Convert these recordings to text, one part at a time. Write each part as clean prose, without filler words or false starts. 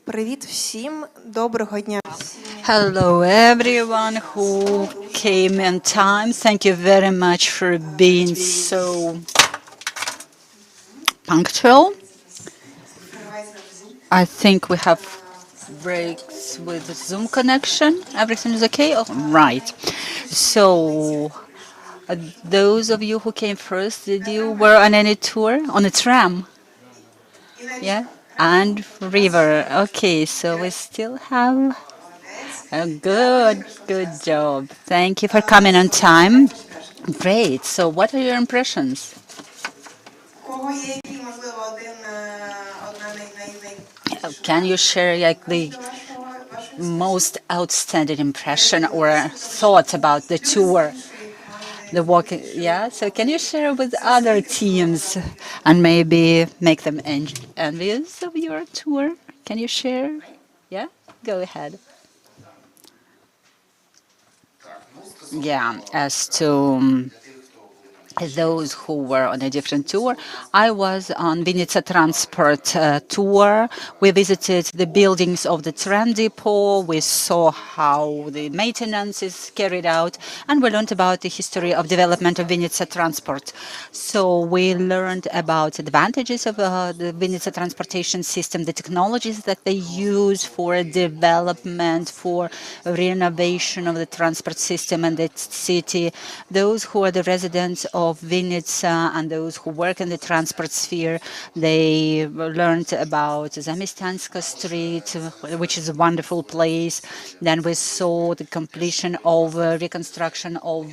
Привіт всім. Доброго дня. Hello, everyone who came in time. Thank you very much for being so punctual. I think we have breaks with the Zoom connection. Everything is okay? Oh, right. So, those of you who came first, did you were on any tour? On a tram? Yeah? And river. Okay, so we still have a good job. Thank you for coming on time. Great. So, what are your impressions? Can you share like the most outstanding impression or thought about the tour? The walk, yeah. So, can you share with other teams and maybe make them envious of your tour? Can you share? Yeah, go ahead. Yeah, as to those who were on a different tour. I was on Vinnytsia transport tour. We visited the buildings of the tram depot. We saw how the maintenance is carried out, and we learned about the history of development of Vinnytsia transport. So we learned about advantages of the Vinnytsia transportation system, the technologies that they use for development, for renovation of the transport system and the city. Those who are the residents of Vinnytsia and those who work in the transport sphere, they learned about Zamistanska Street, which is a wonderful place. Then we saw the completion of reconstruction of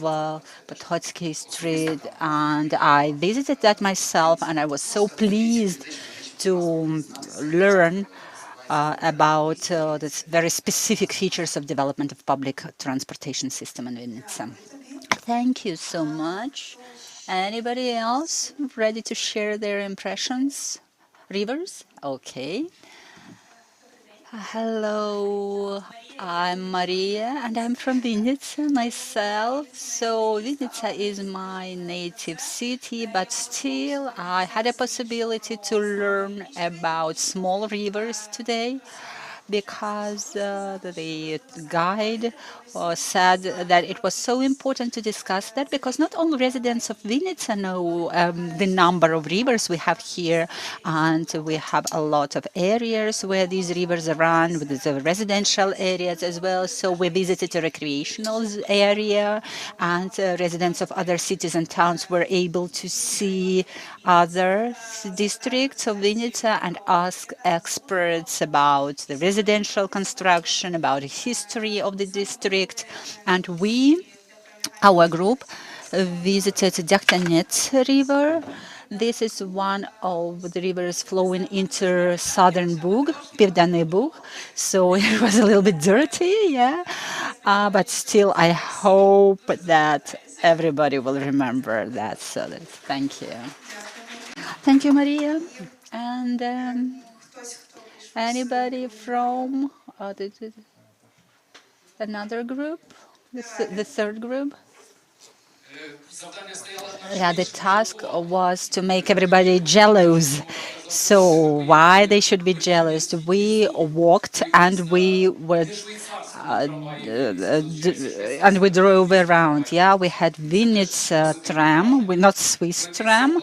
Pothotsky Street, and I visited that myself, and I was so pleased to learn about the very specific features of development of public transportation system in Vinnytsia. Thank you so much. Anybody else ready to share their impressions? Rivers? Okay. Hello, I'm Maria and I'm from Vinnytsia myself. So Vinnytsia is my native city, but still I had a possibility to learn about small rivers today because the guide said that it was so important to discuss that because not all residents of Vinnytsia know the number of rivers we have here, and we have a lot of areas where these rivers run, with the residential areas as well. So we visited a recreational area, and residents of other cities and towns were able to see other districts of Vinnytsia and ask experts about the residential construction, about the history of the district. And our group, visited Daktanets River. This is one of the rivers flowing into southern Bug, Pivdane Bug. So it was a little bit dirty, yeah. But still, I hope that everybody will remember that. So thank you. Thank you, Maria. And anybody from another group, the third group? Yeah, the task was to make everybody jealous. So why they should be jealous? We walked and we drove around. Yeah, we had Vinnytsia tram, not Swiss tram,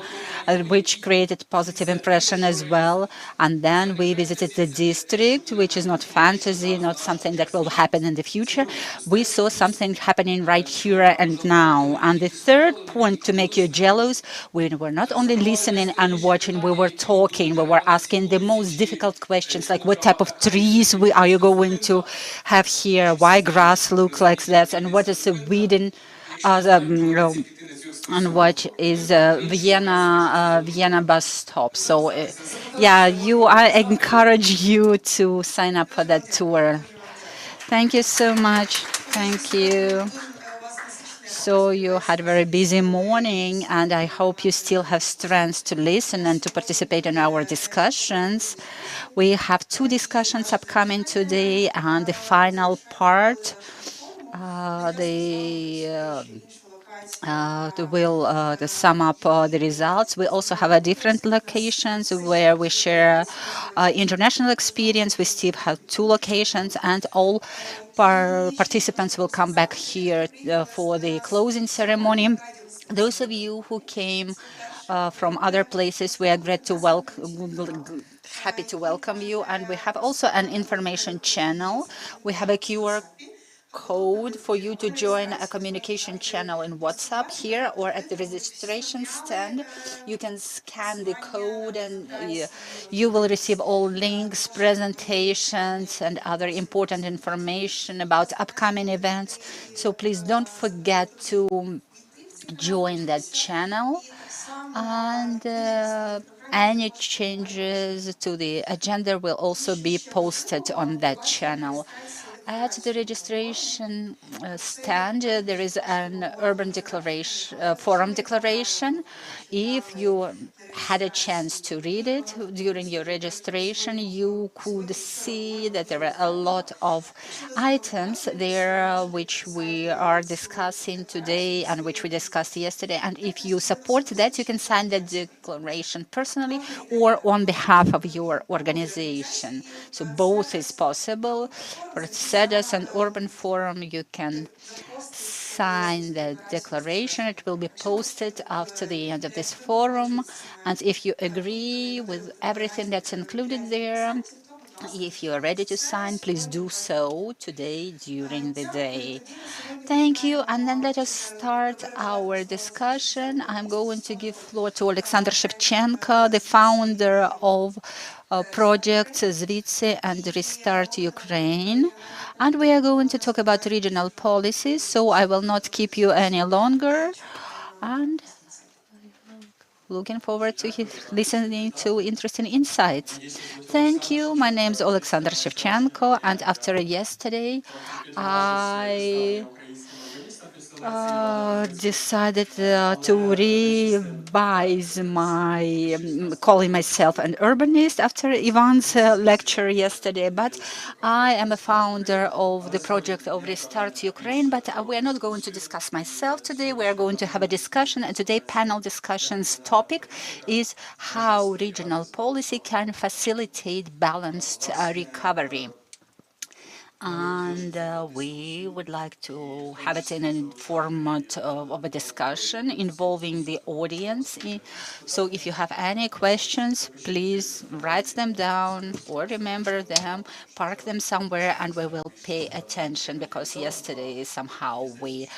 which created positive impression as well. And then we visited the district, which is not fantasy, not something that will happen in the future. We saw something happening right here and now. And the third point to make you jealous, we were not only listening and watching, we were talking, we were asking the most difficult questions, like what type of trees are you going to have here, why grass looks like that, and what is the weeding, and what is Vienna bus stop. So yeah, I encourage you to sign up for that tour. Thank you so much. Thank you. So you had a very busy morning, and I hope you still have strength to listen and to participate in our discussions. We have two discussions upcoming today, and the final part, the will to sum up the results. We also have different locations where we share international experience. We still have two locations, and all participants will come back here for the closing ceremony. Those of you who came from other places, we are happy to welcome you. And we have also an information channel. We have a QR code for you to join a communication channel in WhatsApp here or at the registration stand. You can scan the code and you will receive all links, presentations, and other important information about upcoming events. So please don't forget to join that channel. And any changes to the agenda will also be posted on that channel. At the registration stand, there is an urban declaration, forum declaration. If you had a chance to read it during your registration, you could see that there are a lot of items there which we are discussing today and which we discussed yesterday. And if you support that, you can sign that declaration personally or on behalf of your organization. So both is possible. For CEDAS and Urban Forum, you can sign the declaration. It will be posted after the end of this forum. And if you agree with everything that's included there, if you are ready to sign, please do so today during the day. Thank you. And then let us start our discussion. I'm going to give floor to Alexander Shevchenko, the founder of project Vinnytsia and Restart Ukraine. And we are going to talk about regional policies, so I will not keep you any longer. And looking forward to listening to interesting insights. Thank you. My name is Alexander Shevchenko, and after yesterday, I decided to revise my calling myself an urbanist after Ivan's lecture yesterday. But I am a founder of the project of Restart Ukraine. But we are not going to discuss myself today. We are going to have a discussion. And today, panel discussion's topic is how regional policy can facilitate balanced recovery. And we would like to have it in a format of a discussion involving the audience. So if you have any questions, please write them down or remember them, park them somewhere, and we will pay attention, because yesterday somehow we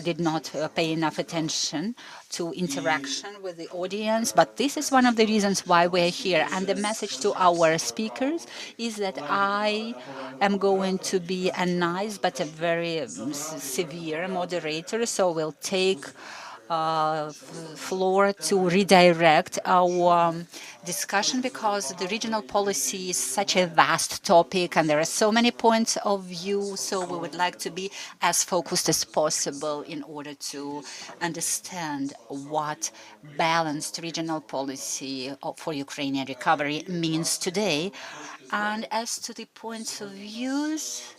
did not pay enough attention to interaction with the audience. But this is one of the reasons why we're here. And the message to our speakers is that I am going to be a nice but a very severe moderator, so we'll take floor to redirect our discussion, because the regional policy is such a vast topic and there are so many points of view. So we would like to be as focused as possible in order to understand what balanced regional policy for Ukrainian recovery means today. And as to the points of views,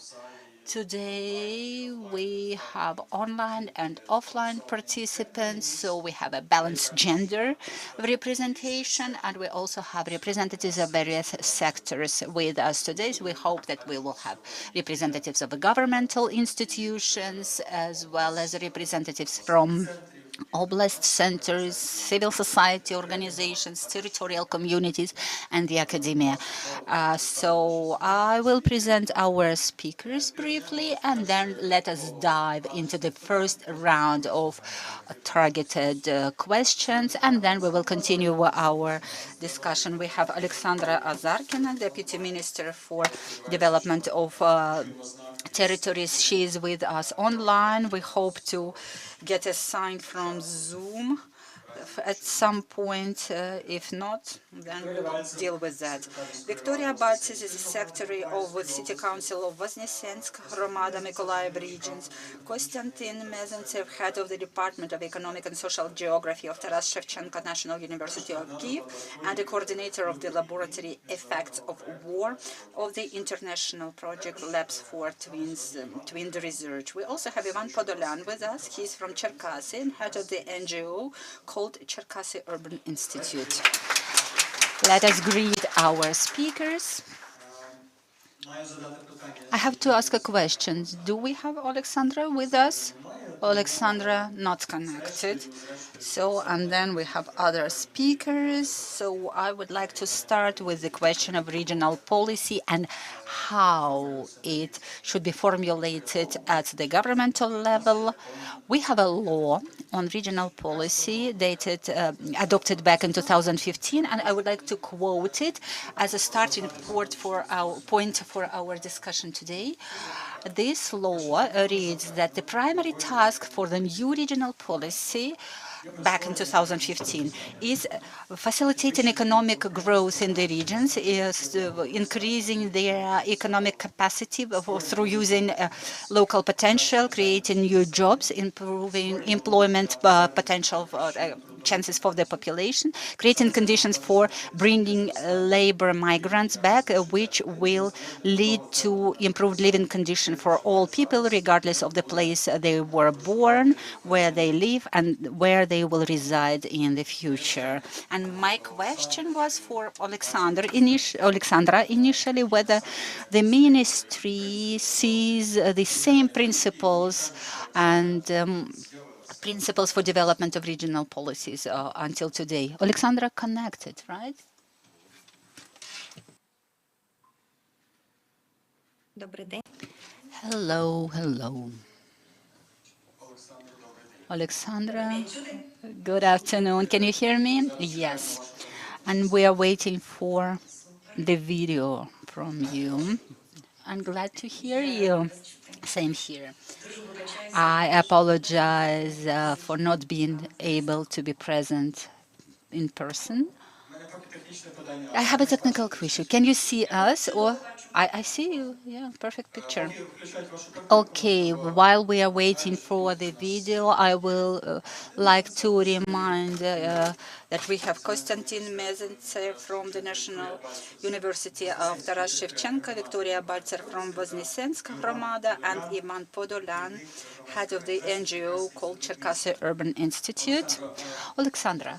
today we have online and offline participants, so we have a balanced gender representation, and we also have representatives of various sectors with us today. So we hope that we will have representatives of the governmental institutions as well as representatives from oblast centers, civil society organizations, territorial communities, and the academia. So I will present our speakers briefly, and then let us dive into the first round of targeted questions, and then we will continue our discussion. We have Alexandra Azarkina, Deputy Minister for Development of Territories. She is with us online. We hope to get a sign from Zoom at some point. If not, then we will deal with that. Victoria Baltsis is the Secretary of the City Council of Voznesensk, Hromada, Mykolaiv regions. Konstantin Mezentsev, Head of the Department of Economic and Social Geography of Taras Shevchenko National University of Kyiv, and the coordinator of the Laboratory Effects of War of the International Project Labs for Twin Research. We also have Ivan Podolyan with us. He's from Cherkasy and head of the NGO called Cherkasy Urban Institute. Let us greet our speakers. I have to ask a question. Do we have Alexandra with us? Alexandra not connected. So, and then we have other speakers. So I would like to start with the question of regional policy and how it should be formulated at the governmental level. We have a law on regional policy adopted back in 2015, and I would like to quote it as a starting point for our discussion today. This law reads that the primary task for the new regional policy back in 2015 is facilitating economic growth in the regions, is increasing their economic capacity through using local potential, creating new jobs, improving employment potential chances for the population, creating conditions for bringing labor migrants back, which will lead to improved living conditions for all people, regardless of the place they were born, where they live, and where they will reside in the future. And my question was for Alexandra initially, whether the ministry sees the same principles and principles for development of regional policies until today. Alexandra connected, right? Hello, hello. Alexandra, good afternoon. Can you hear me? Yes. And we are waiting for the video from you. I'm glad to hear you. Same here. I apologize for not being able to be present in person. I have a technical issue. Can you see us or I see you? Yeah, perfect picture. Okay, while we are waiting for the video, I will like to remind that we have Konstantin Mezentsev from the National University of Taras Shevchenko, Victoria Baltzer from Voznesensk, Hromada, and Ivan Podolyan, head of the NGO called Cherkasy Urban Institute. Alexandra.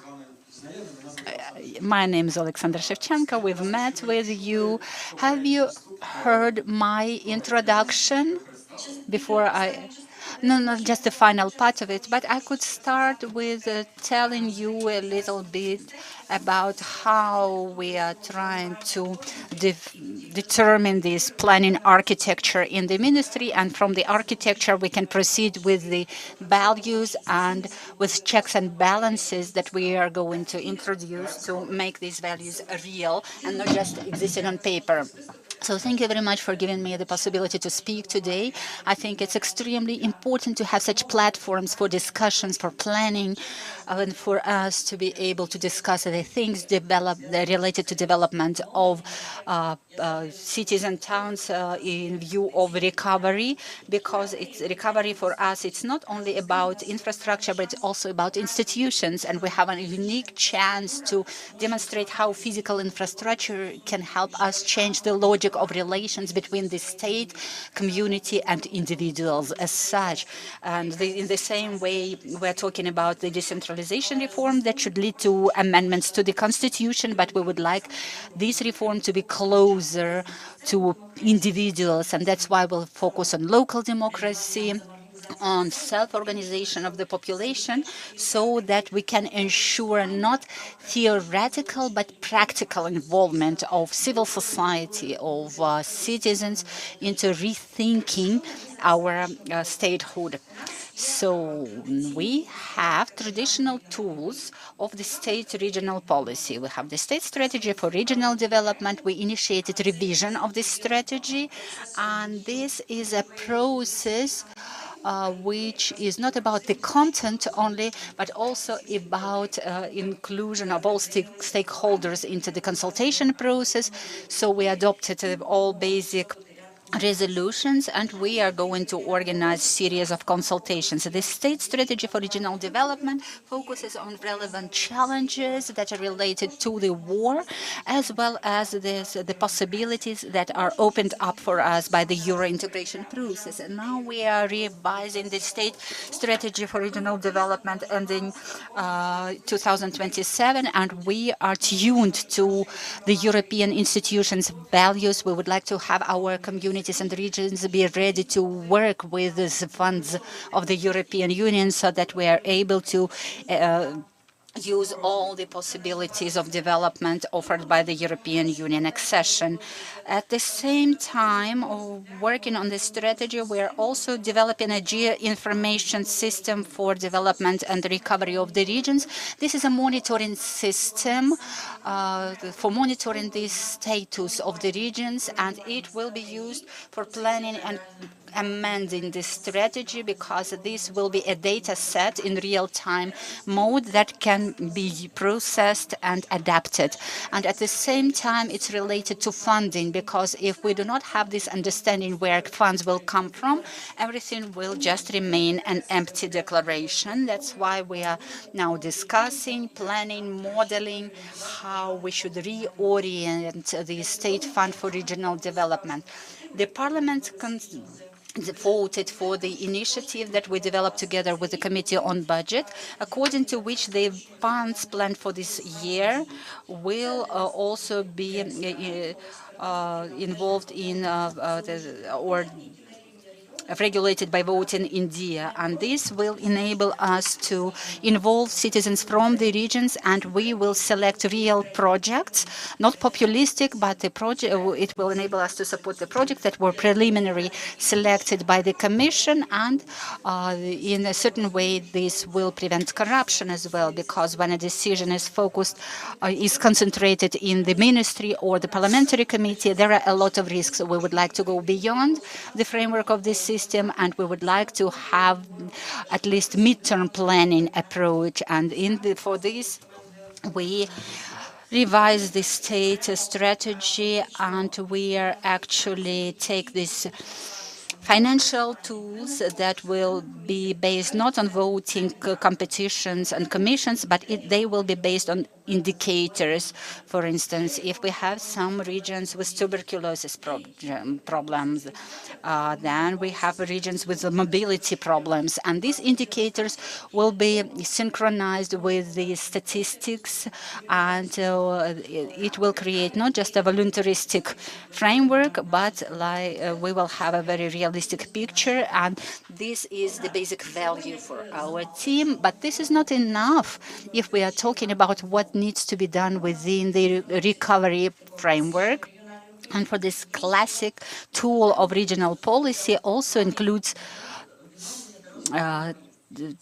My name is Alexander Shevchenko. We've met with you. Have you heard my introduction before I? No, not just the final part of it, but I could start with telling you a little bit about how we are trying to determine this planning architecture in the ministry, and from the architecture we can proceed with the values and with checks and balances that we are going to introduce to make these values real and not just existing on paper. So thank you very much for giving me the possibility to speak today. I think it's extremely important to have such platforms for discussions, for planning, and for us to be able to discuss the things related to development of cities and towns in view of recovery, because it's recovery for us. It's not only about infrastructure, but it's also about institutions, and we have a unique chance to demonstrate how physical infrastructure can help us change the logic of relations between the state, community, and individuals as such. And in the same way, we're talking about the decentralization reform that should lead to amendments to the constitution, but we would like this reform to be closer to individuals, and that's why we'll focus on local democracy, on self-organization of the population, so that we can ensure not theoretical but practical involvement of civil society, of citizens into rethinking our statehood. So we have traditional tools of the state regional policy. We have the state strategy for regional development. We initiated revision of this strategy, and this is a process which is not about the content only, but also about inclusion of all stakeholders into the consultation process. So we adopted all basic resolutions, and we are going to organize series of consultations. The state strategy for regional development focuses on relevant challenges that are related to the war, as well as the possibilities that are opened up for us by the Euro integration process. And now we are revising the state strategy for regional development ending 2027, and we are tuned to the European institutions' values. We would like to have our communities and regions be ready to work with these funds of the European Union so that we are able to use all the possibilities of development offered by the European Union accession. At the same time of working on this strategy, we are also developing a geo-information system for development and recovery of the regions. This is a monitoring system for monitoring the status of the regions, and it will be used for planning and amending the strategy, because this will be a data set in real-time mode that can be processed and adapted. And at the same time, it's related to funding, because if we do not have this understanding where funds will come from, everything will just remain an empty declaration. That's why we are now discussing, planning, modeling how we should reorient the State Fund for Regional Development. The Parliament voted for the initiative that we developed together with the Committee on Budget, according to which the funds planned for this year will also be involved in or regulated by voting in India, and this will enable us to involve citizens from the regions, and we will select real projects, not populistic, but the project. It will enable us to support the projects that were preliminarily selected by the Commission, and in a certain way, this will prevent corruption as well, because when a decision is focused, is concentrated in the ministry or the parliamentary committee, there are a lot of risks. We would like to go beyond the framework of this system, and we would like to have at least midterm planning approach. And for this, we revise the state strategy, and we are actually take this financial tools that will be based not on voting competitions and commissions, but they will be based on indicators. For instance, if we have some regions with tuberculosis problems, then we have regions with mobility problems, and these indicators will be synchronized with the statistics, and it will create not just a voluntaristic framework, but we will have a very realistic picture, and this is the basic value for our team. But this is not enough if we are talking about what needs to be done within the recovery framework. And for this classic tool of regional policy also includes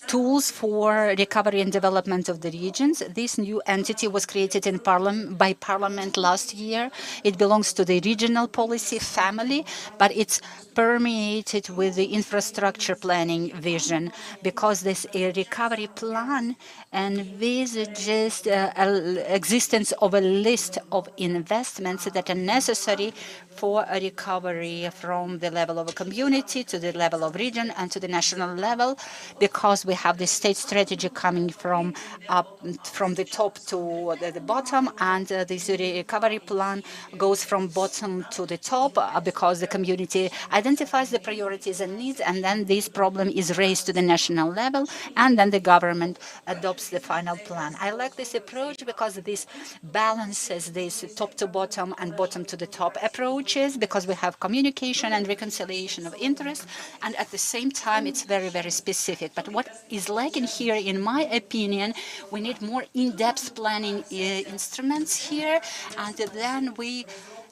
tools for recovery and development of the regions. This new entity was created by Parliament last year. It belongs to the regional policy family, but it's permeated with the infrastructure planning vision, because this recovery plan envisages the existence of a list of investments that are necessary for a recovery from the level of a community to the level of region and to the national level, because we have the state strategy coming from the top to the bottom, and this recovery plan goes from bottom to the top, because the community identifies the priorities and needs, and then this problem is raised to the national level, and then the government adopts the final plan. I like this approach because this balances this top to bottom and bottom to the top approaches, because we have communication and reconciliation of interest, and at the same time it's very, very specific. But what is lacking here, in my opinion, we need more in-depth planning instruments here, and then we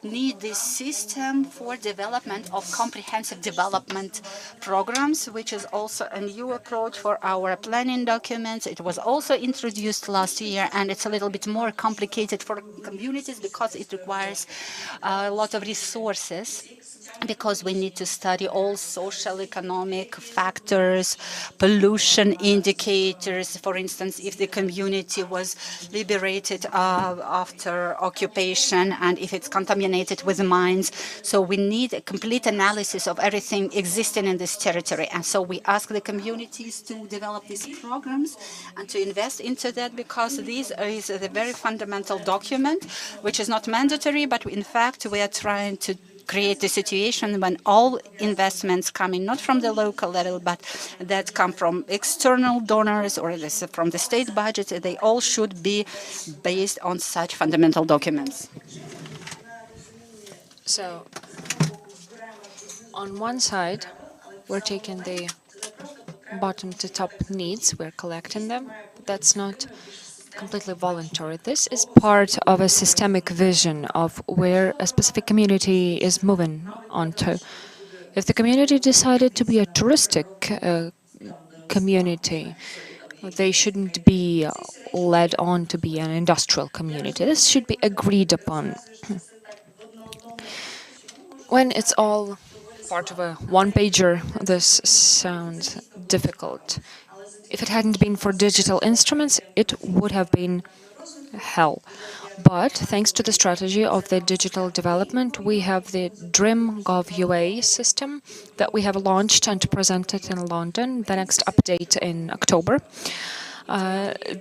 need this system for development of comprehensive development programs, which is also a new approach for our planning documents. It was also introduced last year, and it's a little bit more complicated for communities because it requires a lot of resources, because we need to study all social economic factors, pollution indicators, for instance, if the community was liberated after occupation and if it's contaminated with mines. So we need a complete analysis of everything existing in this territory. And so we ask the communities to develop these programs and to invest into that, because this is a very fundamental document, which is not mandatory, but in fact we are trying to create a situation when all investments coming not from the local level, but that come from external donors or from the state budget, they all should be based on such fundamental documents. So, on one side, we're taking the bottom to top needs, we're collecting them, but that's not completely voluntary. This is part of a systemic vision of where a specific community is moving onto. If the community decided to be a touristic community, they shouldn't be led on to be an industrial community. This should be agreed upon. When it's all part of a one-pager, this sounds difficult. If it hadn't been for digital instruments, it would have been hell. But thanks to the strategy of the digital development, we have the DRIM.gov.ua system that we have launched and presented in London, the next update in October.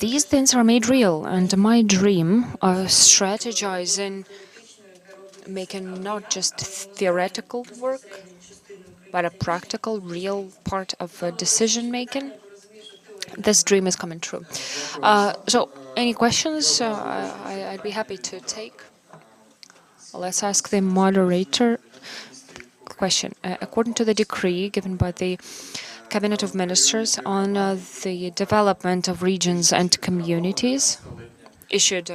These things are made real, and my dream of strategizing, making not just theoretical work, but a practical, real part of decision-making, this dream is coming true. So, any questions? I'd be happy to take. Let's ask the moderator question. According to the decree given by the Cabinet of Ministers on the development of regions and communities, issued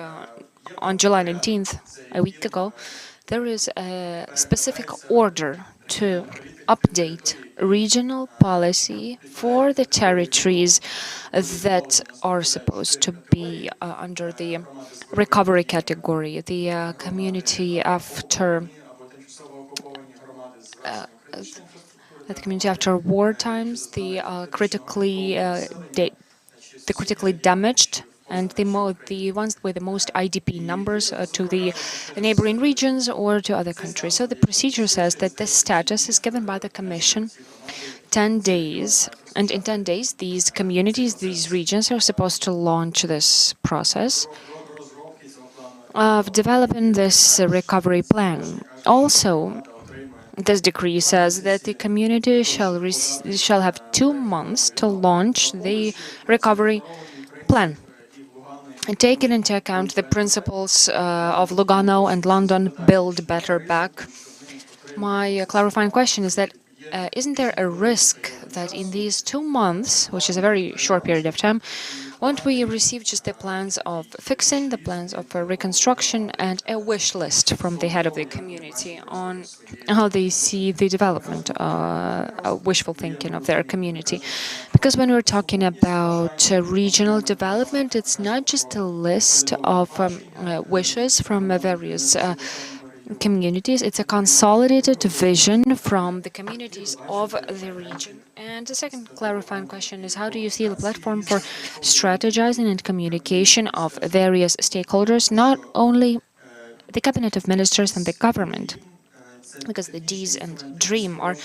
on July 19th, a week ago, there is a specific order to update regional policy for the territories that are supposed to be under the recovery category. The community after war times, the critically damaged, and the ones with the most IDP numbers to the neighboring regions or to other countries. So the procedure says that this status is given by the Commission 10 days, and in 10 days these communities, these regions are supposed to launch this process of developing this recovery plan. Also, this decree says that the community shall have 2 months to launch the recovery plan, taking into account the principles of Lugano and London, build better back. My clarifying question is that isn't there a risk that in these 2 months, which is a very short period of time, won't we receive just the plans of fixing, the plans of reconstruction, and a wish list from the head of the community on how they see the development, wishful thinking of their community? Because when we're talking about regional development, it's not just a list of wishes from various communities, it's a consolidated vision from the communities of the region. And the second clarifying question is, how do you see the platform for strategizing and communication of various stakeholders, not only the Cabinet of Ministers and the government? Because the Ds and DREAM are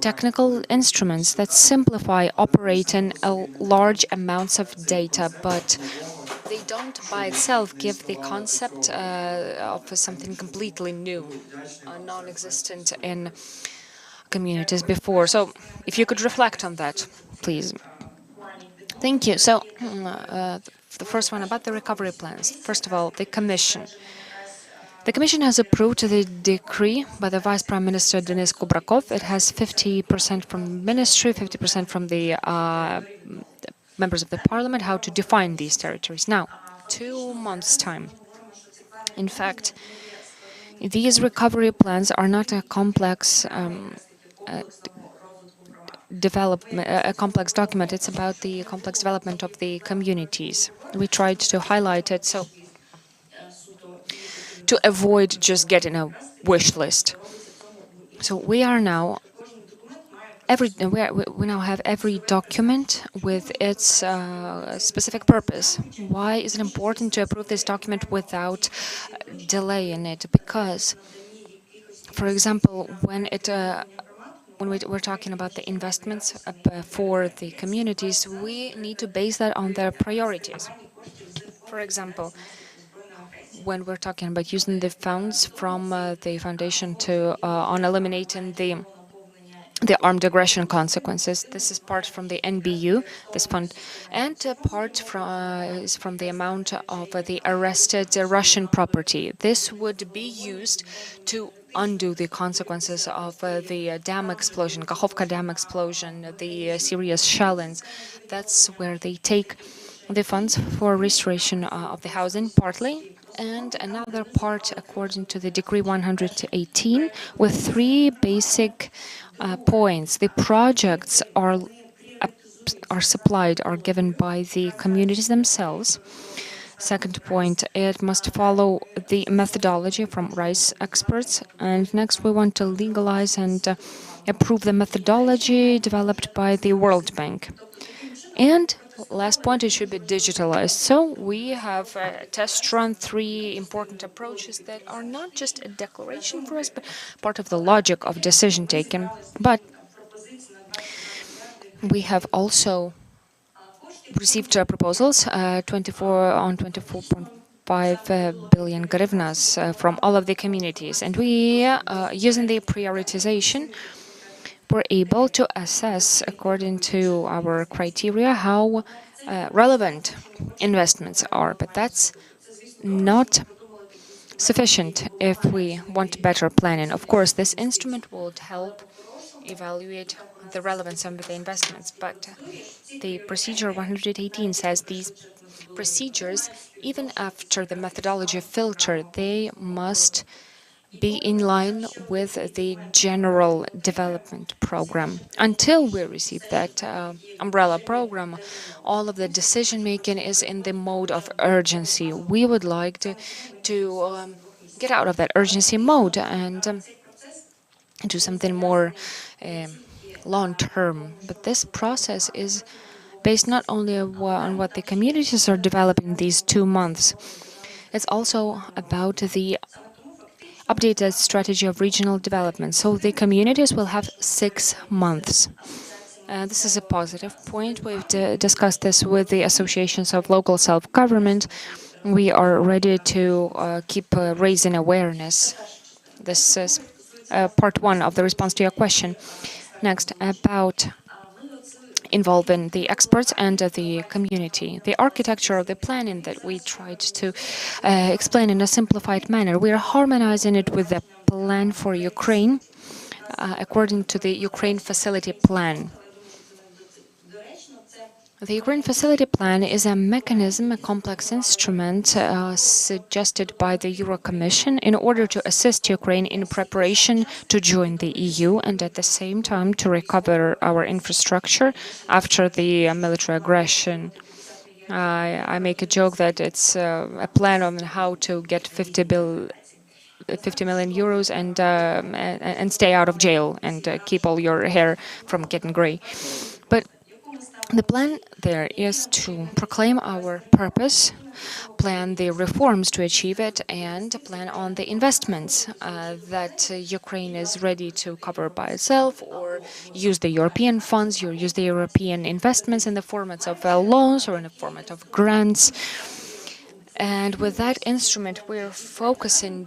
technical instruments that simplify operating large amounts of data, but they don't by itself give the concept of something completely new, non-existent in communities before. So if you could reflect on that, please. Thank you. So the first one about the recovery plans. First of all, the Commission. The Commission has approved the decree by the Vice Prime Minister Denis Kubrakov. It has 50% from Ministry, 50% from the members of the Parliament, how to define these territories. Now, 2 months' time. In fact, These recovery plans are not a complex development, a complex document. It's about the complex development of the communities. We tried to highlight it so to avoid just getting a wish list. So we are now we now have every document with its specific purpose. Why is it important to approve this document without delaying it? Because, for example, when we're talking about the investments for the communities, we need to base that on their priorities. For example, when we're talking about using the funds from the foundation to on eliminating the armed aggression consequences. This is part from the NBU, this fund, and part is from the amount of the arrested Russian property. This would be used to undo the consequences of the dam explosion, Kakhovka dam explosion, the serious shellings. That's where they take the funds for restoration of the housing, partly, and another part according to the Decree 118 with three basic points. The projects are supplied, are given by the communities themselves. Second point, it must follow the methodology from rice experts. And next, we want to legalize and approve the methodology developed by the World Bank. And last point, it should be digitalized. So we have test run three important approaches that are not just a declaration for us, but part of the logic of decision taking. But we have also received proposals, 24.5 billion grivnas from all of the communities. And we, using the prioritization, we're able to assess, according to our criteria, how relevant investments are. But that's not sufficient if we want better planning. Of course, this instrument will help evaluate the relevance of the investments, but the procedure 118 says these procedures, even after the methodology filter, they must be in line with the general development program. Until we receive that umbrella program, all of the decision making is in the mode of urgency. We would like to get out of that urgency mode and do something more long term. But this process is based not only on what the communities are developing these 2 months, it's also about the updated strategy of regional development. So the communities will have 6 months. This is a positive point. We've discussed this with the associations of local self-government. We are ready to keep raising awareness. This is part one of the response to your question. Next, about involving the experts and the community. The architecture of the planning that we tried to explain in a simplified manner, we are harmonizing it with the plan for Ukraine according to the Ukraine Facility Plan. The Ukraine Facility Plan is a mechanism, a complex instrument suggested by the Euro Commission in order to assist Ukraine in preparation to join the EU and at the same time to recover our infrastructure after the military aggression. I make a joke that it's a plan on how to get 50 million euros and stay out of jail and keep all your hair from getting gray. But the plan there is to proclaim our purpose, plan the reforms to achieve it, and plan on the investments that Ukraine is ready to cover by itself or use the European funds, or use the European investments in the formats of loans or in the format of grants. And with that instrument, we're focusing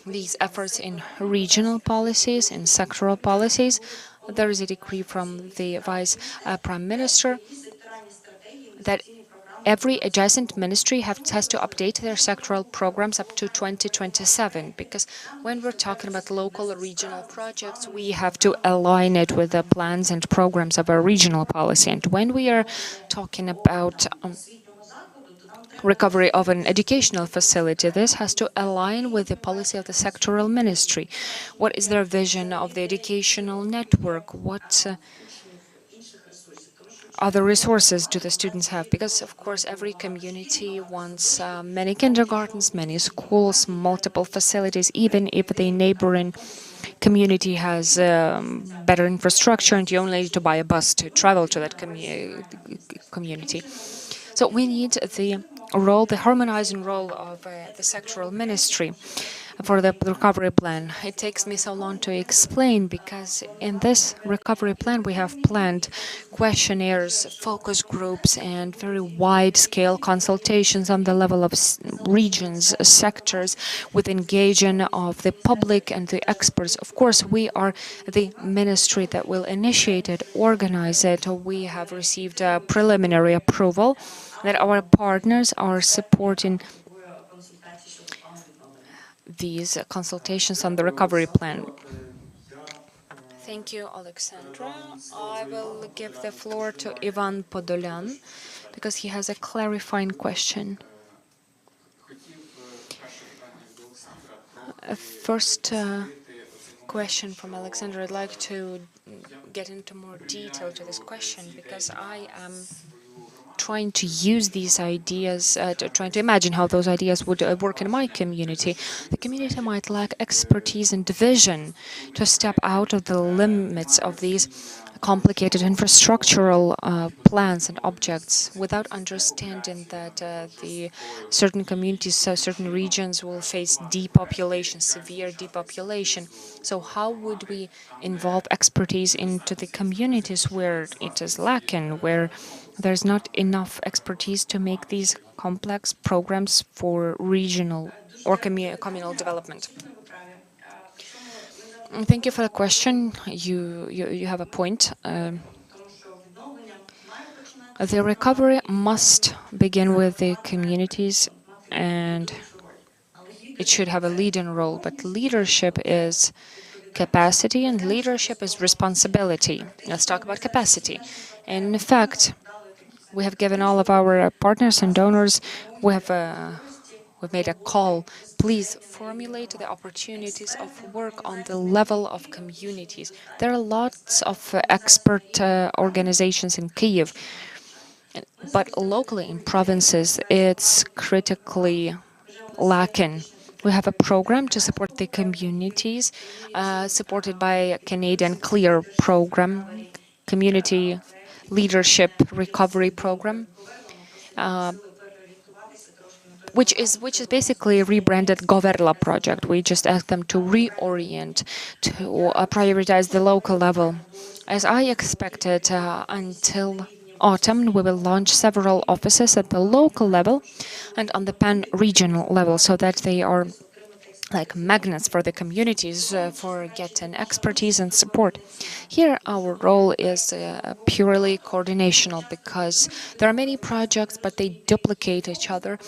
these efforts in regional policies, in sectoral policies. There is a decree from the Vice Prime Minister that every adjacent ministry has to update their sectoral programs up to 2027, because when we're talking about local or regional projects, we have to align it with the plans and programs of our regional policy. And when we are talking about recovery of an educational facility. This has to align with the policy of the sectoral ministry. What is their vision of the educational network? What other resources do the students have? Because, of course, every community wants many kindergartens, many schools, multiple facilities, even if the neighboring community has better infrastructure and you only need to buy a bus to travel to that community. So we need the harmonizing role of the sectoral ministry for the recovery plan. It takes me so long to explain because in this recovery plan we have planned questionnaires, focus groups, and very wide-scale consultations on the level of regions, sectors, with engagement of the public and the experts. Of course, we are the ministry that will initiate it, organize it. We have received a preliminary approval that our partners are supporting these consultations on the recovery plan. Thank you, Alexandra. I will give the floor to Ivan Podolyan because he has a clarifying question. First question from Alexandra. I'd like to get into more detail to this question because I am trying to use these ideas, trying to imagine how those ideas would work in my community. The community might lack expertise and vision to step out of the limits of these complicated infrastructural plans and objects without understanding that the certain communities, certain regions will face depopulation, severe depopulation. So how would we involve expertise into the communities where it is lacking, where there's not enough expertise to make these complex programs for regional or communal development? Thank you for the question. You have a point. The recovery must begin with the communities, and it should have a leading role. But leadership is capacity, and leadership is responsibility. Let's talk about capacity. And in fact, we have given all of our partners and donors, we've made a call. Please formulate the opportunities of work on the level of communities. There are lots of expert organizations in Kyiv, but locally in provinces, it's critically lacking. We have a program to support the communities, supported by a Canadian CLEAR program, Community Leadership Recovery Program, which is basically a rebranded Goverla project. We just ask them to reorient, to prioritize the local level. As I expected, until autumn, we will launch several offices at the local level and on the pan-regional level so that they are like magnets for the communities for getting expertise and support. Here, our role is purely coordinational because there are many projects, but they duplicate each other.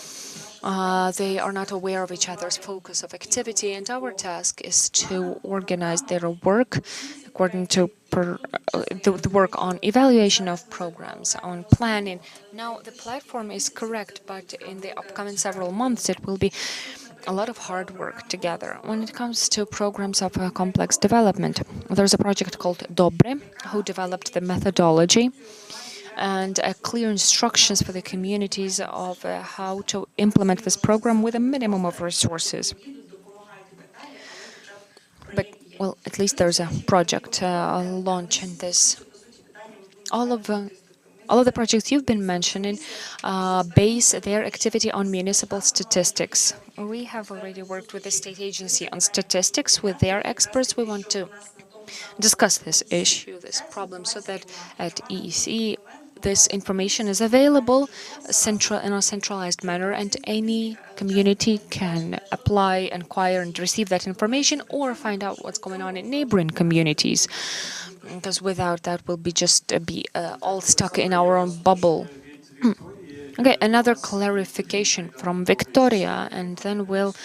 They are not aware of each other's focus of activity, and our task is to organize their work according to the work on evaluation of programs, on planning. Now, the platform is correct, but in the upcoming several months, it will be a lot of hard work together. When it comes to programs of complex development, there's a project called Dobre, who developed the methodology and clear instructions for the communities of how to implement this program with a minimum of resources. But, well, at least there's a project launch in this. All of the projects you've been mentioning base their activity on municipal statistics. We have already worked with the state agency on statistics with their experts. We want to discuss this issue, this problem, so that at EEC this information is available in a centralized manner, and any community can apply, inquire, and receive that information, or find out what's going on in neighboring communities. Because without that, we'll be all stuck in our own bubble. Okay, another clarification from Victoria, and then we'll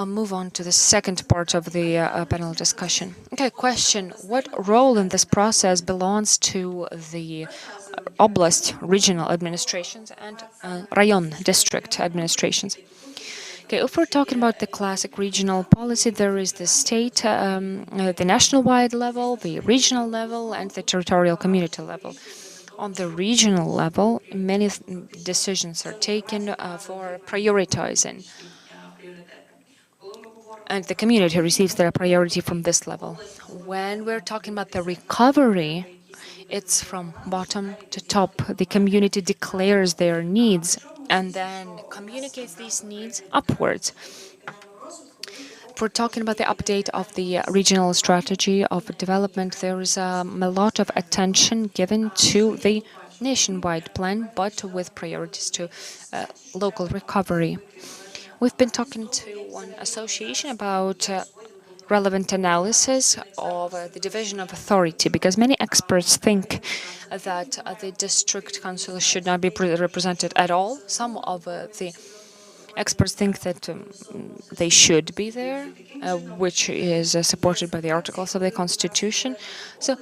move on to the second part of the panel discussion. Okay, question: what role in this process belongs to the oblast regional administrations and rayon district administrations. Okay, if we're talking about the classic regional policy, there is the state, the national-wide level, the regional level, and the territorial community level. On the regional level, many decisions are taken for prioritizing, and the community receives their priority from this level. When we're talking about the recovery, it's from bottom to top. The community declares their needs and then communicates these needs upwards. If we're talking about the update of the regional strategy of development, there is a lot of attention given to the nationwide plan, but with priorities to local recovery. We've been talking to one association about relevant analysis of the division of authority, because many experts think that the district council should not be represented at all. Some of the experts think that they should be there, which is supported by the articles of the Constitution. So,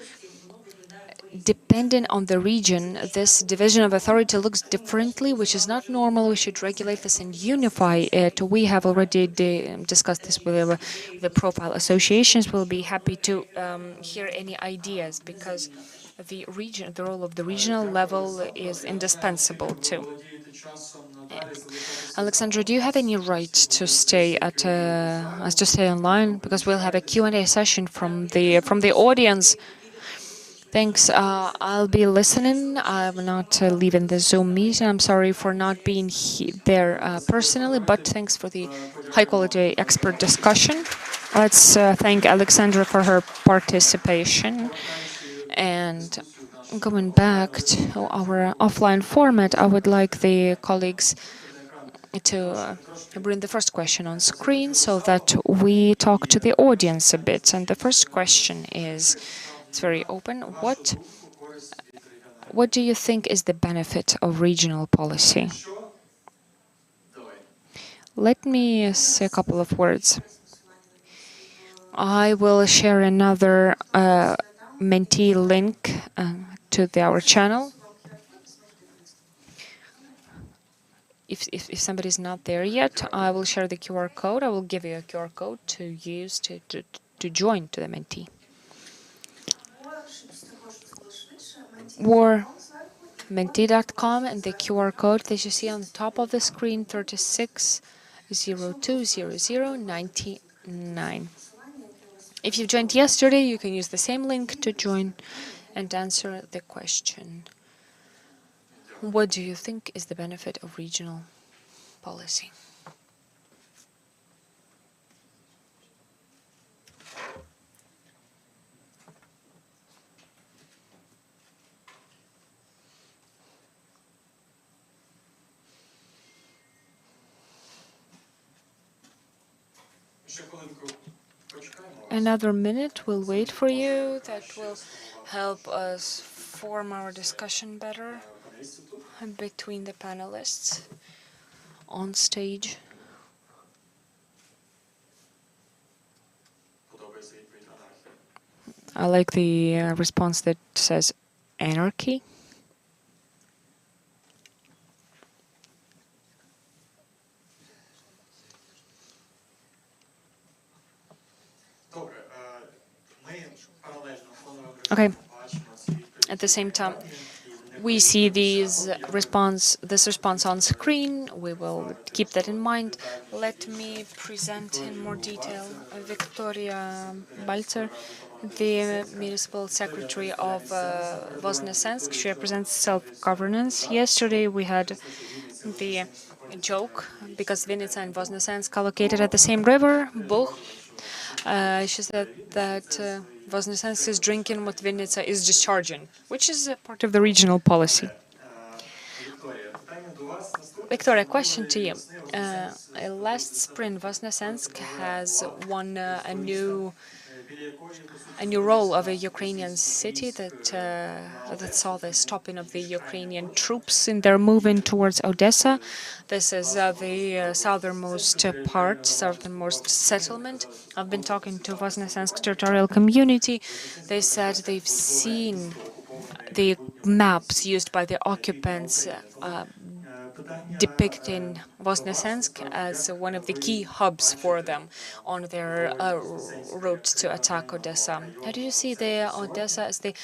depending on the region, this division of authority looks differently, which is not normal. We should regulate this and unify it. We have already discussed this with the profile associations. We'll be happy to hear any ideas, because the role of the regional level is indispensable too. Alexandra, do you have any right to stay to stay online, because we'll have a Q&A session from the audience? Thanks. I'll be listening. I'm not leaving the Zoom meeting. I'm sorry for not being there personally, but thanks for the high-quality expert discussion. Let's thank Alexandra for her participation. And going back to our offline format, I would like the colleagues to bring the first question on screen so that we talk to the audience a bit. And the first question is, it's very open. What do you think is the benefit of regional policy? Let me say a couple of words. I will share another Mentee link to our channel. If somebody's not there yet, I will share the QR code. I will give you a QR code to use to join to the Mentee. Or mentee.com, and the QR code that you see on the top of the screen, 36020099. If you joined yesterday, you can use the same link to join and answer the question. What do you think is the benefit of regional policy? Another minute, we'll wait for you. That will help us form our discussion better between the panelists on stage. I like the response that says anarchy. Okay. At the same time, we see this response on screen. We will keep that in mind. Let me present in more detail Victoria Balcer, the municipal secretary of Voznesensk. She represents self-governance. Yesterday we had the joke, because Vinnytsia and Voznesensk are located at the same river, Bugh. She said that Voznesensk is drinking what Vinnytsia is discharging, which is a part of the regional policy. Victoria, question to you. Last spring, Voznesensk has won a new role of a Ukrainian city that saw the stopping of the Ukrainian troops in their movement towards Odessa. This is the southernmost settlement. I've been talking to Voznesensk territorial community. They said they've seen the maps used by the occupants depicting Voznesensk as one of the key hubs for them on their route to attack Odessa. How do you see the Odessa as the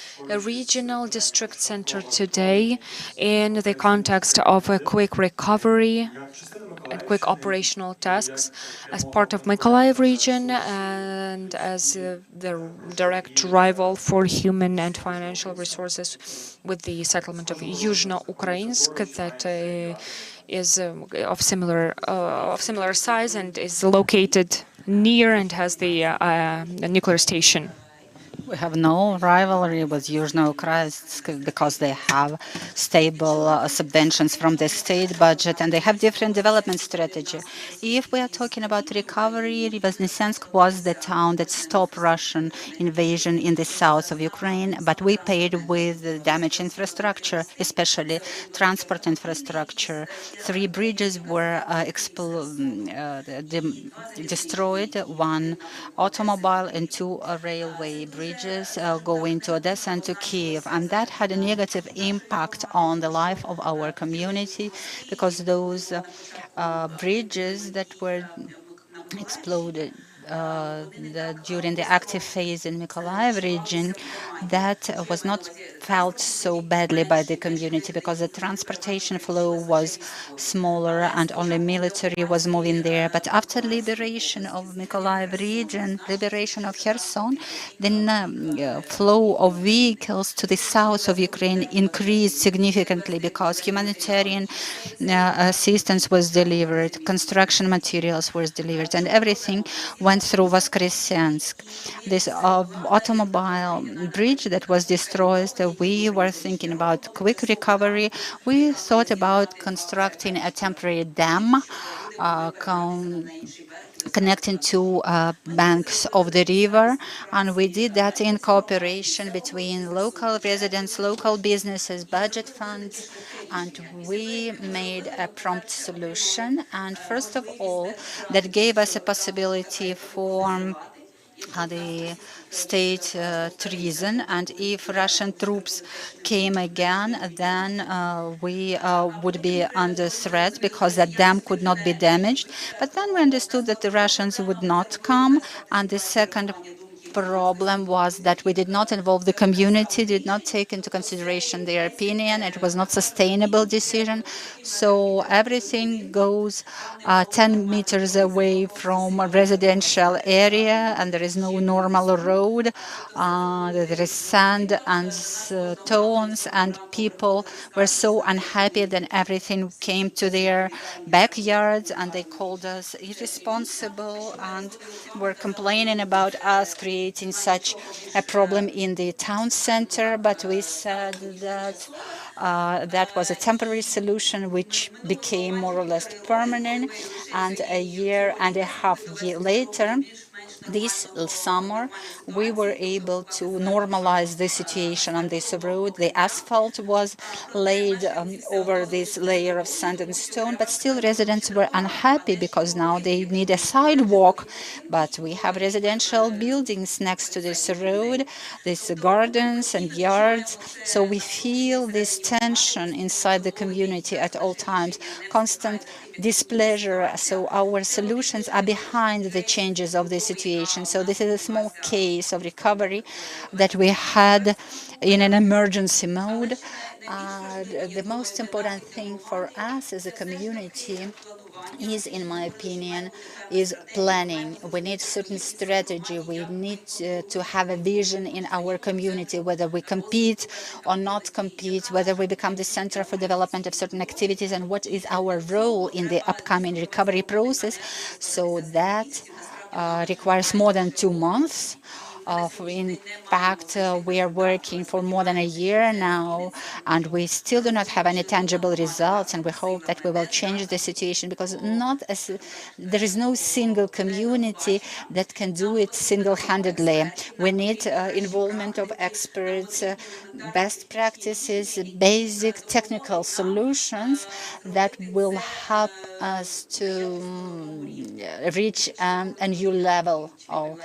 regional district center today in the context of a quick recovery and quick operational tasks as part of Mykolaiv region and as the direct rival for human and financial resources with the settlement of Yuzhno-Ukrainsk that is of similar size and is located near and has the nuclear station. We have no rivalry with Yuzhno-Ukrainsk because they have stable subventions from the state budget and they have different development strategy. If we are talking about recovery, Voznесенsk was the town that stopped Russian invasion in the south of Ukraine, but we paid with the damaged infrastructure, especially transport infrastructure. 3 bridges were destroyed, 1 automobile and 2 railway bridges going to Odessa and to Kiev, and that had a negative impact on the life of our community because those bridges that were exploded during the active phase in Mykolaiv region, that was not felt so badly by the community because the transportation flow was smaller and only military was moving there. But after liberation of Mykolaiv region, liberation of Kherson, the flow of vehicles to the south of Ukraine increased significantly because humanitarian assistance was delivered, construction materials were delivered, and everything went through Voskresensk. This automobile bridge that was destroyed, we were thinking about quick recovery. We thought about constructing a temporary dam connecting two banks of the river, and we did that in cooperation between local residents, local businesses, budget funds, and we made a prompt solution. And first of all, that gave us a possibility for the state treason, and if Russian troops came again, then we would be under threat because that dam could not be damaged. But then we understood that the Russians would not come, and the second problem was that we did not involve the community, did not take into consideration their opinion. It was not sustainable decision. So everything goes 10 meters away from a residential area, and there is no normal road. There is sand and stones, and people were so unhappy that everything came to their backyards, and they called us irresponsible and were complaining about us creating such a problem in the town center. But we said that that was a temporary solution which became more or less permanent, and a year and a half later, this summer, we were able to normalize the situation on this road. The asphalt was laid over this layer of sand and stone, but still residents were unhappy because now they need a sidewalk. But we have residential buildings next to this road, these gardens and yards. So we feel this tension inside the community at all times, constant displeasure. So our solutions are behind the changes of the situation. So this is a small case of recovery that we had in an emergency mode. The most important thing for us as a community is, in my opinion, is planning. We need certain strategy. We need to have a vision in our community, whether we compete or not compete, whether we become the center for development of certain activities, and what is our role in the upcoming recovery process. So that requires more than 2 months. In fact, we are working for more than a year now, and we still do not have any tangible results, and we hope that we will change the situation because there is no single community that can do it single-handedly. We need involvement of experts, best practices, basic technical solutions that will help us to reach a new level of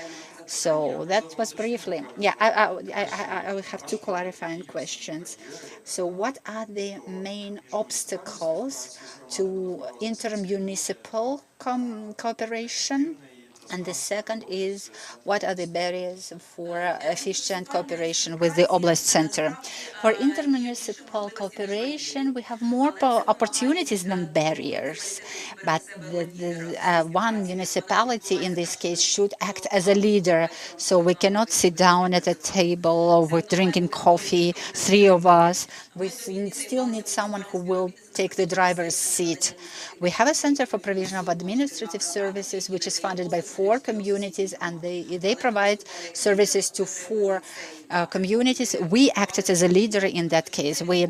So that was briefly. Yeah, I would have two clarifying questions. So what are the main obstacles to intermunicipal cooperation? And the second is, what are the barriers for efficient cooperation with the Oblast Center? For intermunicipal cooperation, we have more opportunities than barriers. But one municipality, in this case, should act as a leader. So we cannot sit down at a table with drinking coffee, three of us. We still need someone who will take the driver's seat. We have a Center for Provision of Administrative Services, which is funded by 4 communities, and they provide services to 4 communities. We acted as a leader in that case. We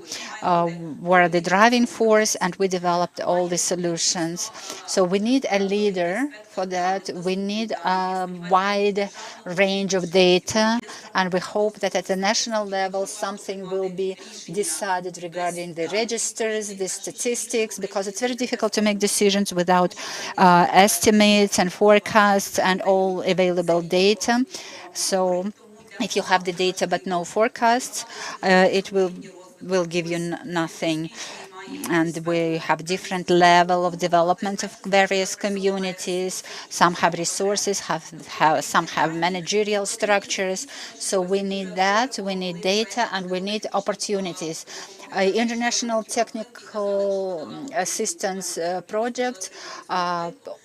were the driving force, and we developed all the solutions. So we need a leader for that. We need a wide range of data, and we hope that at the national level something will be decided regarding the registers, the statistics, because it's very difficult to make decisions without estimates and forecasts and all available data. So if you have the data but no forecasts, it will give you nothing. And we have different level of development of various communities. Some have resources, some have managerial structures. So we need that, we need data, and we need opportunities. International technical assistance project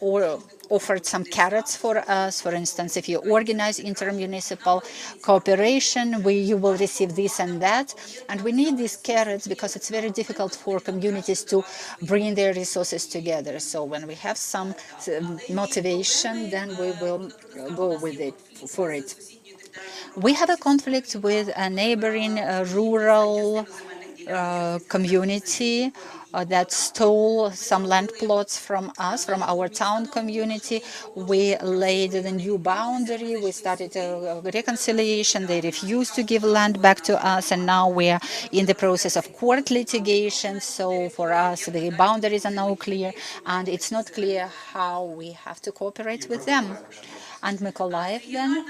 or offered some carrots for us. For instance, if you organize intermunicipal cooperation, you will receive this and that. And we need these carrots because it's very difficult for communities to bring their resources together. So when we have some motivation, then we will go with it, for it. We have a conflict with a neighboring rural community that stole some land plots from us, from our town community. We laid the new boundary. We started a reconciliation. They refused to give land back to us, and now we are in the process of court litigation. So for us, the boundaries are now clear, and it's not clear how we have to cooperate with them. And Mykolaiv then,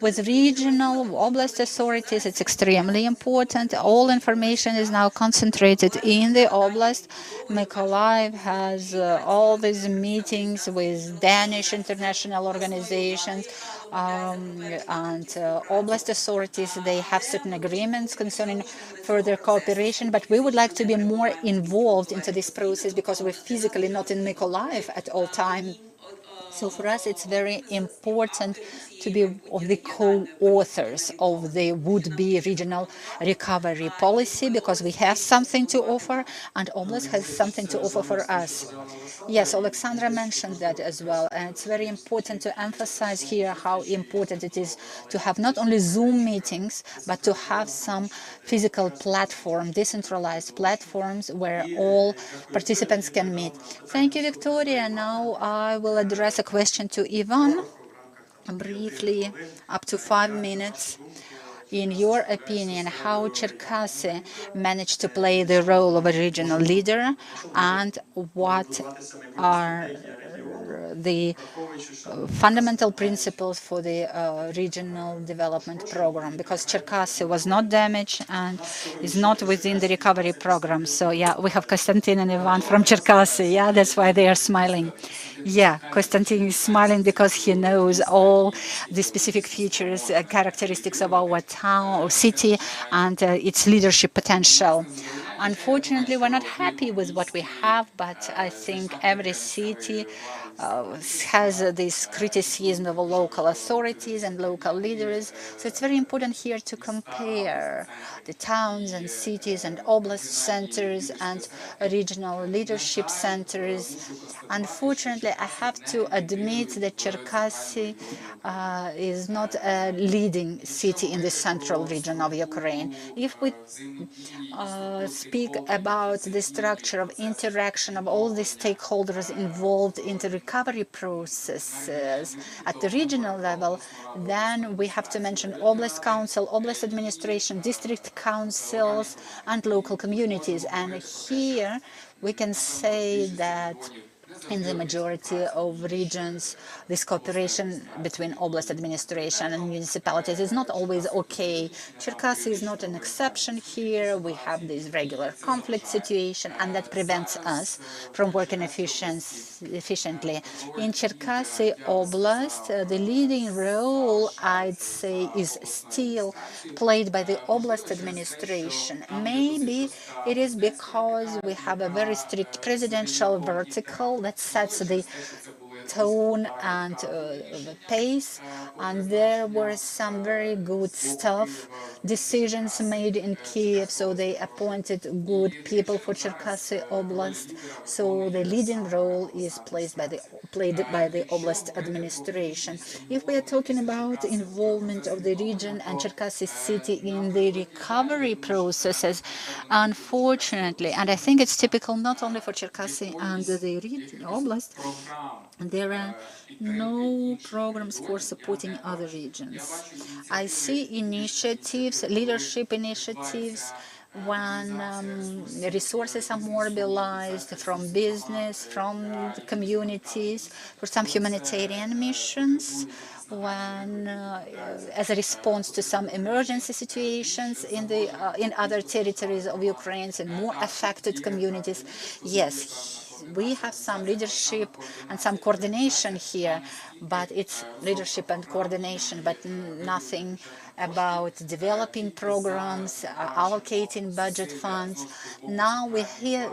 with regional oblast authorities, it's extremely important. All information is now concentrated in the oblast. Mykolaiv has all these meetings with Danish international organizations and oblast authorities. They have certain agreements concerning further cooperation, but we would like to be more involved into this process because we're physically not in Mykolaiv at all times. So for us, it's very important to be of the co-authors of the would-be regional recovery policy because we have something to offer and Oblast has something to offer for us. Yes, Alexandra mentioned that as well. And it's very important to emphasize here how important it is to have not only Zoom meetings, but to have some physical platform, decentralized platforms where all participants can meet. Thank you, Victoria. Now I will address a question to Ivan briefly, up to 5 minutes. In your opinion, how Cherkasy managed to play the role of a regional leader, and what are the fundamental principles for the regional development program? Because Cherkasy was not damaged and is not within the recovery program. So yeah, we have Konstantin and Ivan from Cherkasy. Yeah, that's why they are smiling. Yeah, Konstantin is smiling because he knows all the specific features, characteristics of our town or city and its leadership potential. Unfortunately, we're not happy with what we have, but I think every city has this criticism of local authorities and local leaders. So it's very important here to compare the towns and cities and oblast centers and regional leadership centers. Unfortunately, I have to admit that Cherkasy is not a leading city in the central region of Ukraine. If we speak about the structure of interaction of all the stakeholders involved in the recovery processes at the regional level, then we have to mention Oblast Council, Oblast Administration, district councils, and local communities. And here we can say that In the majority of regions, this cooperation between oblast administration and municipalities is not always okay. Cherkasy is not an exception here. We have this regular conflict situation, and that prevents us from working efficiently. In Cherkasy Oblast, the leading role, I'd say, is still played by the oblast administration. Maybe it is because we have a very strict presidential vertical that sets the tone and the pace, and there were some very good stuff decisions made in Kiev, so they appointed good people for Cherkasy Oblast, so the leading role is played by the Oblast administration. If we are talking about involvement of the region and Cherkasy city in the recovery processes, unfortunately, and I think it's typical not only for Cherkasy and the region, Oblast, there are no programs for supporting other regions. I see initiatives, leadership initiatives, when resources are mobilized from business, from the communities, for some humanitarian missions, when as a response to some emergency situations in other territories of Ukraine and more affected communities. Yes, we have some leadership and some coordination here, but it's leadership and coordination, but nothing about developing programs, allocating budget funds. Now we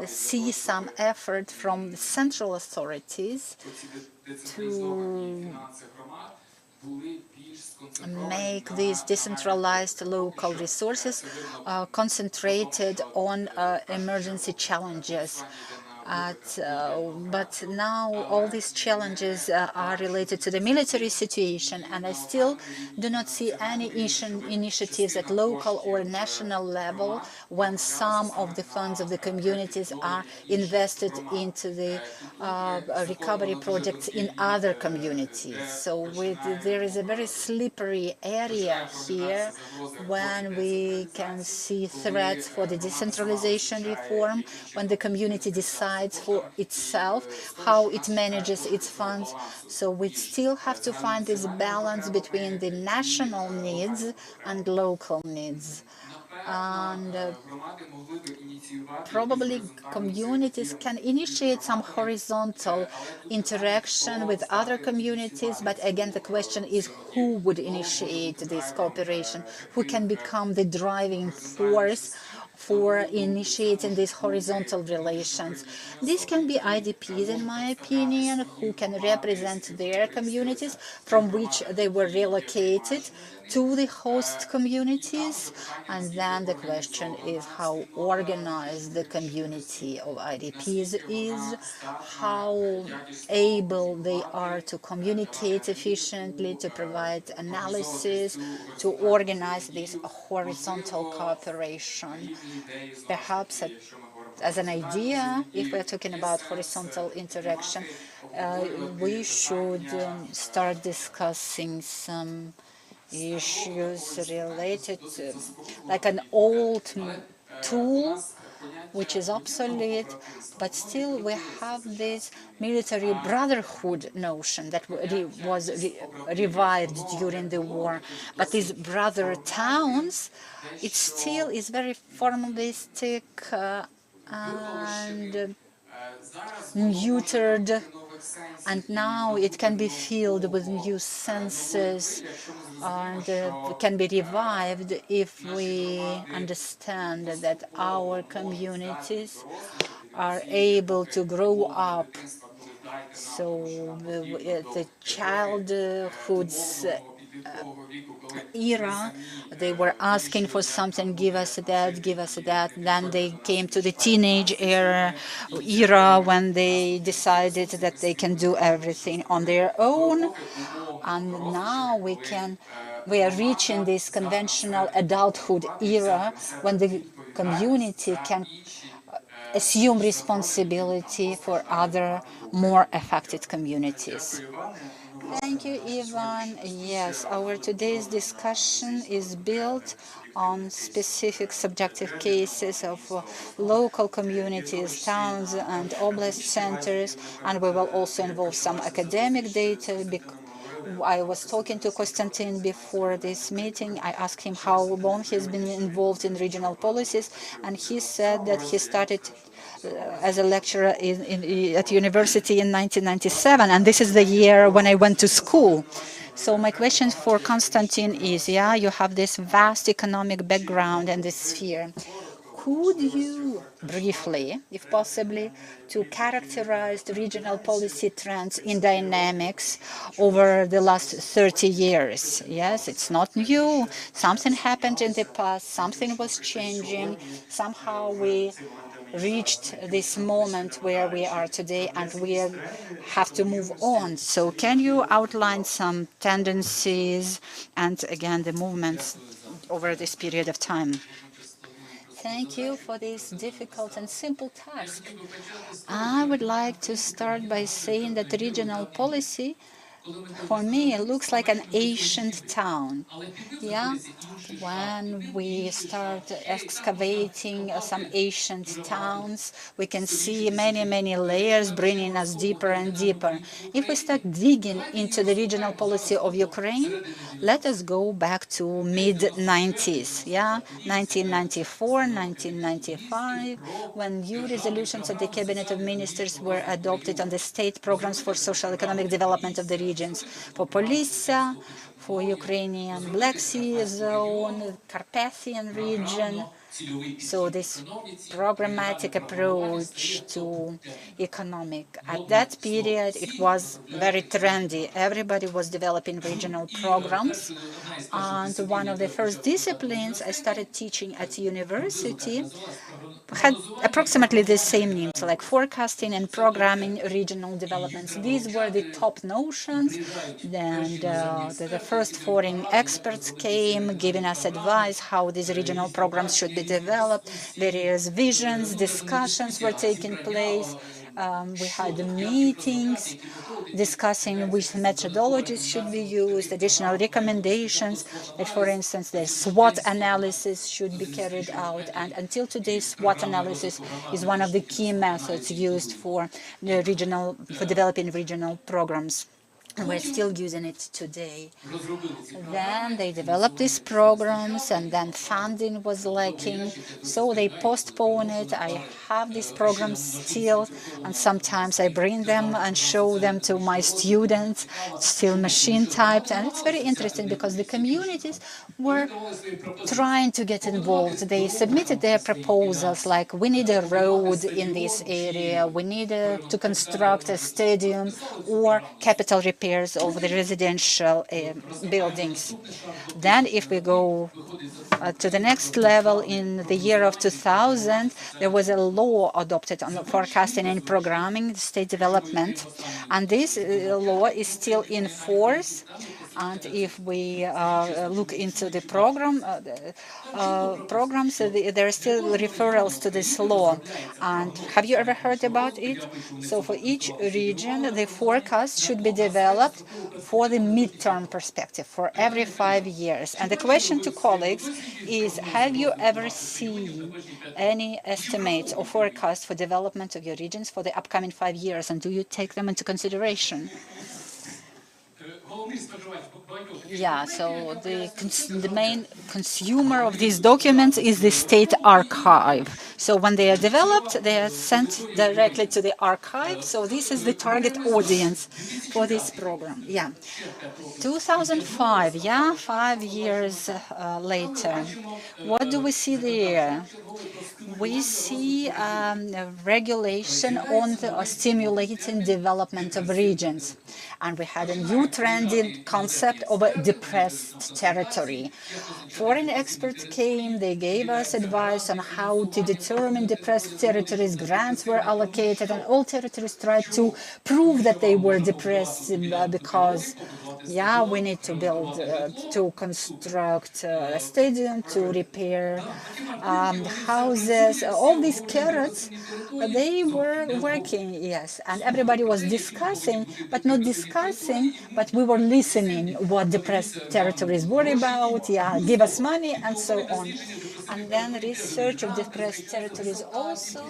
see some effort from the central authorities to make these decentralized local resources concentrated on emergency challenges. But now all these challenges are related to the military situation, and I still do not see any initiatives at local or national level when some of the funds of the communities are invested into the recovery projects in other communities. So there is a very slippery area here when we can see threats for the decentralization reform, when the community decides for itself how it manages its funds. So we still have to find this balance between the national needs and local needs. And probably communities can initiate some horizontal interaction with other communities, but again the question is who would initiate this cooperation, who can become the driving force for initiating these horizontal relations. These can be IDPs, in my opinion, who can represent their communities from which they were relocated to the host communities. And then the question is how organized the community of IDPs is, how able they are to communicate efficiently, to provide analysis, to organize this horizontal cooperation. Perhaps as an idea, if we're talking about horizontal interaction, we should start discussing some issues related to like an old tool which is obsolete, but still we have this military brotherhood notion that was revived during the war. But these brother towns, it still is very formalistic and neutered, and now it can be filled with new senses and can be revived if we understand that our communities are able to grow up. So the childhood's era, they were asking for something, give us that, give us that. Then they came to the teenage era when they decided that they can do everything on their own. And now we are reaching this conventional adulthood era when the community can assume responsibility for other more affected communities. Thank you, Ivan. Yes, our today's discussion is built on specific subjective cases of local communities, towns, and oblast centers, and we will also involve some academic data. I was talking to Konstantin before this meeting. I asked him how long he's been involved in regional policies, and he said that he started as a lecturer at university in 1997, and this is the year when I went to school. So my question for Konstantin is, yeah, you have this vast economic background and this sphere. Could you briefly, if possibly, to characterize the regional policy trends in dynamics over the last 30 years? Yes, it's not new. Something happened in the past, something was changing. Somehow we reached this moment where we are today and we have to move on. So can you outline some tendencies and again the movements over this period of time? Thank you for this difficult and simple task. I would like to start by saying that regional policy, for me, it looks like an ancient town. Yeah, when we start excavating some ancient towns, we can see many, many layers bringing us deeper and deeper. If we start digging into the regional policy of Ukraine, let us go back to mid-90s, yeah, 1994, 1995, when new resolutions of the Cabinet of Ministers were adopted on the state programs for social economic development of the regions, for Polissa, for Ukrainian Black Sea zone, Carpathian region. So this programmatic approach to economic, at that period, it was very trendy. Everybody was developing regional programs. And one of the first disciplines I started teaching at university had approximately the same names, like forecasting and programming regional developments. These were the top notions. And the first foreign experts came, giving us advice how these regional programs should be developed. Various visions, discussions were taking place. We had meetings discussing which methodologies should be used, additional recommendations, that, for instance, the SWOT analysis should be carried out. And until today, SWOT analysis is one of the key methods used for developing regional programs. And we're still using it today. Then they developed these programs, and then funding was lacking, so they postponed it. I have these programs still, and sometimes I bring them and show them to my students, still machine typed, and it's very interesting because the communities were trying to get involved. They submitted their proposals like, we need a road in this area, we need to construct a stadium or capital repairs of the residential buildings. Then if we go to the next level, in the year of 2000, there was a law adopted on forecasting and programming state development. And this law is still in force. And if we look into the programs, there are still referrals to this law. And have you ever heard about it? So for each region, the forecast should be developed for the midterm perspective, for every 5 years. And the question to colleagues is, have you ever seen any estimates or forecasts for development of your regions for the upcoming 5 years? And do you take them into consideration? Yeah, so the main consumer of these documents is the state archive. So when they are developed, they are sent directly to the archive. So this is the target audience for this program. Yeah, 2005. Yeah, 5 years later. What do we see there? We see a regulation on stimulating development of regions. And we had a new trendy concept of a depressed territory. Foreign experts came, they gave us advice on how to determine depressed territories. Grants were allocated, and all territories tried to prove that they were depressed because, yeah, we need to build, to construct a stadium, to repair houses, yes, all these carrots, they were working, yes. And everybody was discussing, but not discussing, but we were listening what depressed territories were about, yeah, give us money, and so on. And then research of depressed territories also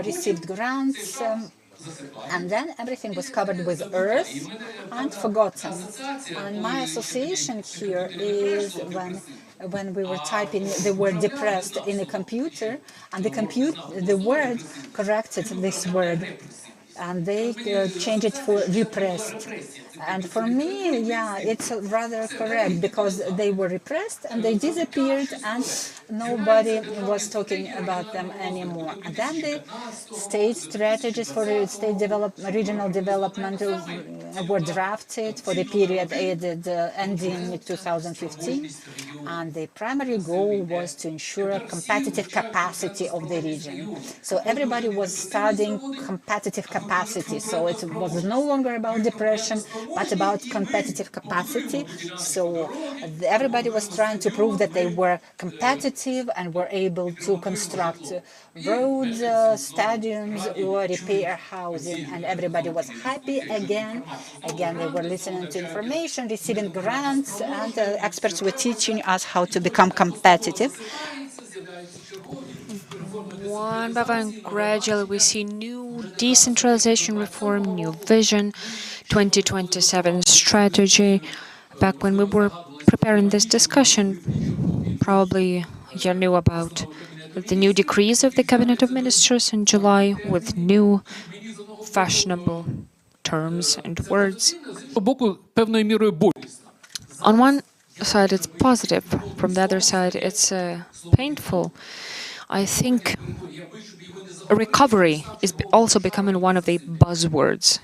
received grants. And then everything was covered with earth and forgotten. And my association here is when we were typing the word depressed in a computer, and the word corrected this word, and they changed it for repressed. And for me, yeah, it's rather correct because they were repressed and they disappeared and nobody was talking about them anymore. And then the state strategies for regional development were drafted for the period ending 2015. And the primary goal was to ensure competitive capacity of the region. So everybody was studying competitive capacity. So it was no longer about depression, but about competitive capacity. So everybody was trying to prove that they were competitive and were able to construct roads, stadiums, or repair housing. And everybody was happy again. Again, they were listening to information, receiving grants, and experts were teaching us how to become competitive. One by one, gradually, we see new decentralization reform, new vision, 2027 strategy. Back when we were preparing this discussion, probably you knew about the new decrees of the Cabinet of Ministers in July with new fashionable terms and words. On one side, it's positive. From the other side, it's painful. I think recovery is also becoming one of the buzzwords,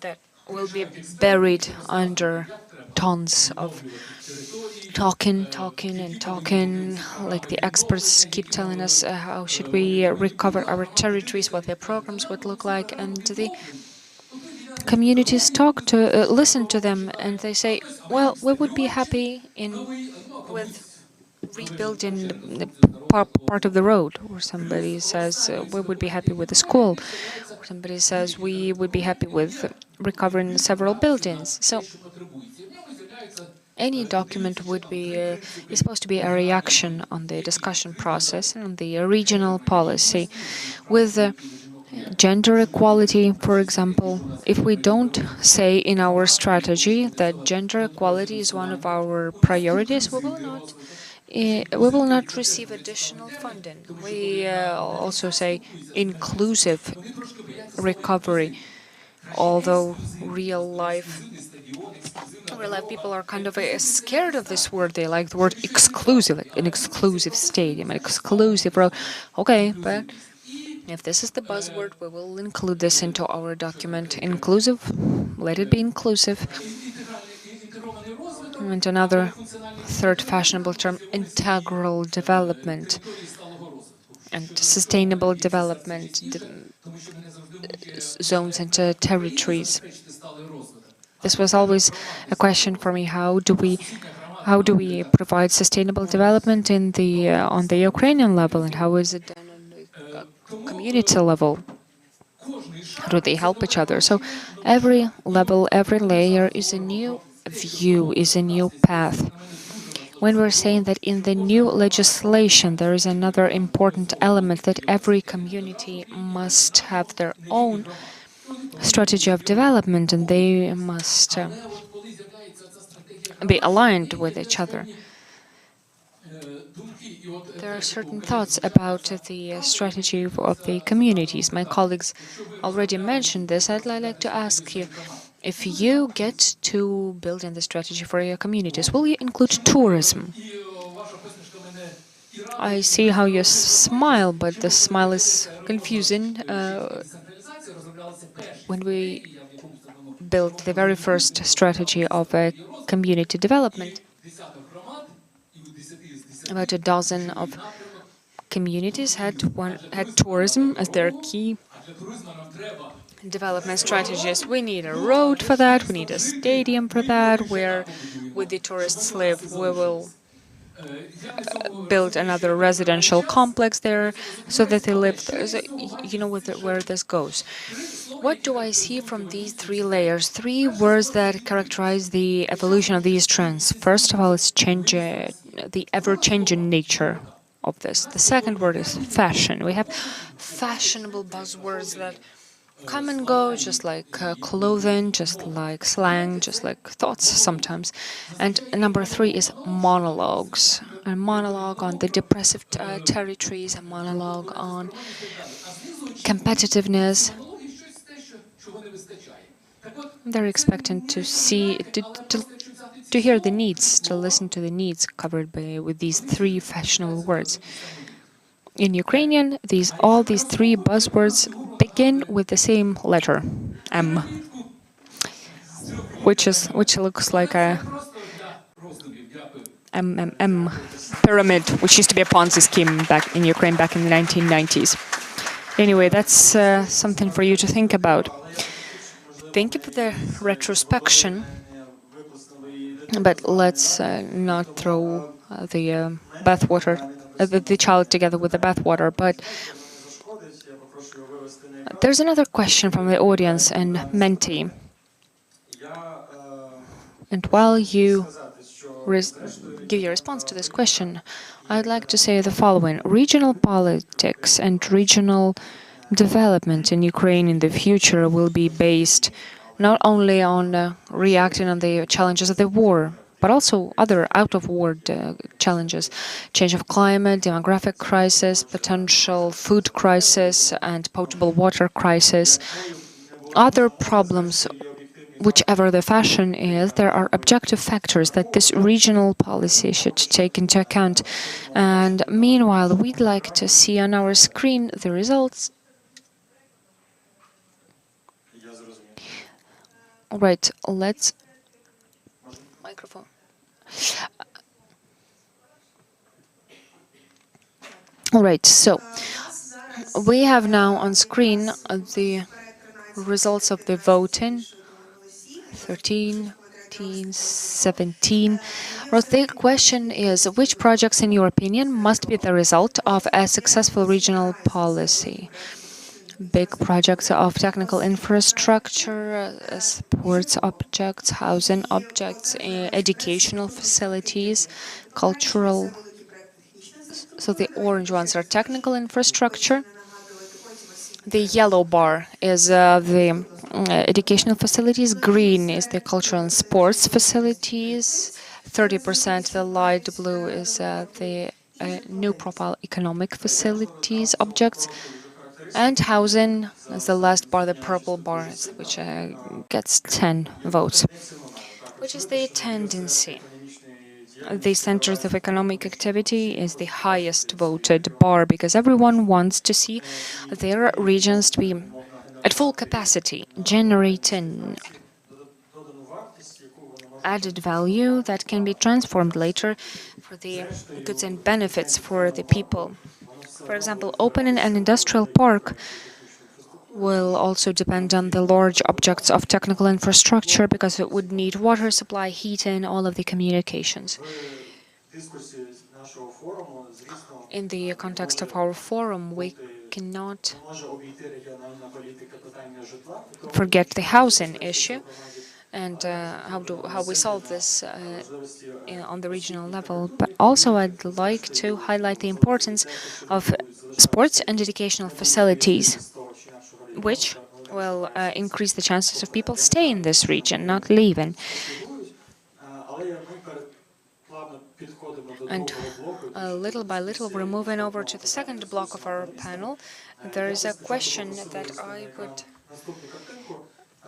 that will be buried under tons of talking, and talking. Like the experts keep telling us how should we recover our territories, what their programs would look like, and the communities listen to them, and they say, well, we would be happy with rebuilding the part of the road, or somebody says we would be happy with the school, or somebody says we would be happy with recovering several buildings. So any document would be is supposed to be a reaction on the discussion process and on the regional policy. With gender equality, for example, if we don't say in our strategy that gender equality is one of our priorities, we will not receive additional funding. We also say inclusive recovery, although real life people are kind of scared of this word. They like the word exclusive, like an exclusive stadium, an exclusive road. Okay, but if this is the buzzword, we will include this into our document. Inclusive, let it be inclusive. And another third fashionable term, integral development and sustainable development zones and territories. This was always a question for me. How do we provide sustainable development in the on the Ukrainian level, and how is it done on the community level? How do they help each other? So every level, every layer is a new view, is a new path. When we're saying that in the new legislation there is another important element, that every community must have their own strategy of development and they must be aligned with each other. There are certain thoughts about the strategy of the communities. My colleagues already mentioned this. I'd like to ask you, if you get to build in the strategy for your communities, will you include tourism? I see how you smile, but the smile is confusing. When we built the very first strategy of community development, about a dozen of communities had tourism as their key development strategies. We need a road for that, we need a stadium for that, where would the tourists live? We will build another residential complex there so that they live there. So you know where this goes. What do I see from these three layers? Three words that characterize the evolution of these trends. First of all, it's change, the ever-changing nature of this. The second word is fashion. We have fashionable buzzwords that come and go, just like clothing, just like slang, just like thoughts sometimes. And number three is monologues. A monologue on the depressive territories, a monologue on competitiveness. They're expecting to see, to hear the needs, to listen to the needs covered by with these three fashionable words. In Ukrainian, all these three buzzwords begin with the same letter, M, which looks like a MMM pyramid, which used to be a Ponzi scheme back in Ukraine back in the 1990s. Anyway, that's something for you to think about. Thank you for the retrospection, but let's not throw the bathwater, the child together with the bathwater. But there's another question from the audience and Menti. And while you give your response to this question, I'd like to say the following. Regional politics and regional development in Ukraine in the future will be based not only on reacting on the challenges of the war, but also other out-of-war challenges, change of climate, demographic crisis, potential food crisis, and potable water crisis. Other problems, whichever the fashion is, there are objective factors that this regional policy should take into account. And meanwhile, we'd like to see on our screen the results. All right, let's microphone. All right, so we have now on screen the results of the voting. 13, 17. Well, the question is, which projects, in your opinion, must be the result of a successful regional policy? Big projects of technical infrastructure, sports objects, housing objects, educational facilities, cultural. So the orange ones are technical infrastructure. The yellow bar is the educational facilities. Green is the cultural and sports facilities. 30%, the light blue is the new profile economic facilities objects. And housing is the last bar, the purple bar, which gets 10 votes. Which is the tendency? The centers of economic activity is the highest voted bar because everyone wants to see their regions to be at full capacity, generating added value that can be transformed later for the goods and benefits for the people. For example, opening an industrial park will also depend on the large objects of technical infrastructure because it would need water supply, heating, all of the communications. In the context of our forum, we cannot forget the housing issue and how we solve this on the regional level. But also I'd like to highlight the importance of sports and educational facilities, which will increase the chances of people staying in this region, not leaving. And little by little, we're moving over to the second block of our panel. There is a question that I would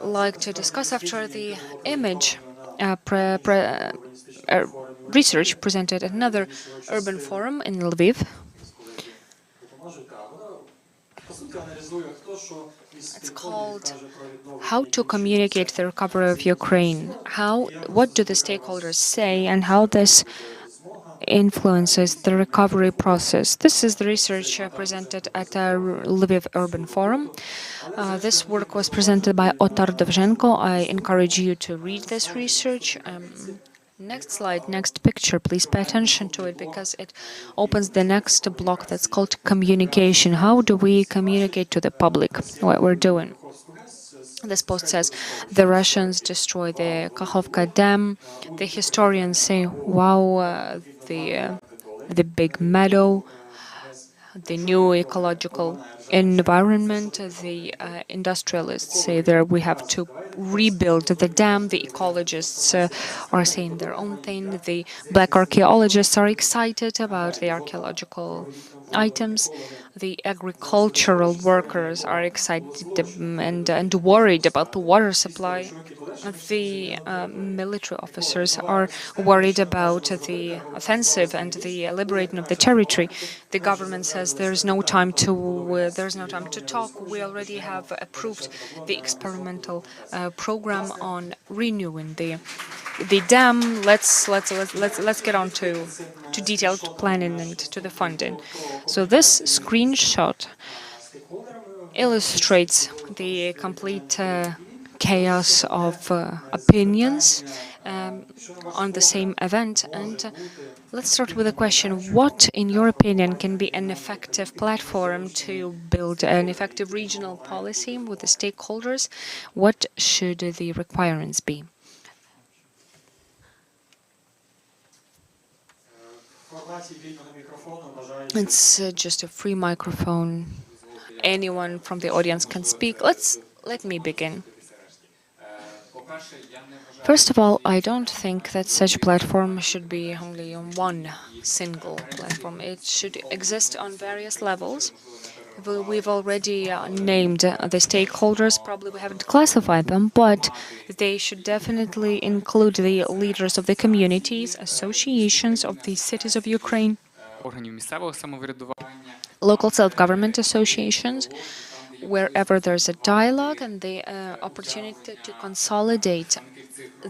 like to discuss after the image research presented at another urban forum in Lviv. It's called How to Communicate the Recovery of Ukraine. What do the stakeholders say and how this influences the recovery process. This is the research presented at a Lviv Urban Forum. This work was presented by Otar Dovzhenko. I encourage you to read this research. Next slide, next picture, please pay attention to it because it opens the next block that's called communication. How do we communicate to the public what we're doing? This post says the Russians destroy the Kakhovka Dam. The historians say, wow, the big meadow, the new ecological environment. The industrialists say that we have to rebuild the dam. The ecologists are saying their own thing. The black archaeologists are excited about the archaeological items. The agricultural workers are excited and worried about the water supply. The military officers are worried about the offensive and the liberating of the territory. The government says there's no time to talk. We already have approved the experimental program on renewing the dam. Let's get on to detailed planning and to the funding. So this screenshot illustrates the complete chaos of opinions on the same event. And let's start with a question. What, in your opinion, can be an effective platform to build an effective regional policy with the stakeholders? What should the requirements be? It's just a free microphone. Anyone from the audience can speak. Let me begin. First of all, I don't think that such platform should be only on one single platform. It should exist on various levels. We've already named the stakeholders. Probably we haven't classified them, but they should definitely include the leaders of the communities, associations of the cities of Ukraine, local self-government associations, wherever there's a dialogue and the opportunity to consolidate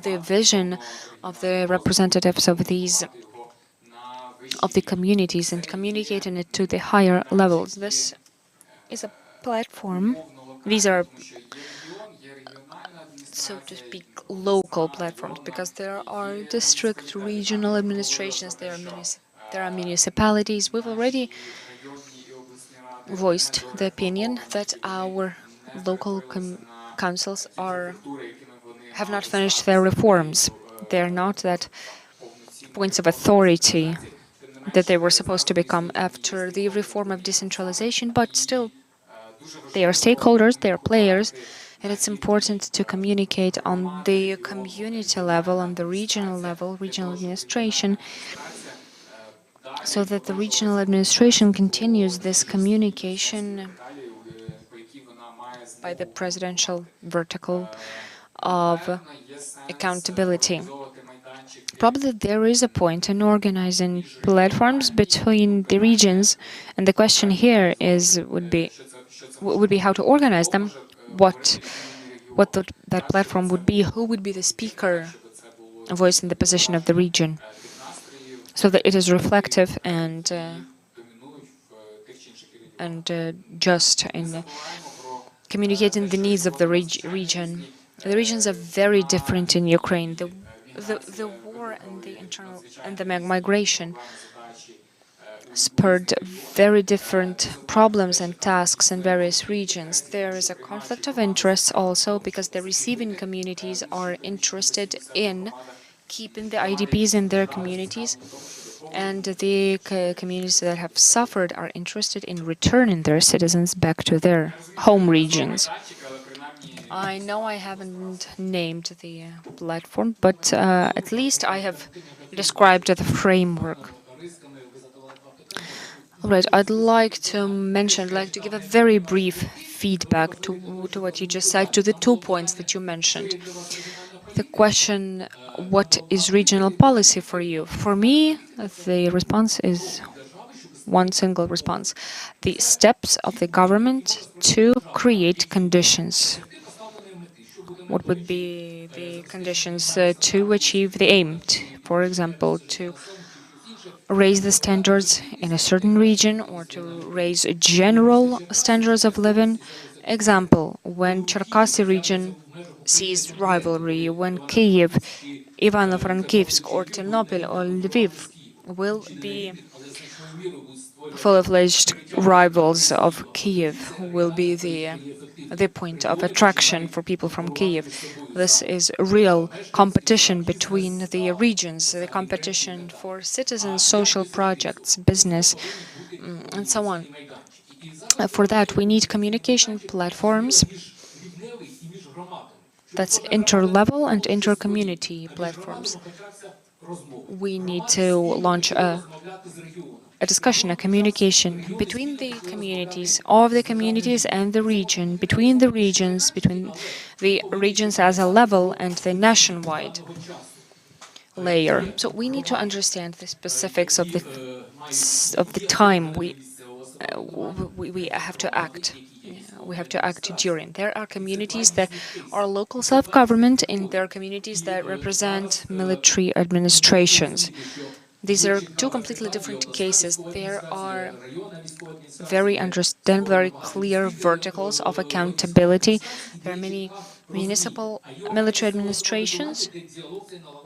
the vision of the representatives of the communities and communicating it to the higher levels. This is a platform. These are, so to speak, local platforms because there are district, regional administrations, there are municipalities. We've already voiced the opinion that our local councils have not finished their reforms. They're not that points of authority that they were supposed to become after the reform of decentralization, but still they are stakeholders, they are players, and it's important to communicate on the community level, on the regional level, regional administration, so that the regional administration continues this communication by the presidential vertical of accountability. Probably there is a point in organizing platforms between the regions, and the question here would be how to organize them, what that platform would be, who would be the speaker voicing the position of the region, so that it is reflective and just in communicating the needs of the region. The regions are very different in Ukraine. The war and the internal and the migration spurred very different problems and tasks in various regions. There is a conflict of interests also because the receiving communities are interested in keeping the IDPs in their communities, and the communities that have suffered are interested in returning their citizens back to their home regions. I know I haven't named the platform, but at least I have described the framework. All right, I'd like to give a very brief feedback to what you just said, to the 2 points that you mentioned. The question, what is regional policy for you? For me, the response is one single response. The steps of the government to create conditions. What would be the conditions to achieve the aim? For example, to raise the standards in a certain region or to raise general standards of living. Example, when Cherkasy region sees rivalry, when Kyiv Ivano-Frankivsk or Ternopil or Lviv will be full-fledged rivals of Kiev, who will be the point of attraction for people from Kiev. This is real competition between the regions, the competition for citizens, social projects, business, and so on. For that, we need communication platforms that's inter-level and inter-community platforms. We need to launch a discussion, a communication between the communities, of the communities and the region, between the regions as a level and the nationwide layer. So we need to understand the specifics of the time we have to act. We have to act during. There are communities that are local self-government, and there are communities that represent military administrations. These are two completely different cases. There are very clear verticals of accountability. There are many municipal military administrations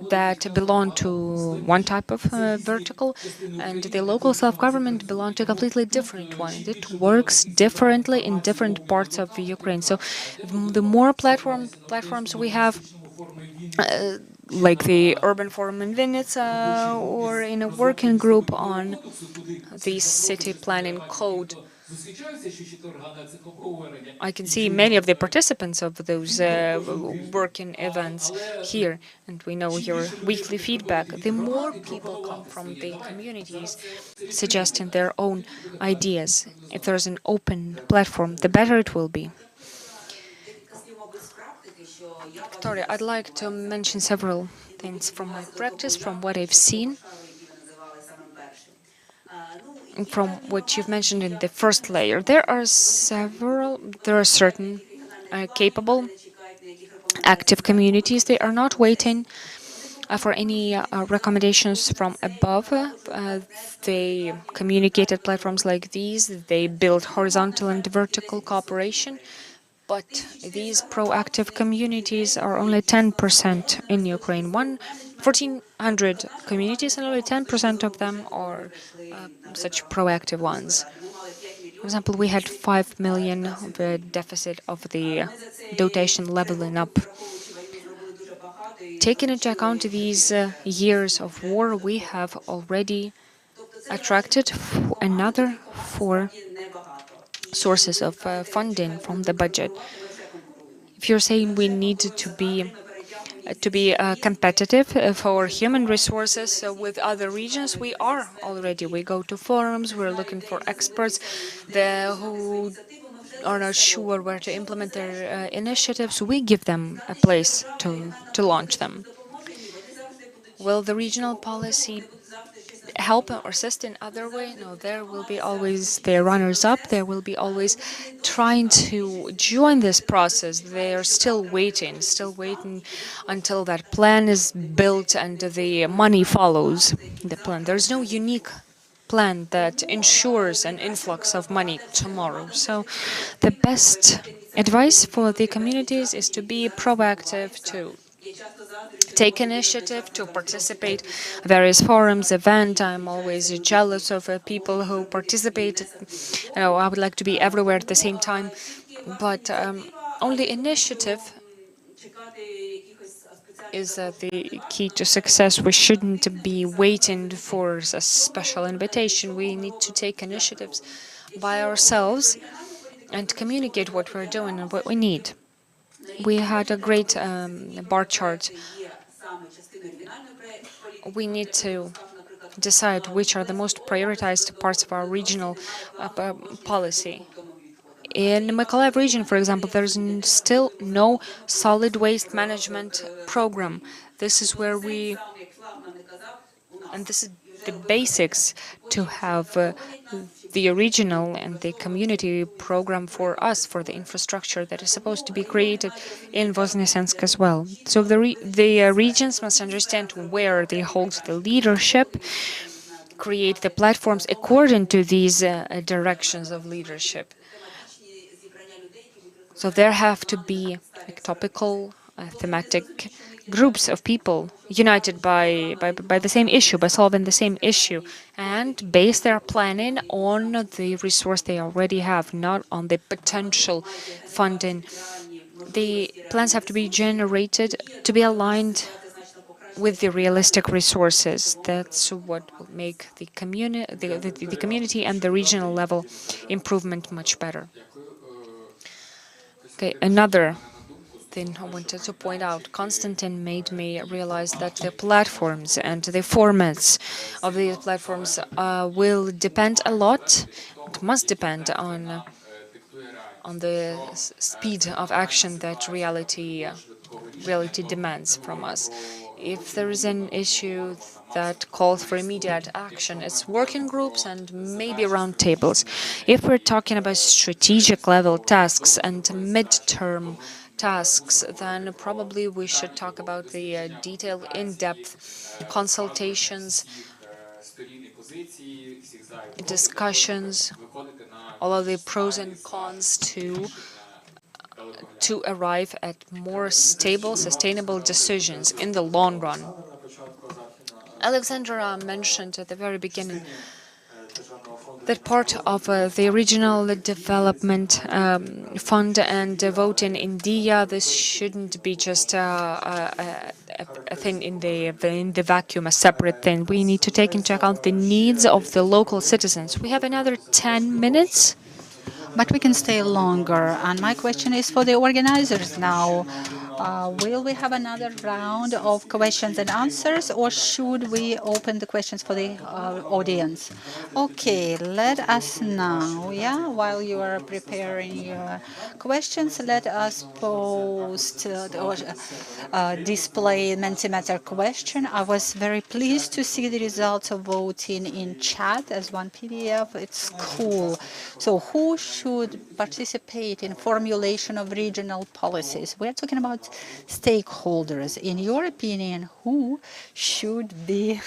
that belong to one type of vertical, and the local self-government belong to a completely different one. It works differently in different parts of Ukraine. So the more platforms we have, like the urban forum in Vinnytsia or in a working group on the city planning code, I can see many of the participants of those working events here, and we know your weekly feedback. The more people come from the communities suggesting their own ideas, if there's an open platform, the better it will be. Victoria, I'd like to mention several things from my practice, from what I've seen, from what you've mentioned in the first layer. There are certain capable, active communities. They are not waiting for any recommendations from above. They communicated platforms like these. They build horizontal and vertical cooperation. But these proactive communities are only 10% in Ukraine. 1,400 communities, and only 10% of them are such proactive ones. For example, we had 5 million of the deficit of the dotation leveling up. Taking into account these years of war, we have already attracted another 4 sources of funding from the budget. If you're saying we need to be competitive for human resources with other regions, we are already. We go to forums, we're looking for experts who are not sure where to implement their initiatives. We give them a place to launch them. Will the regional policy help or assist in other way? No, there will be always the runners-up. There will be always trying to join this process. They are still waiting until that plan is built and the money follows the plan. There's no unique plan that ensures an influx of money tomorrow. So the best advice for the communities is to be proactive, to take initiative, to participate various forums, events. I'm always jealous of people who participate. I would like to be everywhere at the same time, but only initiative is the key to success. We shouldn't be waiting for a special invitation. We need to take initiatives by ourselves and communicate what we're doing and what we need. We had a great bar chart. We need to decide which are the most prioritized parts of our regional policy. In the Mykolaiv region, for example, there's still no solid waste management program. This is where and this is the basics to have the regional and the community program for us, for the infrastructure that is supposed to be created in Voznesensk as well. So the regions must understand where they hold the leadership, create the platforms according to these directions of leadership. So there have to be topical, thematic groups of people united by the same issue, by solving the same issue, and base their planning on the resource they already have, not on the potential funding. The plans have to be generated to be aligned with the realistic resources. That's what will make the community and the regional level improvement much better. Okay, another thing I wanted to point out, Konstantin made me realize that the platforms and the formats of these platforms will depend a lot, it must depend on the speed of action that reality demands from us. If there is an issue that calls for immediate action, it's working groups and maybe roundtables. If we're talking about strategic level tasks and midterm tasks, then probably we should talk about the detailed, in-depth consultations, discussions, all of the pros and cons to arrive at more stable, sustainable decisions in the long run. Alexandra mentioned at the very beginning that part of the regional development fund and vote in India, this shouldn't be just a thing in the vacuum, a separate thing. We need to take into account the needs of the local citizens. We have another 10 minutes. But we can stay longer. And my question is for the organizers now. Will we have another round of questions and answers, or should we open the questions for the audience? Okay, let us now, while you are preparing your questions, let us post or display Mentimeter question. I was very pleased to see the results of voting in chat as one PDF. It's cool. So who should participate in formulation of regional policies? We're talking about stakeholders. In your opinion, who should be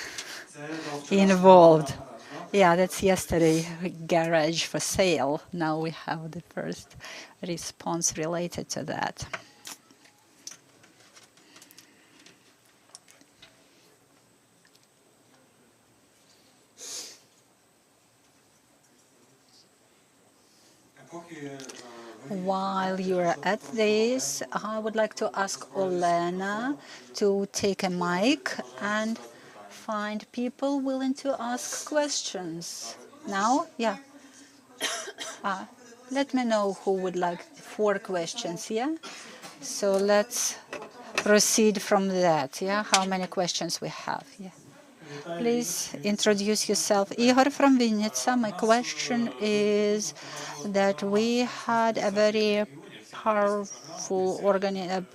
involved? Yeah, that's yesterday, garage for sale. Now we have the first response related to that. While you're at this, I would like to ask Olena to take a mic and find people willing to ask questions. Now? Yeah. Let me know who would like 4 questions, yeah? So let's proceed from that, yeah? How many questions we have, yeah? Please introduce yourself. Igor from Vinnytsia. My question is that we had a very powerful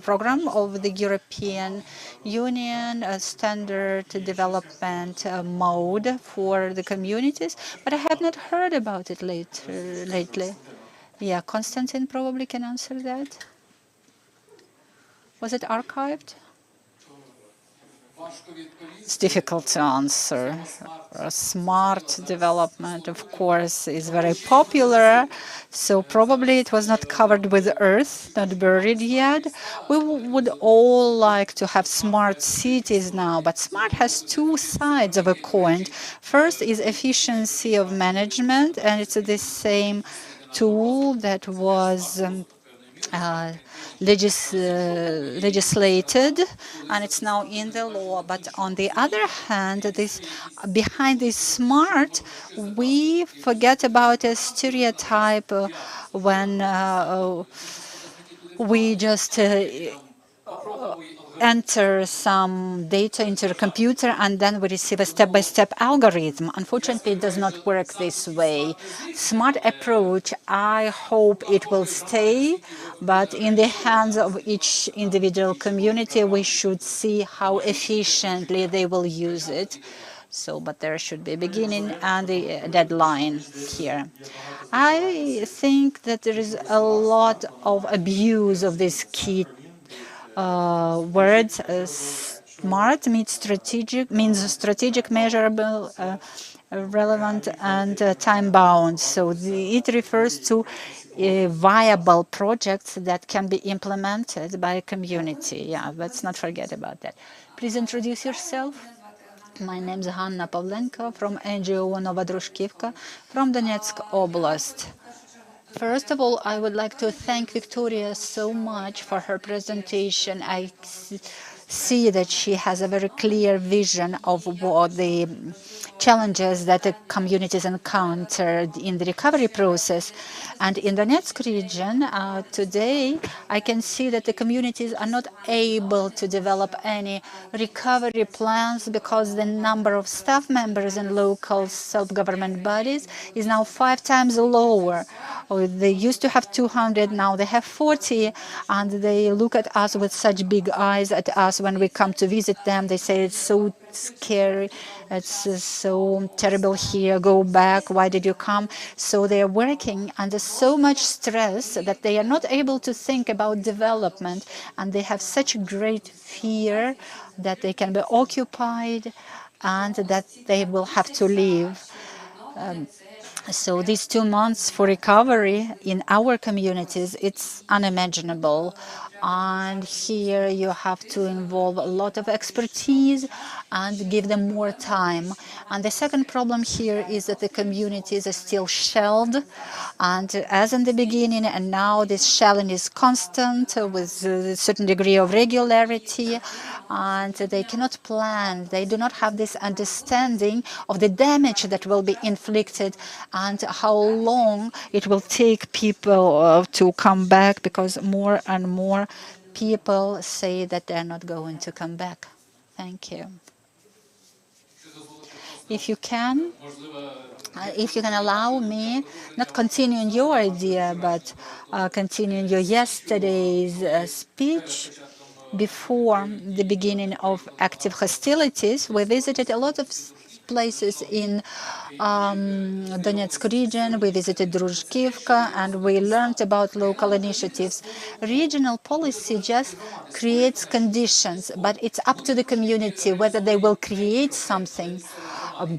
program of the European Union, a standard development mode for the communities, but I have not heard about it lately. Yeah, Konstantin probably can answer that. Was it archived? It's difficult to answer. Smart development, of course, is very popular, so probably it was not covered with earth, not buried yet. We would all like to have smart cities now, but smart has 2 sides of a coin. First is efficiency of management, and it's the same tool that was legislated, and it's now in the law. But on the other hand, behind this smart, we forget about a stereotype when we just enter some data into a computer and then we receive a step-by-step algorithm. Unfortunately, it does not work this way. Smart approach, I hope it will stay, but in the hands of each individual community, we should see how efficiently they will use it. So, but there should be a beginning and a deadline here. I think that there is a lot of abuse of this key words. Smart means strategic, measurable, relevant and time-bound. So it refers to viable projects that can be implemented by a community. Yeah, let's not forget about that. Please introduce yourself. My name is Hanna Pavlenko from NGO Nova Drushkivka from Donetsk Oblast. First of all, I would like to thank Victoria so much for her presentation. I see that she has a very clear vision of what the challenges that the communities encountered in the recovery process. And in the Donetsk region, today, I can see that the communities are not able to develop any recovery plans because the number of staff members in local self-government bodies is now 5 times lower. They used to have 200, now they have 40, and they look at us with such big eyes at us when we come to visit them. They say it's so scary, it's so terrible here, go back, why did you come? So they are working under so much stress that they are not able to think about development, and they have such great fear that they can be occupied and that they will have to leave. So these 2 months for recovery in our communities, it's unimaginable. And here you have to involve a lot of expertise and give them more time. And the second problem here is that the communities are still shelled. And as in the beginning, and now this shelling is constant with a certain degree of regularity. And they cannot plan. They do not have this understanding of the damage that will be inflicted and how long it will take people to come back, because more and more people say that they're not going to come back. Thank you. If you can allow me, not continuing your idea, but continuing your yesterday's speech. Before the beginning of active hostilities, we visited a lot of places in Donetsk region. We visited Druzhkivka, and we learned about local initiatives. Regional policy just creates conditions, but it's up to the community whether they will create something,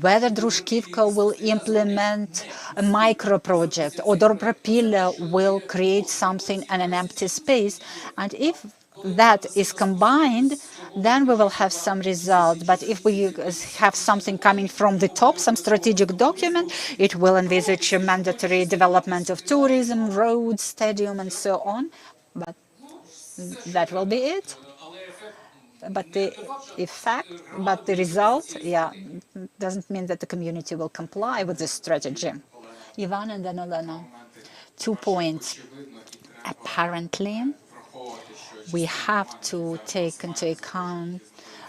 whether Druzhkivka will implement a micro project or Dobropilla will create something in an empty space. And if that is combined, then we will have some result. But if we have something coming from the top, some strategic document, it will envisage a mandatory development of tourism, roads, stadium, and so on. But that will be it. But the effect, but the result, yeah, doesn't mean that the community will comply with this strategy. Ivan and then Elena. 2 points. Apparently, we have to take into account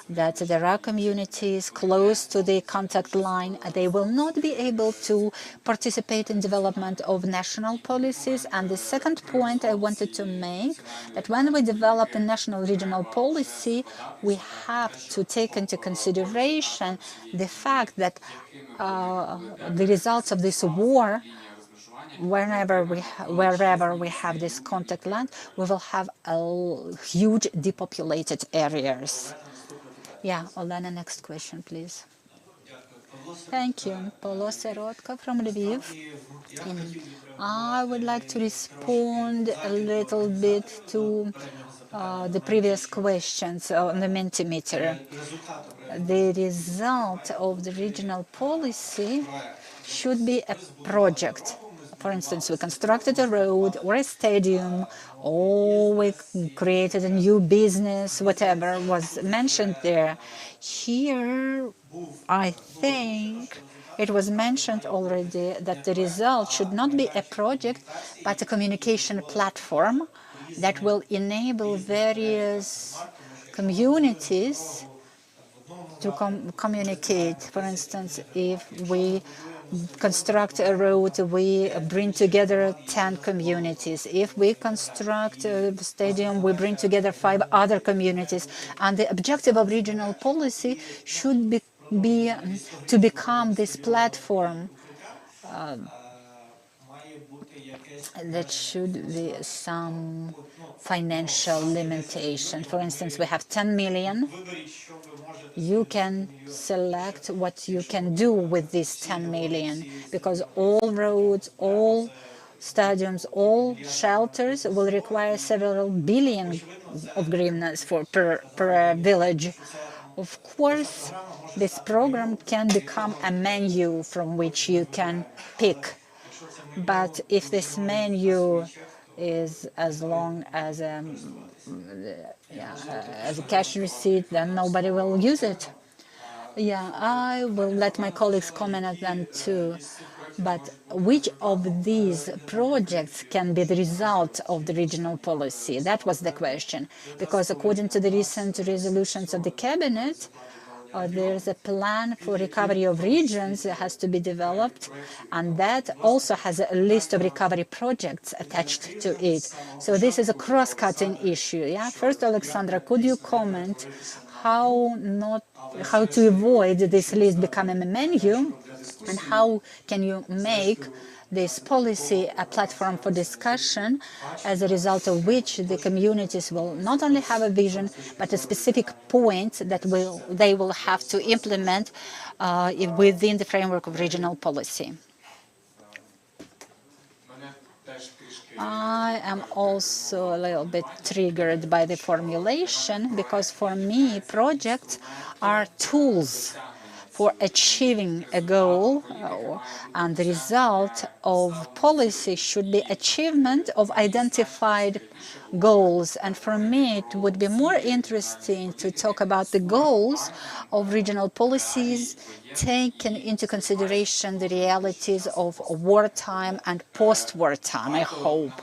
that there are communities close to the contact line. They will not be able to participate in development of national policies. And the second point I wanted to make, that when we develop a national regional policy, we have to take into consideration the fact that the results of this war, wherever we have this contact land, we will have huge depopulated areas. Yeah, Olena, next question, please. Thank you. Polo Serotka from Lviv. I would like to respond a little bit to the previous questions on the Mentimeter. The result of the regional policy should be a project. For instance, we constructed a road or a stadium, or we created a new business, whatever was mentioned there. Here, I think it was mentioned already that the result should not be a project, but a communication platform that will enable various communities to communicate. For instance, if we construct a road, we bring together 10 communities. If we construct a stadium, we bring together 5 other communities. And the objective of regional policy should be to become this platform there should be some financial limitation. For instance, we have 10 million. You can select what you can do with these 10 million, because all roads, all stadiums, all shelters will require several billion of hryvnias per village. Of course, this program can become a menu from which you can pick. But if this menu is as long as as a cash receipt, then nobody will use it. Yeah, I will let my colleagues comment on them too. But which of these projects can be the result of the regional policy? That was the question. Because according to the recent resolutions of the cabinet, there's a plan for recovery of regions that has to be developed, and that also has a list of recovery projects attached to it. So this is a cross-cutting issue. Yeah. First, Alexandra, could you comment how to avoid this list becoming a menu, and how can you make this policy a platform for discussion, as a result of which the communities will not only have a vision, but a specific point that they will have to implement within the framework of regional policy. I am also a little bit triggered by the formulation, because for me, projects are tools for achieving a goal, and the result of policy should be achievement of identified goals. And for me, it would be more interesting to talk about the goals of regional policies, taking into consideration the realities of wartime and post-war time. I hope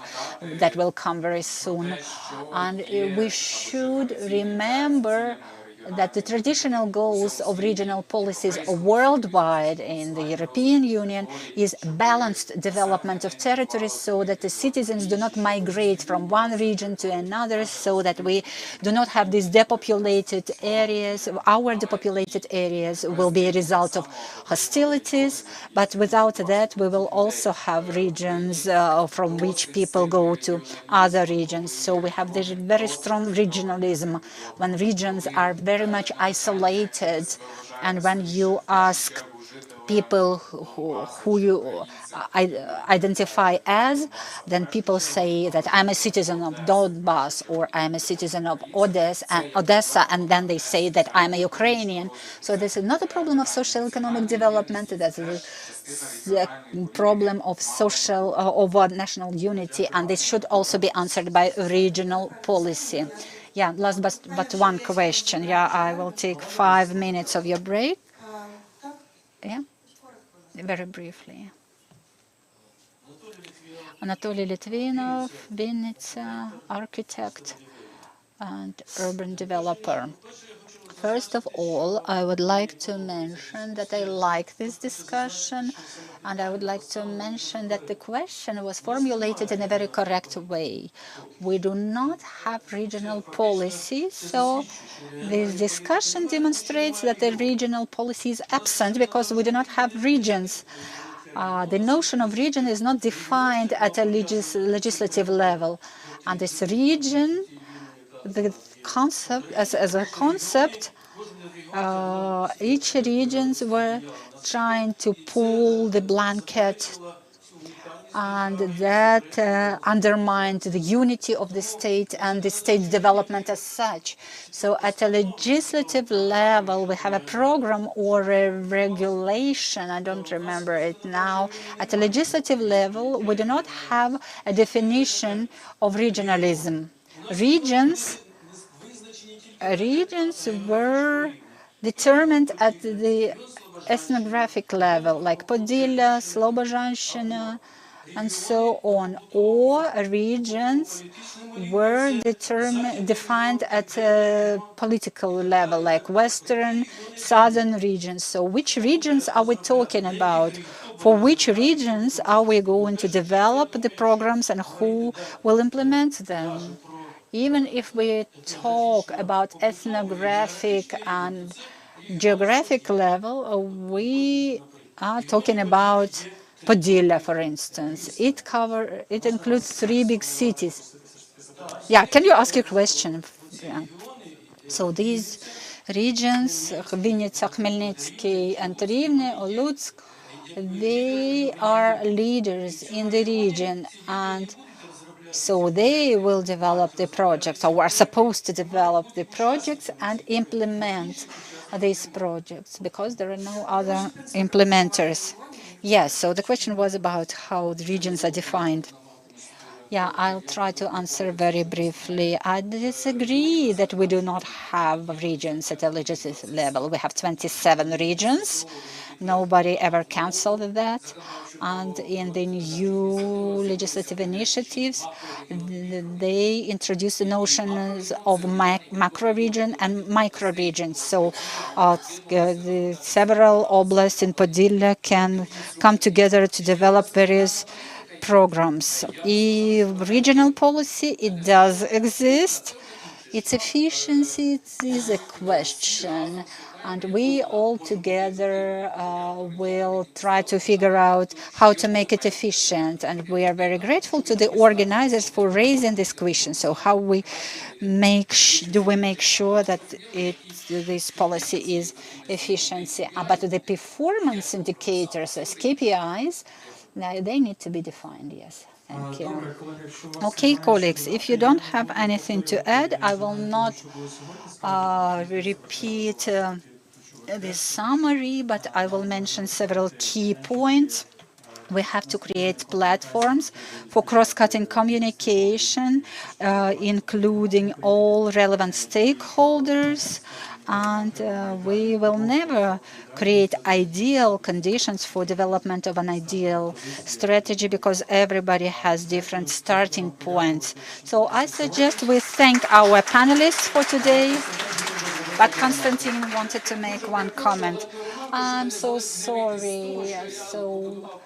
that will come very soon. And we should remember that the traditional goals of regional policies worldwide in the European Union is balanced development of territories, so that the citizens do not migrate from one region to another, so that we do not have these depopulated areas. Our depopulated areas will be a result of hostilities, but without that we will also have regions from which people go to other regions. So we have this very strong regionalism when regions are very much isolated, and when you ask people who you identify as, then people say that I'm a citizen of Donbass, or I'm a citizen of Odessa, and then they say that I'm a Ukrainian. So this is not a problem of social economic development, that's the problem of social of national unity, and this should also be answered by regional policy. Yeah, last but one question. Yeah, I will take 5 minutes of your break. Yeah, very briefly. Anatoly Litvinov, Vinnytsia, architect and urban developer. First of all, I would like to mention that I like this discussion, and I would like to mention that the question was formulated in a very correct way. We do not have regional policy, so this discussion demonstrates that the regional policy is absent because we do not have regions. The notion of region is not defined at a legislative level, and this region, the concept as a concept, each regions were trying to pull the blanket, and that undermined the unity of the state and the state's development as such. So at a legislative level, we have a program or a regulation, I don't remember it now. At a legislative level, we do not have a definition of regionalism. Regions were determined at the ethnographic level, like Podillia, Slobozhanщina, and so on. Or regions were defined at a political level, like Western, Southern regions. So which regions are we talking about? For which regions are we going to develop the programs, and who will implement them? Even if we talk about ethnographic and geographic level, we are talking about Podilla, for instance, it includes 3 big cities. Yeah, can you ask your question? Yeah. So these regions, Vinnytsia, Khmelnytsky, and Rivne or Lutsk, they are leaders in the region, and so they will develop the projects, or are supposed to develop the projects and implement these projects, because there are no other implementers. Yes, so the question was about how the regions are defined. Yeah, I'll try to answer very briefly. I disagree that we do not have regions at a legislative level. We have 27 regions. Nobody ever canceled that. And in the new legislative initiatives, they introduced the notions of macro region and micro regions. So the several oblasts in Podilla can come together to develop various programs. Regional policy, it does exist. Its efficiency is a question, and we all together will try to figure out how to make it efficient. And we are very grateful to the organizers for raising this question. So how do we make sure that this policy is efficiency? But the performance indicators as KPIs, now, they need to be defined, yes. Thank you. Okay, colleagues, if you don't have anything to add, I will not repeat the summary, but I will mention several key points. We have to create platforms for cross-cutting communication, including all relevant stakeholders, and we will never create ideal conditions for development of an ideal strategy, because everybody has different starting points. So I suggest we thank our panelists for today. But Konstantin wanted to make one comment. I'm so sorry. So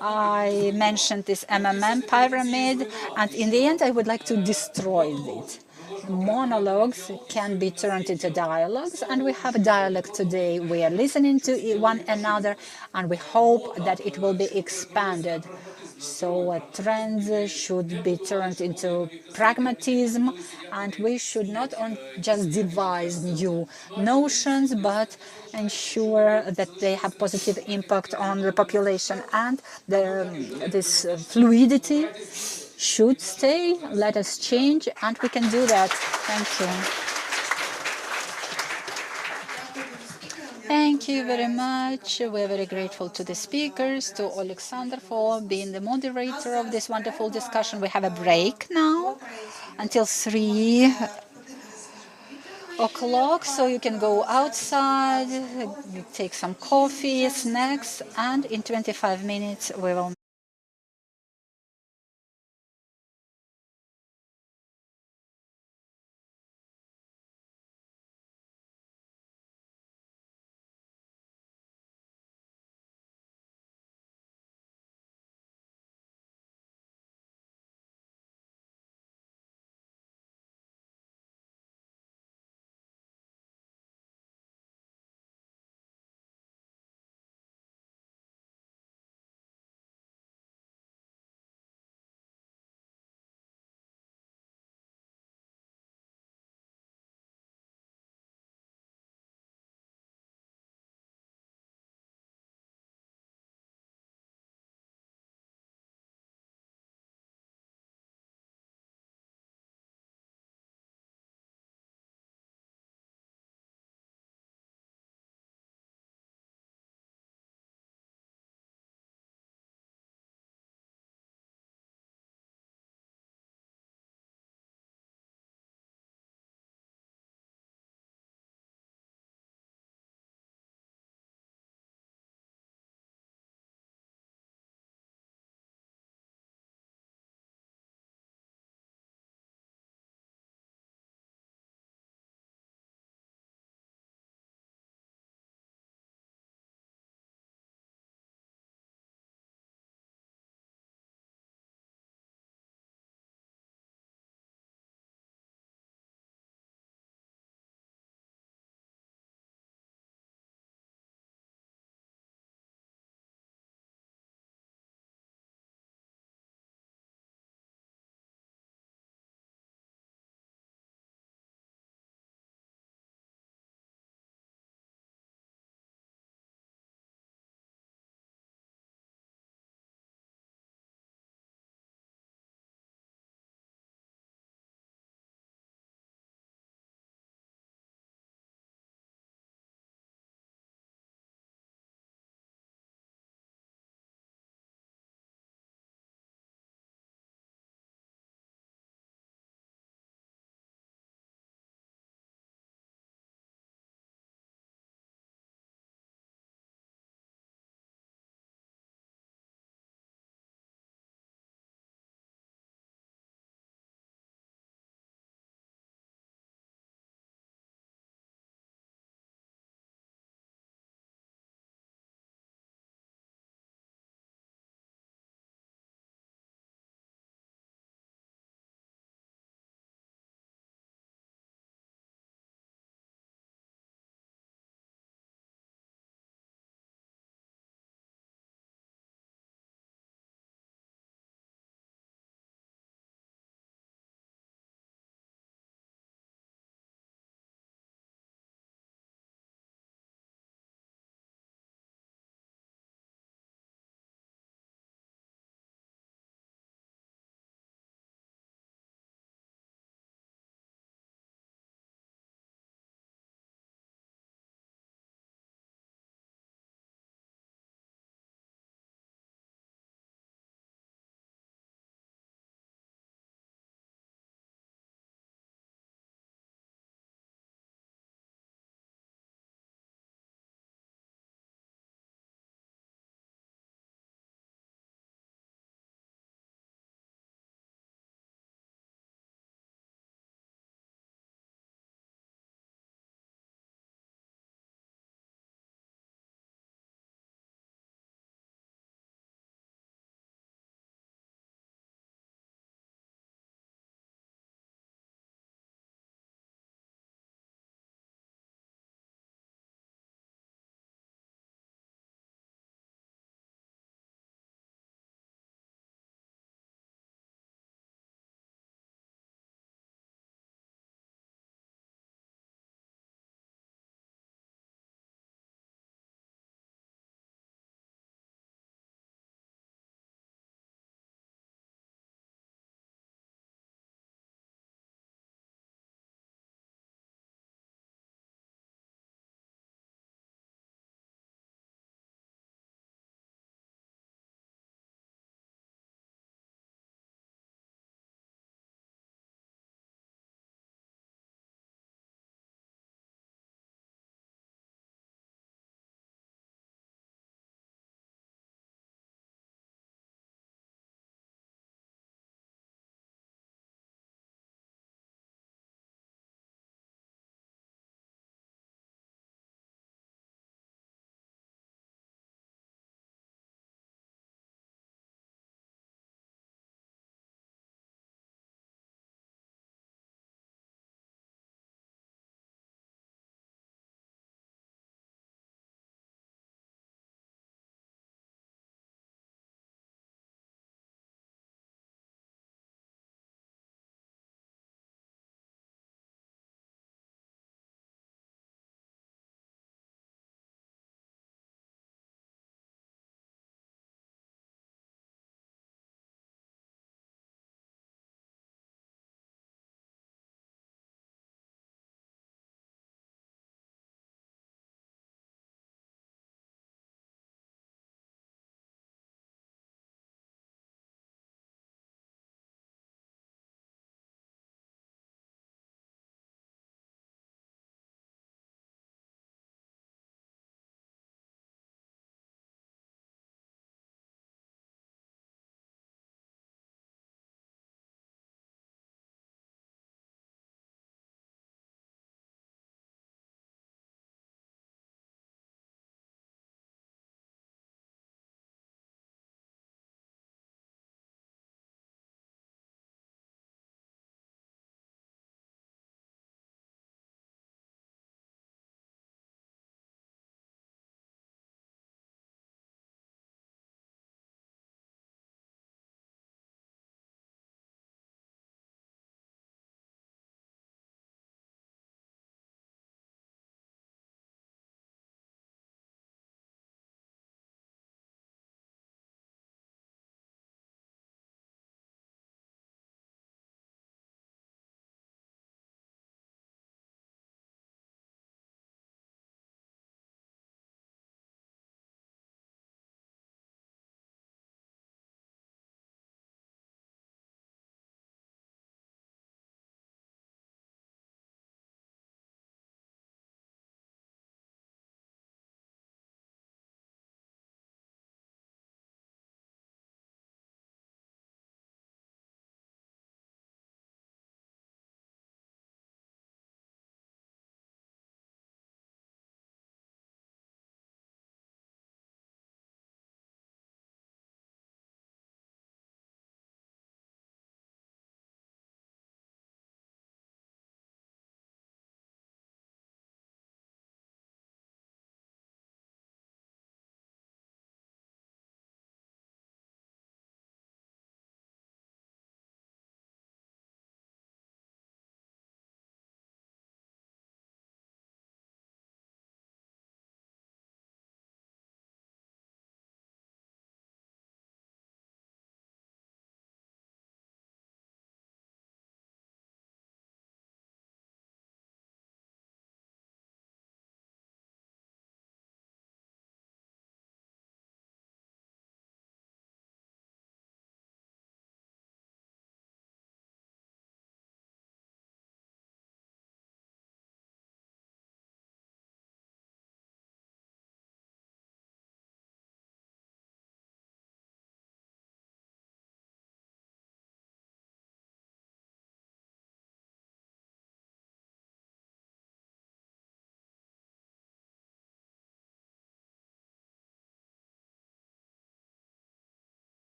I mentioned this pyramid, and in the end, I would like to destroy it. Monologues can be turned into dialogues, and we have a dialogue today. We are listening to one another, and we hope that it will be expanded. So trends should be turned into pragmatism, and we should not just devise new notions, but ensure that they have positive impact on the population. And this fluidity should stay. Let us change, and we can do that. Thank you. Thank you very much. We're very grateful to the speakers, to Alexander for being the moderator of this wonderful discussion. We have a break now until 3 o'clock, so you can go outside, take some coffee, snacks, and in 25 minutes we will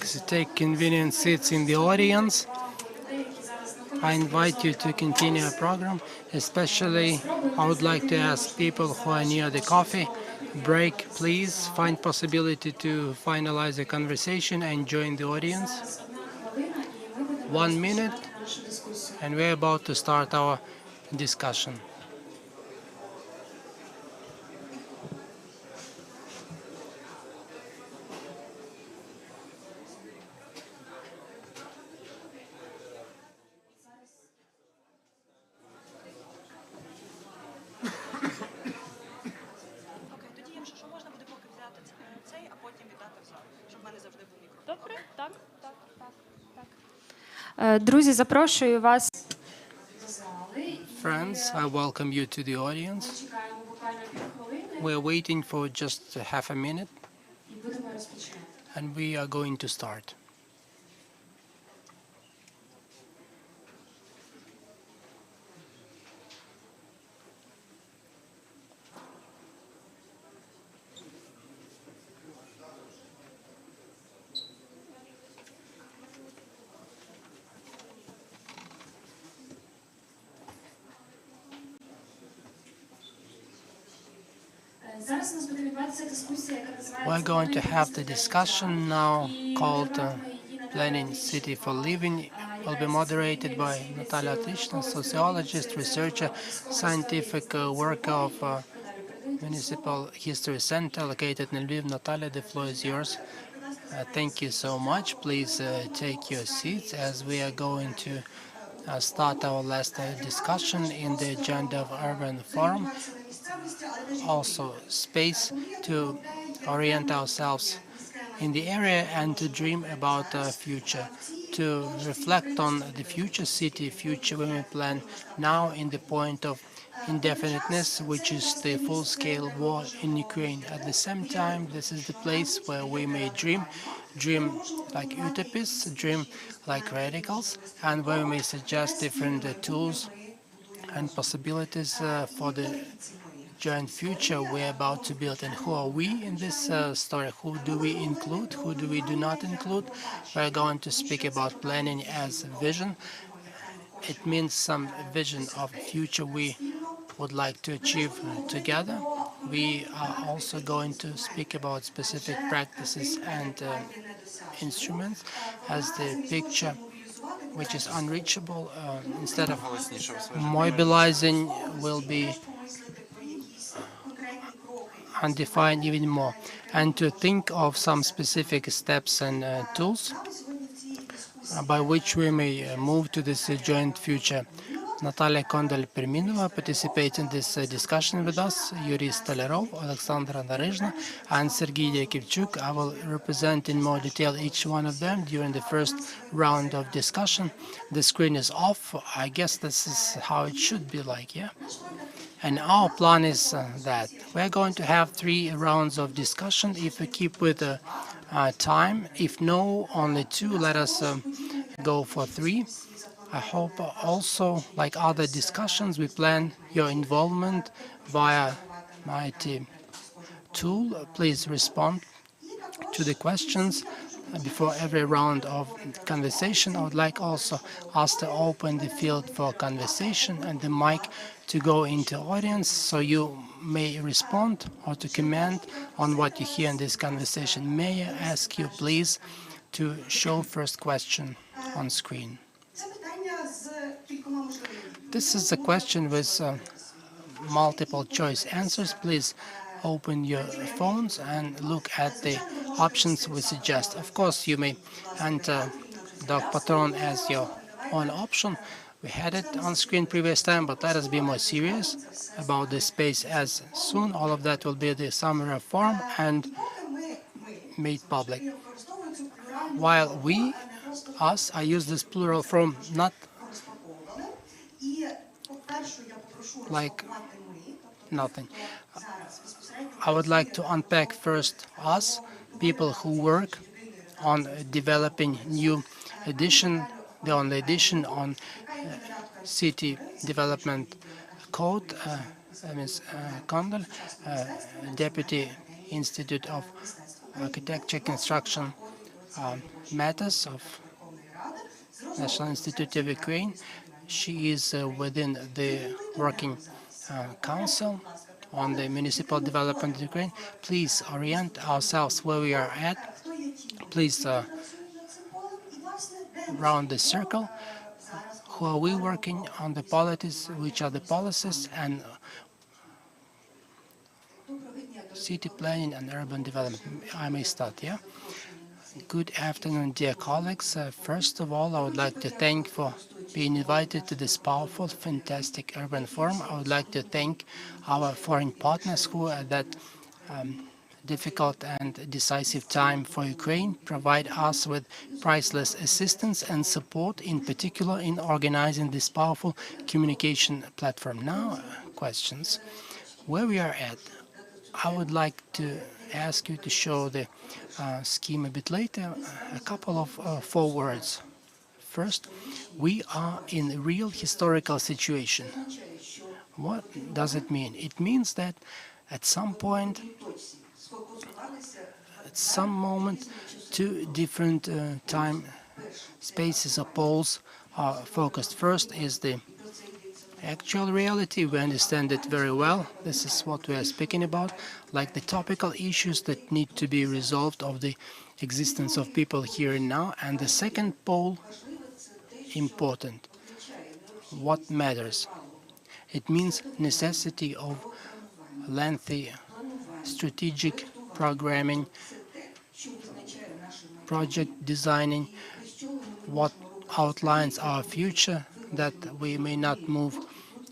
colleagues take convenient seats in the audience. I invite you to continue our program. Especially, I would like to ask people who are near the coffee break, please find possibility to finalize the conversation and join the audience. 1 minute, and we're about to start our discussion. Друзі, запрошую вас. Friends, I welcome you to the audience. We're waiting for just half a minute, and we are going to start. We're going to have the discussion now called Planning City for Living. It will be moderated by Natalia Tishna, sociologist, researcher, scientific worker of Municipal History Center located in Lviv. Natalia, the floor is yours. Thank you so much. Please take your seats as we are going to start our last discussion in the agenda of Urban Forum. Also space to orient ourselves in the area and to dream about the future, to reflect on the future city, future women plan now in the point of indefiniteness, which is the full-scale war in Ukraine. At the same time, this is the place where we may dream like utopists, dream like radicals, and where we may suggest different tools and possibilities for the joint future we're about to build. And who are we in this story? Who do we include? Who do we do not include? We're going to speak about planning as vision. It means some vision of future we would like to achieve together. We are also going to speak about specific practices and instruments as the picture which is unreachable instead of mobilizing will be undefined even more, and to think of some specific steps and tools by which we may move to this joint future. Natalia Kondal-Perminova participates in this discussion with us, Yuri Stolerov, Alexandra Naryzhna, and Sergei Yakivchuk. I will represent in more detail each one of them during the first round of discussion. The screen is off. I guess this is how it should be like, yeah? And our plan is that we're going to have 3 rounds of discussion if we keep with the time. If no, only 2. Let us go for 3. I hope also, like other discussions, we plan your involvement via my tool. Please respond to the questions before every round of conversation. I would like also us to open the field for conversation and the mic to go into audience so you may respond or to comment on what you hear in this conversation. May I ask you please to show first question on screen. This is a question with multiple choice answers. Please open your phones and look at the options we suggest. Of course, you may enter Dog Patron as your own option. We had it on screen previous time, but let us be more serious about the space as soon. All of that will be the summary of form and made public. While we, us, I use this plural form not like nothing. I would like to unpack first us, people who work on developing new edition, the only edition on city development code. Ms. Kondal, Deputy Institute of Architecture Construction matters of National Institute of Ukraine. She is within the working council on the municipal development of Ukraine. Please orient ourselves where we are at. Please round the circle. Who are we working on the policies? Which are the policies and city planning and urban development? I may start, yeah? Good afternoon, dear colleagues. First of all, I would like to thank for being invited to this powerful, fantastic urban forum. I would like to thank our foreign partners who at that difficult and decisive time for Ukraine provide us with priceless assistance and support, in particular in organizing this powerful communication platform. Now, questions. Where we are at, I would like to ask you to show the scheme a bit later. A couple of forewords. First, we are in a real historical situation. What does it mean? It means that at some point, at some moment, two different time spaces or poles are focused. First is the actual reality. We understand it very well. This is what we are speaking about, like the topical issues that need to be resolved of the existence of people here and now. And the second pole, important, what matters. It means necessity of lengthy strategic programming, project designing, what outlines our future, that we may not move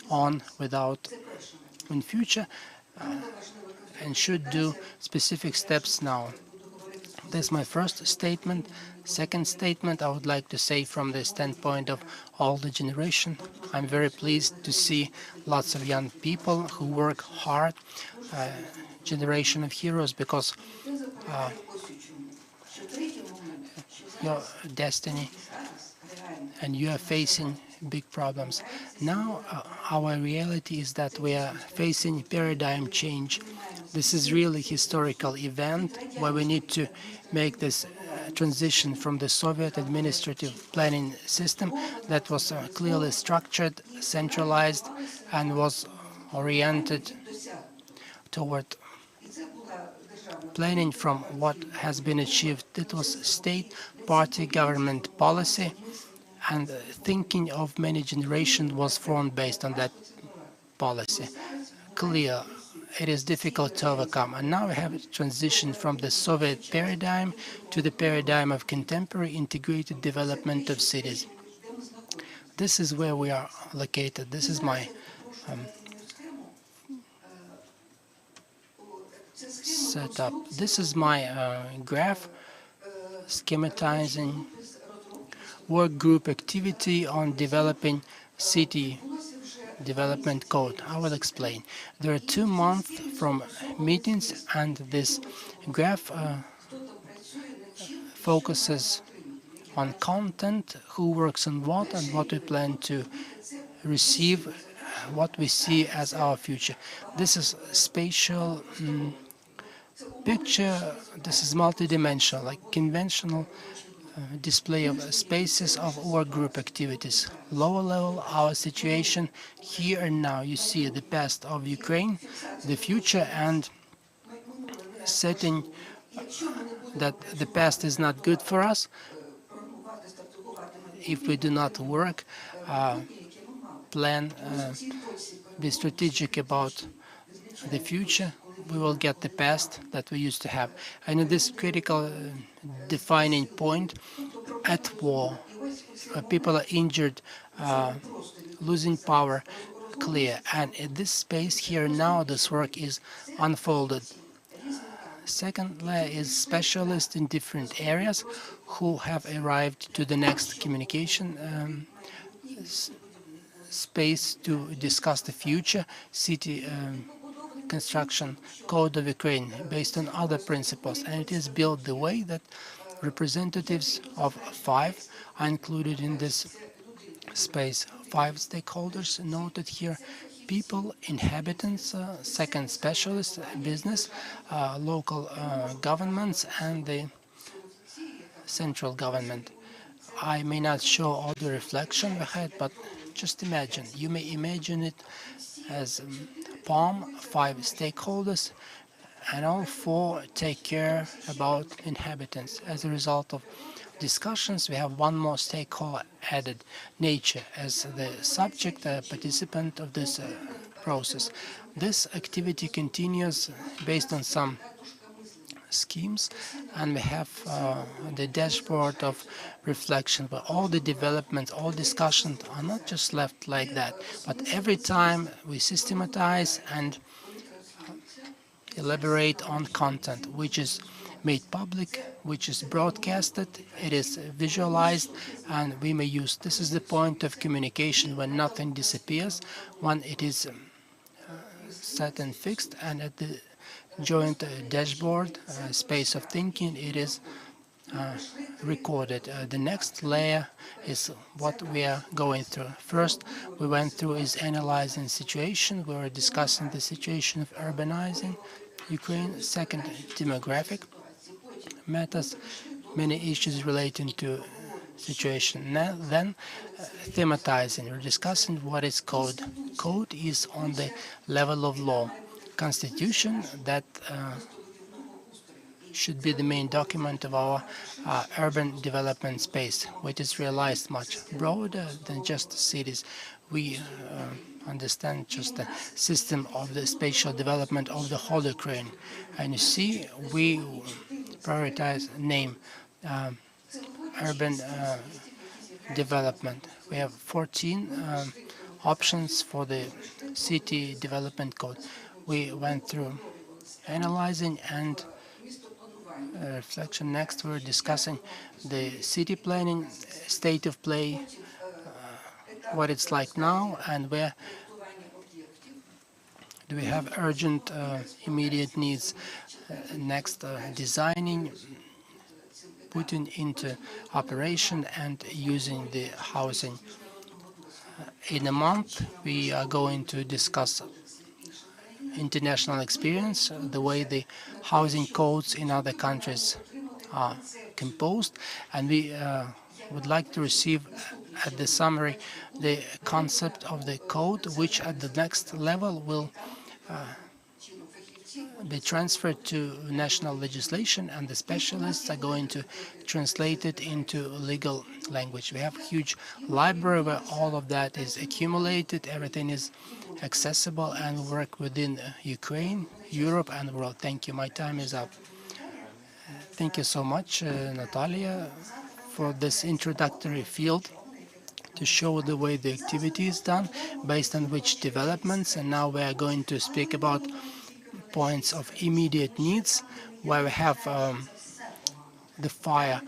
on without in future and should do specific steps now. This is my first statement. Second statement, I would like to say from the standpoint of older generation, I'm very pleased to see lots of young people who work hard, generation of heroes, because your destiny and you are facing big problems. Now our reality is that we are facing paradigm change. This is really historical event where we need to make this transition from the Soviet administrative planning system that was clearly structured, centralized, and was oriented toward planning from what has been achieved. It was state party government policy, and thinking of many generations was formed based on that policy. Clear, it is difficult to overcome. And now we have a transition from the Soviet paradigm to the paradigm of contemporary integrated development of cities. This is where we are located. This is my setup. This is my graph schematizing work group activity on developing city development code. I will explain. There are 2 months from meetings, and this graph focuses on content, who works on what, and what we plan to receive, what we see as our future. This is spatial picture. This is multidimensional, like conventional display of spaces of work group activities. Lower level, our situation here and now. You see the past of Ukraine, the future, and setting that the past is not good for us. If we do not work, plan, be strategic about the future, we will get the past that we used to have. And in this critical defining point, at war, people are injured, losing power, clear. And in this space here now, this work is unfolded. Second layer is specialists in different areas who have arrived to the next communication space to discuss the future city construction code of Ukraine based on other principles, and it is built the way that representatives of 5 are included in this space. 5 stakeholders noted here: people, inhabitants, second specialists, business, local governments, and the central government. I may not show all the reflection we had, but just imagine. You may imagine it as PALM, 5 stakeholders, and all 4 take care about inhabitants. As a result of discussions, we have one more stakeholder added, nature, as the subject, participant of this process. This activity continues based on some schemes, and we have the dashboard of reflection where all the developments, all discussions are not just left like that, but every time we systematize and elaborate on content which is made public, which is broadcasted, it is visualized, and we may use. This is the point of communication when nothing disappears, when it is set and fixed, and at the joint dashboard space of thinking, it is recorded. The next layer is what we are going through. First, we went through is analyzing situation. We were discussing the situation of urbanizing Ukraine. Second, demographic matters, many issues relating to situation. Then, thematizing. We're discussing what is code. Code is on the level of law. Constitution that should be the main document of our urban development space, which is realized much broader than just cities. We understand just the system of the spatial development of the whole Ukraine. And you see, we prioritize name urban development. We have 14 options for the city development code. We went through analyzing and reflection. Next, we're discussing the city planning, state of play, what it's like now, and where do we have urgent, immediate needs. Next, designing, putting into operation, and using the housing. In a month, we are going to discuss international experience, the way the housing codes in other countries are composed, and we would like to receive at the summary the concept of the code, which at the next level will be transferred to national legislation, and the specialists are going to translate it into legal language. We have a huge library where all of that is accumulated, everything is accessible, and work within Ukraine, Europe, and the world. Thank you. My time is up. Thank you so much, Natalia, for this introductory field to show the way the activity is done, based on which developments, and now we are going to speak about points of immediate needs, where we have the fire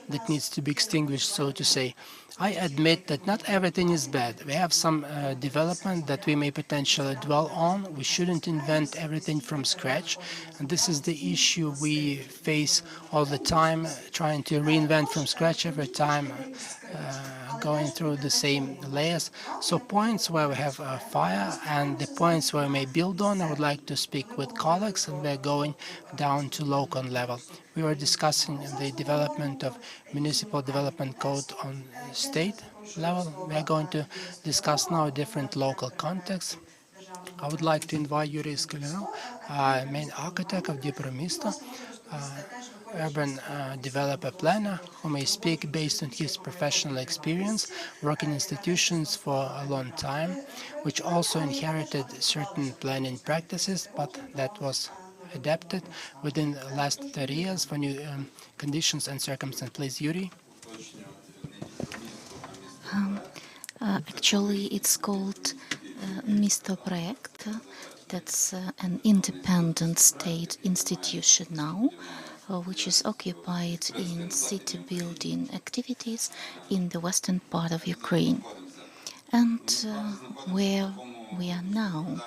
that needs to be extinguished, so to say. I admit that not everything is bad. We have some development that we may potentially dwell on. We shouldn't invent everything from scratch. And this is the issue we face all the time, trying to reinvent from scratch every time, going through the same layers. So points where we have fire and the points where we may build on, I would like to speak with colleagues, and we're going down to local level. We were discussing the development of municipal development code on state level. We are going to discuss now different local contexts. I would like to invite Yuri Skalino, main architect of Dnipro urban developer planner, who may speak based on his professional experience, working in institutions for a long time, which also inherited certain planning practices, but that was adapted within the last 30 years for new conditions and circumstances. Please, Yuri. Actually, it's called Misto Projekt. That's an independent state institution now, which is occupied in city building activities in the western part of Ukraine. And where we are now,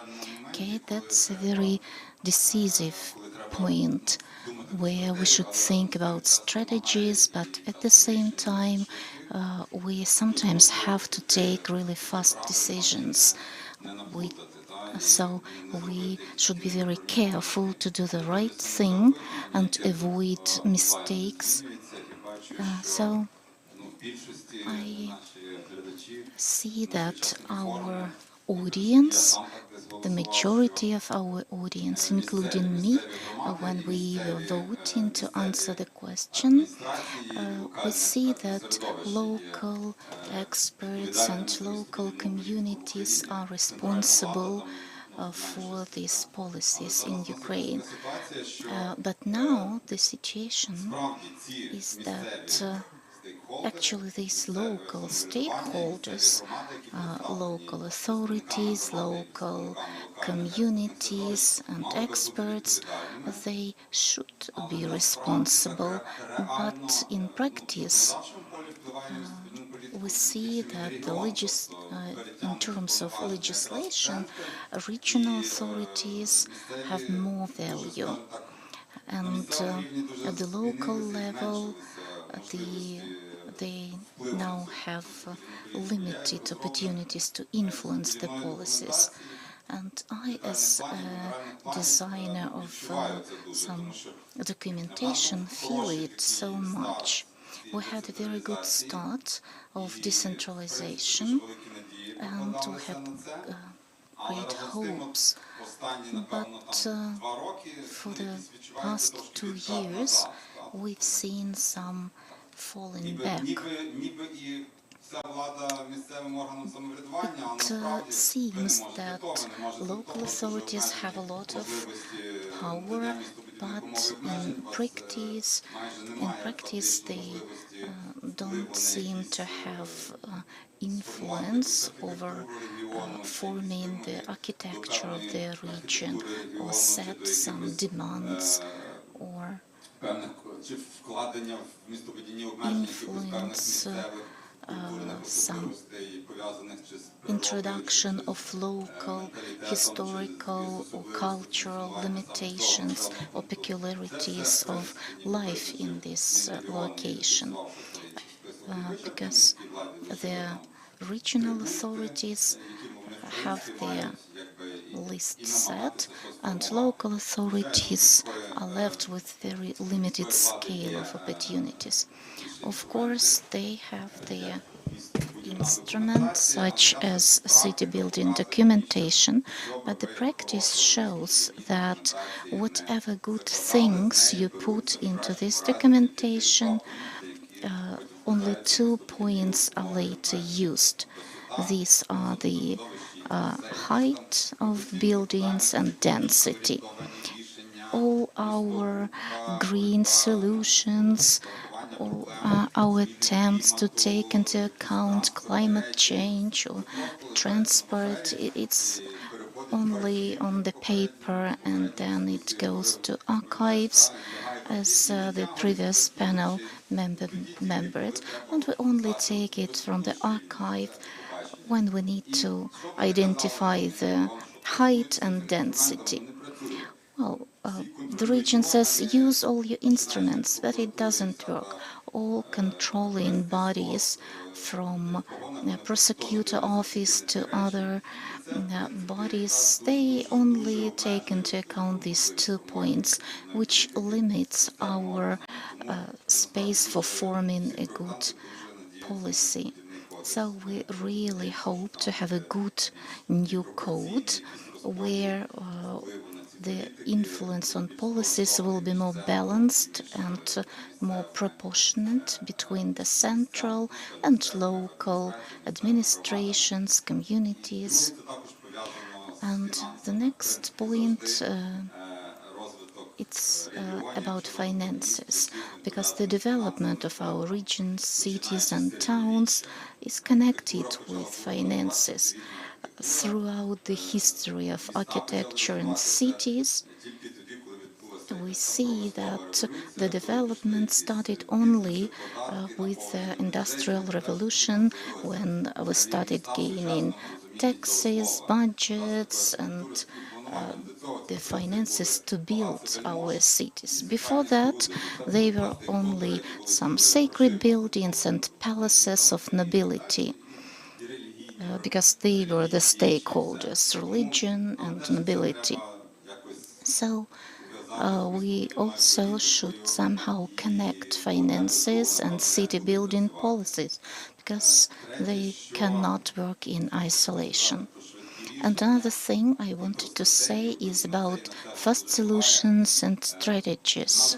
okay, that's a very decisive point where we should think about strategies, but at the same time, we sometimes have to take really fast decisions. So we should be very careful to do the right thing and avoid mistakes So I see that our audience, the majority of our audience, including me, when we were voting to answer the question, we see that local experts and local communities are responsible for these policies in Ukraine. But now the situation is that actually these local stakeholders, local authorities, local communities and experts, they should be responsible. But in practice, we see that in terms of legislation, regional authorities have more value. And at the local level, they now have limited opportunities to influence the policies. And I, as a designer of some documentation, feel it so much. We had a very good start of decentralization, and we had great hopes. But for the past 2 years, we've seen some falling back. It seems that local authorities have a lot of power, but in practice, they don't seem to have influence over forming the architecture of their region or set some demands or influence some introduction of local historical or cultural limitations or peculiarities of life in this location. Because the regional authorities have their list set, and local authorities are left with very limited scale of opportunities. Of course, they have their instruments such as city building documentation, but the practice shows that whatever good things you put into this documentation, only 2 points are later used. These are the height of buildings and density. All our green solutions, all our attempts to take into account climate change or transport, it's only on the paper, and then it goes to archives, as the previous panel remembered, and we only take it from the archive when we need to identify the height and density. Well, the region says use all your instruments, but it doesn't work. All controlling bodies, from prosecutor office to other bodies, they only take into account these 2 points, which limits our space for forming a good policy. So we really hope to have a good new code where the influence on policies will be more balanced and more proportionate between the central and local administrations, communities. And the next point, it's about finances, because the development of our regions, cities and towns is connected with finances. Throughout the history of architecture in cities, we see that the development started only with the Industrial Revolution, when we started gaining taxes, budgets, and the finances to build our cities. Before that, they were only some sacred buildings and palaces of nobility, because they were the stakeholders, religion and nobility. So we also should somehow connect finances and city building policies because they cannot work in isolation. And another thing I wanted to say is about fast solutions and strategies.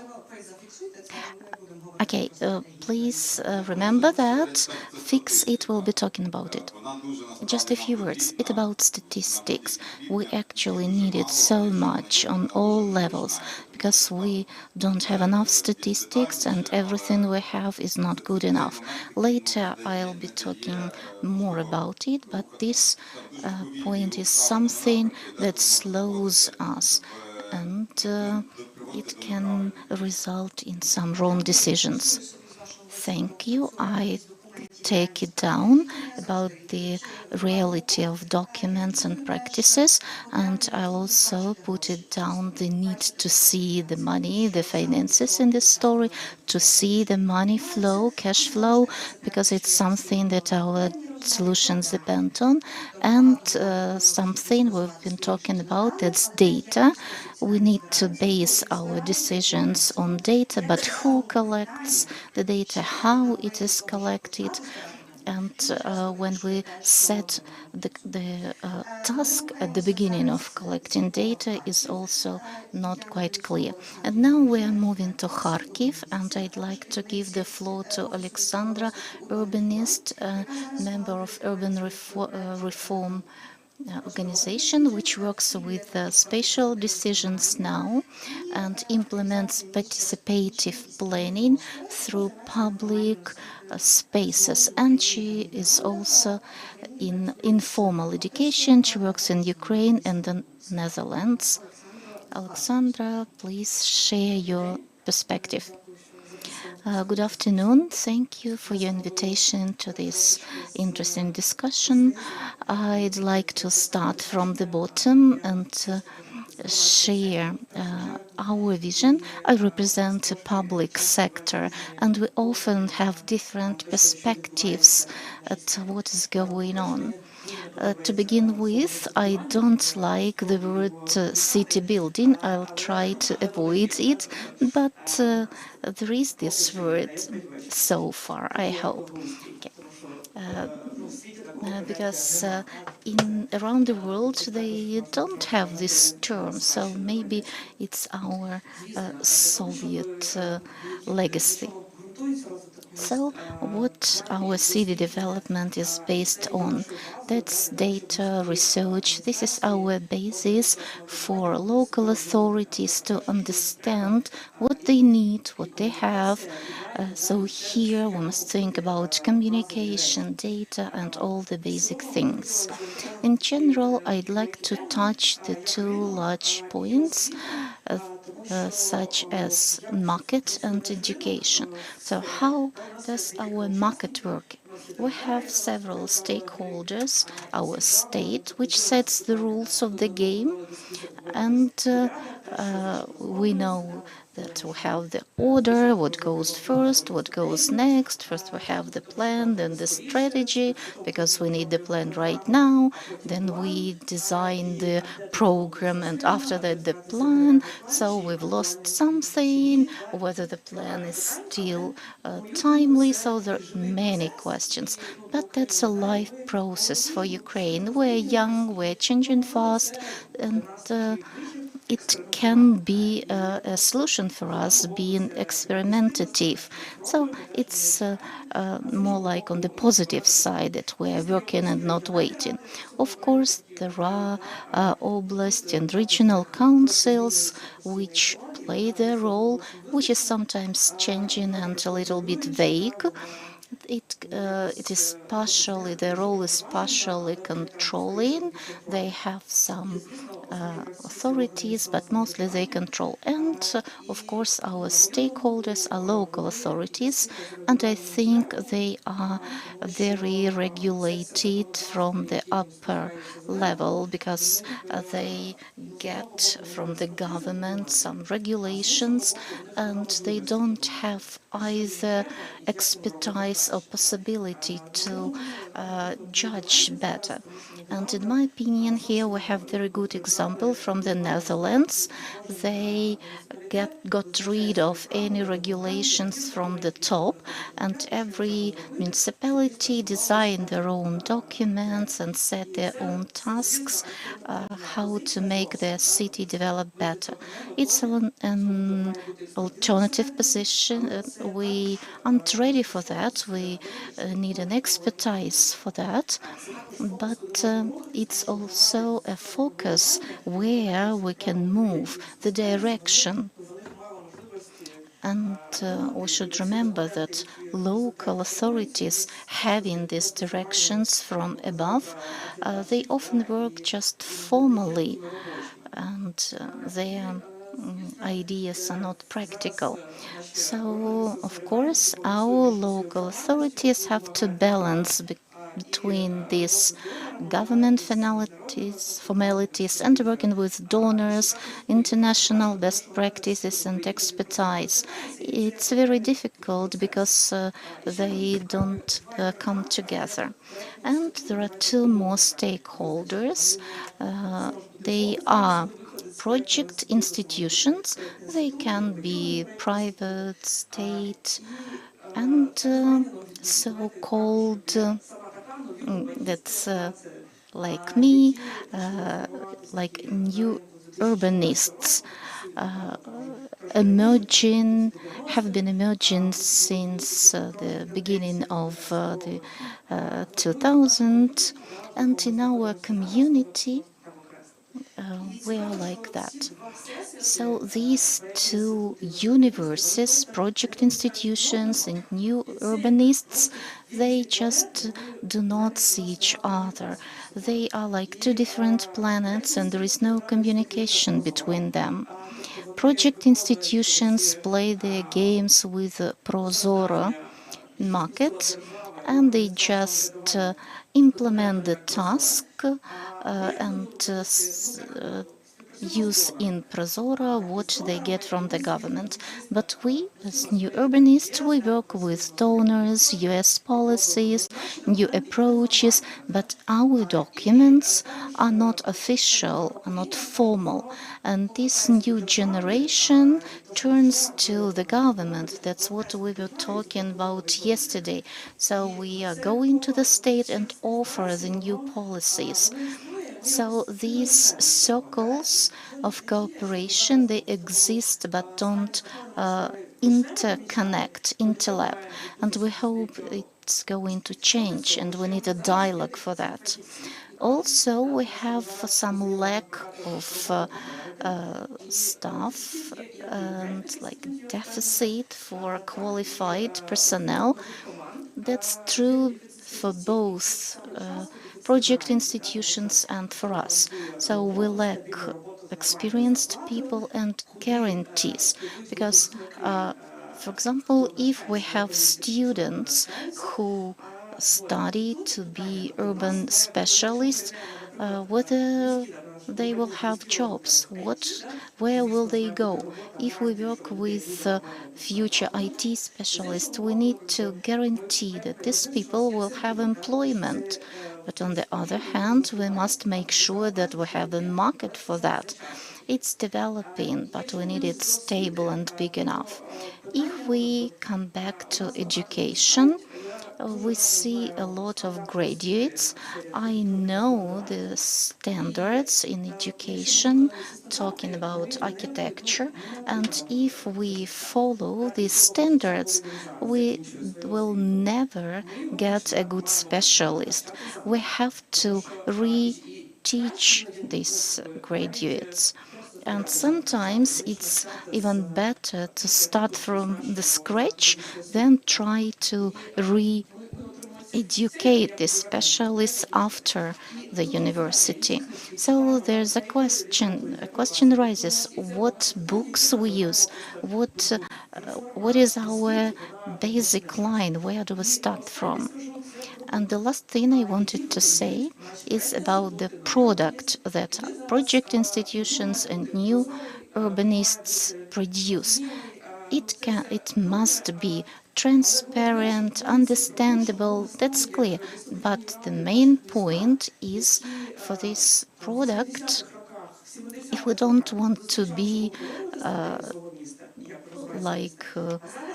Okay, please remember that Fix It will be talking about it. Just a few words. It's about statistics. We actually need it so much on all levels because we don't have enough statistics and everything we have is not good enough. Later I'll be talking more about it, but this point is something that slows us and it can result in some wrong decisions. Thank you. I take it down about the reality of documents and practices, and I also put it down the need to see the money, the finances in the story, to see the money flow, cash flow, because it's something that our solutions depend on, and something we've been talking about, that's data. We need to base our decisions on data, but who collects the data, how it is collected, and when we set the task at the beginning of collecting data is also not quite clear. And now we are moving to Kharkiv, and I'd like to give the floor to Alexandra, urbanist, member of Reform organization which works with spatial decisions now and implements participative planning through public spaces. And she is also in informal education. She works in Ukraine and the Netherlands. Alexandra, please share your perspective. Good afternoon. Thank you for your invitation to this interesting discussion. I'd like to start from the bottom and share our vision. I represent a public sector, and we often have different perspectives at what is going on. To begin with, I don't like the word city building. I'll try to avoid it, but there is this word so far, I hope. Okay. Because in around the world they don't have this term, so maybe it's our Soviet legacy. So, what our city development is based on, that's data, research. This is our basis for local authorities to understand what they need, what they have. So here we must think about communication, data, and all the basic things. In general, I'd like to touch the two large points such as market and education. So how does our market work? We have several stakeholders, our state, which sets the rules of the game, and we know that we have the order, what goes first, what goes next. First we have the plan, then the strategy, because we need the plan right now. Then we design the program, and after that the plan. So we've lost something, whether the plan is still timely. So there are many questions. But that's a life process for Ukraine. We're young, we're changing fast, and it can be a solution for us being experimentative. So it's more like on the positive side that we're working and not waiting. Of course, there are oblast and regional councils which play their role, which is sometimes changing and a little bit vague. It is partially, their role is partially controlling. They have some authorities, but mostly they control. And of course, our stakeholders are local authorities, and I think they are very regulated from the upper level because they get from the government some regulations, and they don't have either expertise or possibility to judge better. And in my opinion, here we have very good example from the Netherlands. They got rid of any regulations from the top, and every municipality designed their own documents and set their own tasks, how to make their city develop better. It's an alternative position. We aren't ready for that. We need an expertise for that. But it's also a focus where we can move the direction. And we should remember that local authorities having these directions from above, they often work just formally, and their ideas are not practical. So, of course, our local authorities have to balance between these government formalities and working with donors, international best practices and expertise. It's very difficult because they don't come together. And there are two more stakeholders. They are project institutions. They can be private, state, and so-called that's like me, like new urbanists, have been emerging since the beginning of the 2000, and in our community we are like that. So these two universes, project institutions and new urbanists, they just do not see each other. They are like two different planets and there is no communication between them. Project institutions play their games with Prozoro market and they just implement the task and use in Prozora what they get from the government. But we, as new urbanists, we work with donors, US policies, new approaches, but our documents are not official, are not formal. And this new generation turns to the government. That's what we were talking about yesterday. So we are going to the state and offer the new policies. So these circles of cooperation, they exist but don't interconnect, interlap. And we hope it's going to change and we need a dialogue for that. Also, we have some lack of staff and like deficit for qualified personnel. That's true for both project institutions and for us. So we lack experienced people and guarantees because, for example, if we have students who study to be urban specialists, whether they will have jobs, where will they go? If we work with future IT specialists, we need to guarantee that these people will have employment. But on the other hand, we must make sure that we have a market for that. It's developing, but we need it stable and big enough. If we come back to education, we see a lot of graduates. I know the standards in education, talking about architecture, and if we follow these standards, we will never get a good specialist. We have to reteach these graduates. And sometimes it's even better to start from the scratch than try to educate the specialists after the university. So there's a question. A question arises: what books we use? What is our basic line? Where do we start from? And the last thing I wanted to say is about the product that project institutions and new urbanists produce. It must be transparent, understandable, that's clear. But the main point is for this product, if we don't want to be like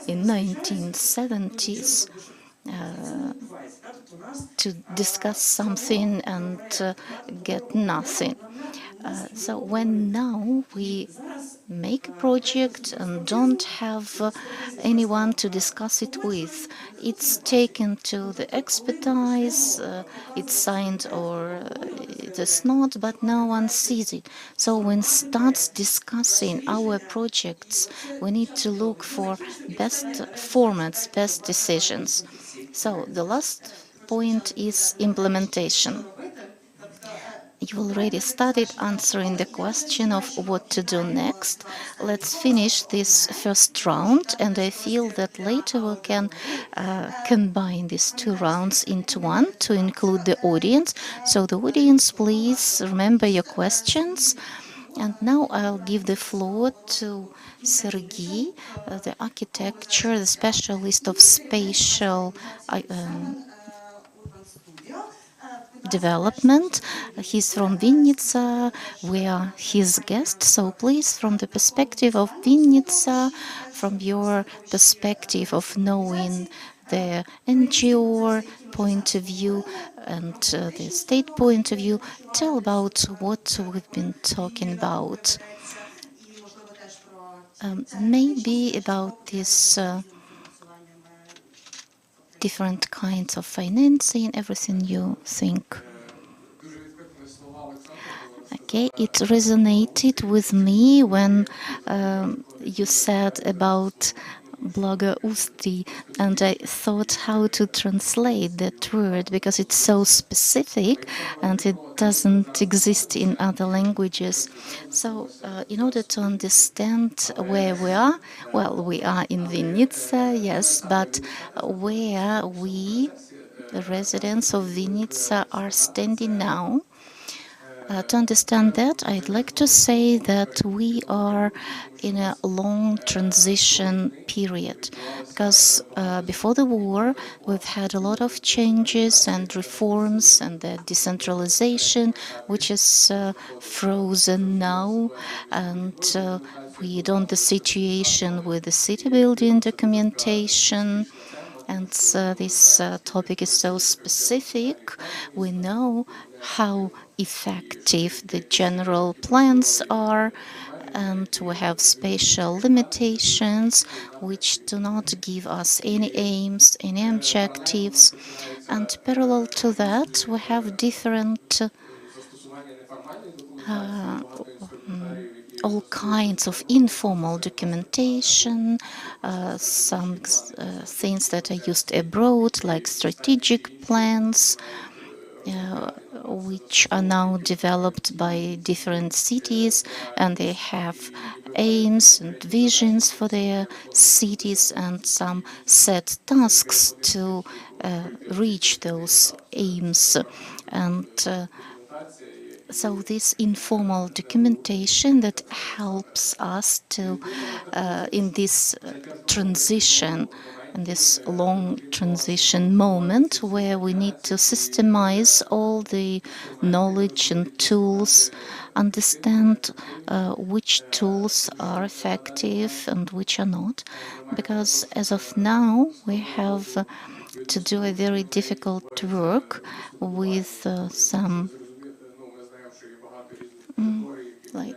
in 1970s, to discuss something and get nothing. So when now we make a project and don't have anyone to discuss it with, it's taken to the expertise, it's signed or it is not, but no one sees it. So when starts discussing our projects, we need to look for best formats, best decisions. So the last point is implementation. You already started answering the question of what to do next. Let's finish this first round, and I feel that later we can combine these two rounds into one to include the audience. So the audience, please remember your questions. And now I'll give the floor to Sergei, the architecture, the specialist of spatial development. He's from Vinnytsia. We are his guest. So please, from the perspective of Vinnytsia, from your perspective of knowing the NGO point of view and the state point of view, tell about what we've been talking about. Maybe about this different kinds of financing, everything you think. Okay, it resonated with me when you said about благоустрій, and I thought how to translate that word because it's so specific and it doesn't exist in other languages. So, in order to understand where we are, well, we are in Vinnytsia, yes, but where we, the residents of Vinnytsia, are standing now. To understand that, I'd like to say that we are in a long transition period because before the war, we've had a lot of changes and reforms and the decentralization, which is frozen now, and we don't the situation with the city building documentation. And this topic is so specific. We know how effective the general plans are, and we have spatial limitations which do not give us any aims, any objectives. And parallel to that, we have different all kinds of informal documentation, some things that are used abroad, like strategic plans, which are now developed by different cities, and they have aims and visions for their cities and some set tasks to reach those aims. And so this informal documentation that helps us to in this transition, in this long transition moment where we need to systemize all the knowledge and tools, understand which tools are effective and which are not, because as of now we have to do a very difficult work with some like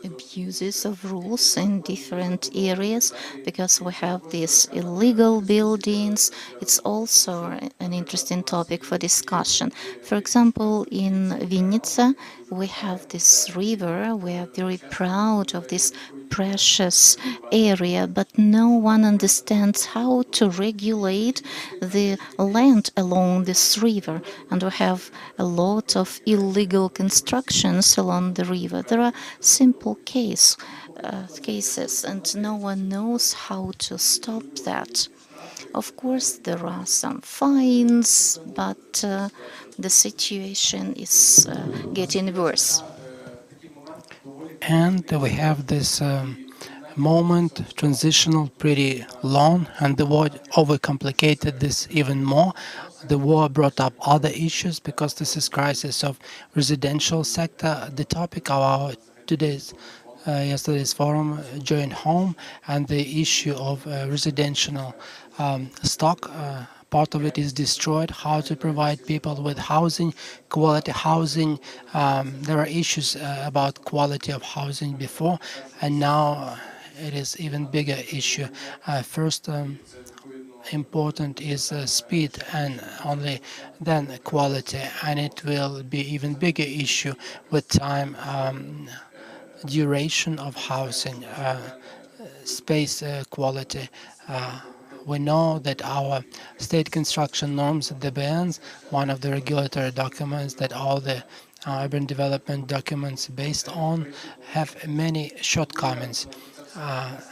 abuses of rules in different areas because we have these illegal buildings. It's also an interesting topic for discussion. For example, in Vinnytsia, we have this river. We are very proud of this precious area, but no one understands how to regulate the land along this river. And we have a lot of illegal constructions along the river. There are simple cases, and no one knows how to stop that. Of course, there are some fines, but the situation is getting worse. And we have this moment, transitional, pretty long, and the war overcomplicated this even more. The war brought up other issues because this is crisis of residential sector. The topic of our yesterday's forum, joint home, and the issue of residential stock. Part of it is destroyed. How to provide people with housing, quality housing. There are issues about quality of housing before, and now it is even bigger issue. First, important is speed, and only then quality, and it will be even bigger issue with time, duration of housing, space quality. We know that our state construction norms, the bands, one of the regulatory documents that all the urban development documents based on, have many shortcomings.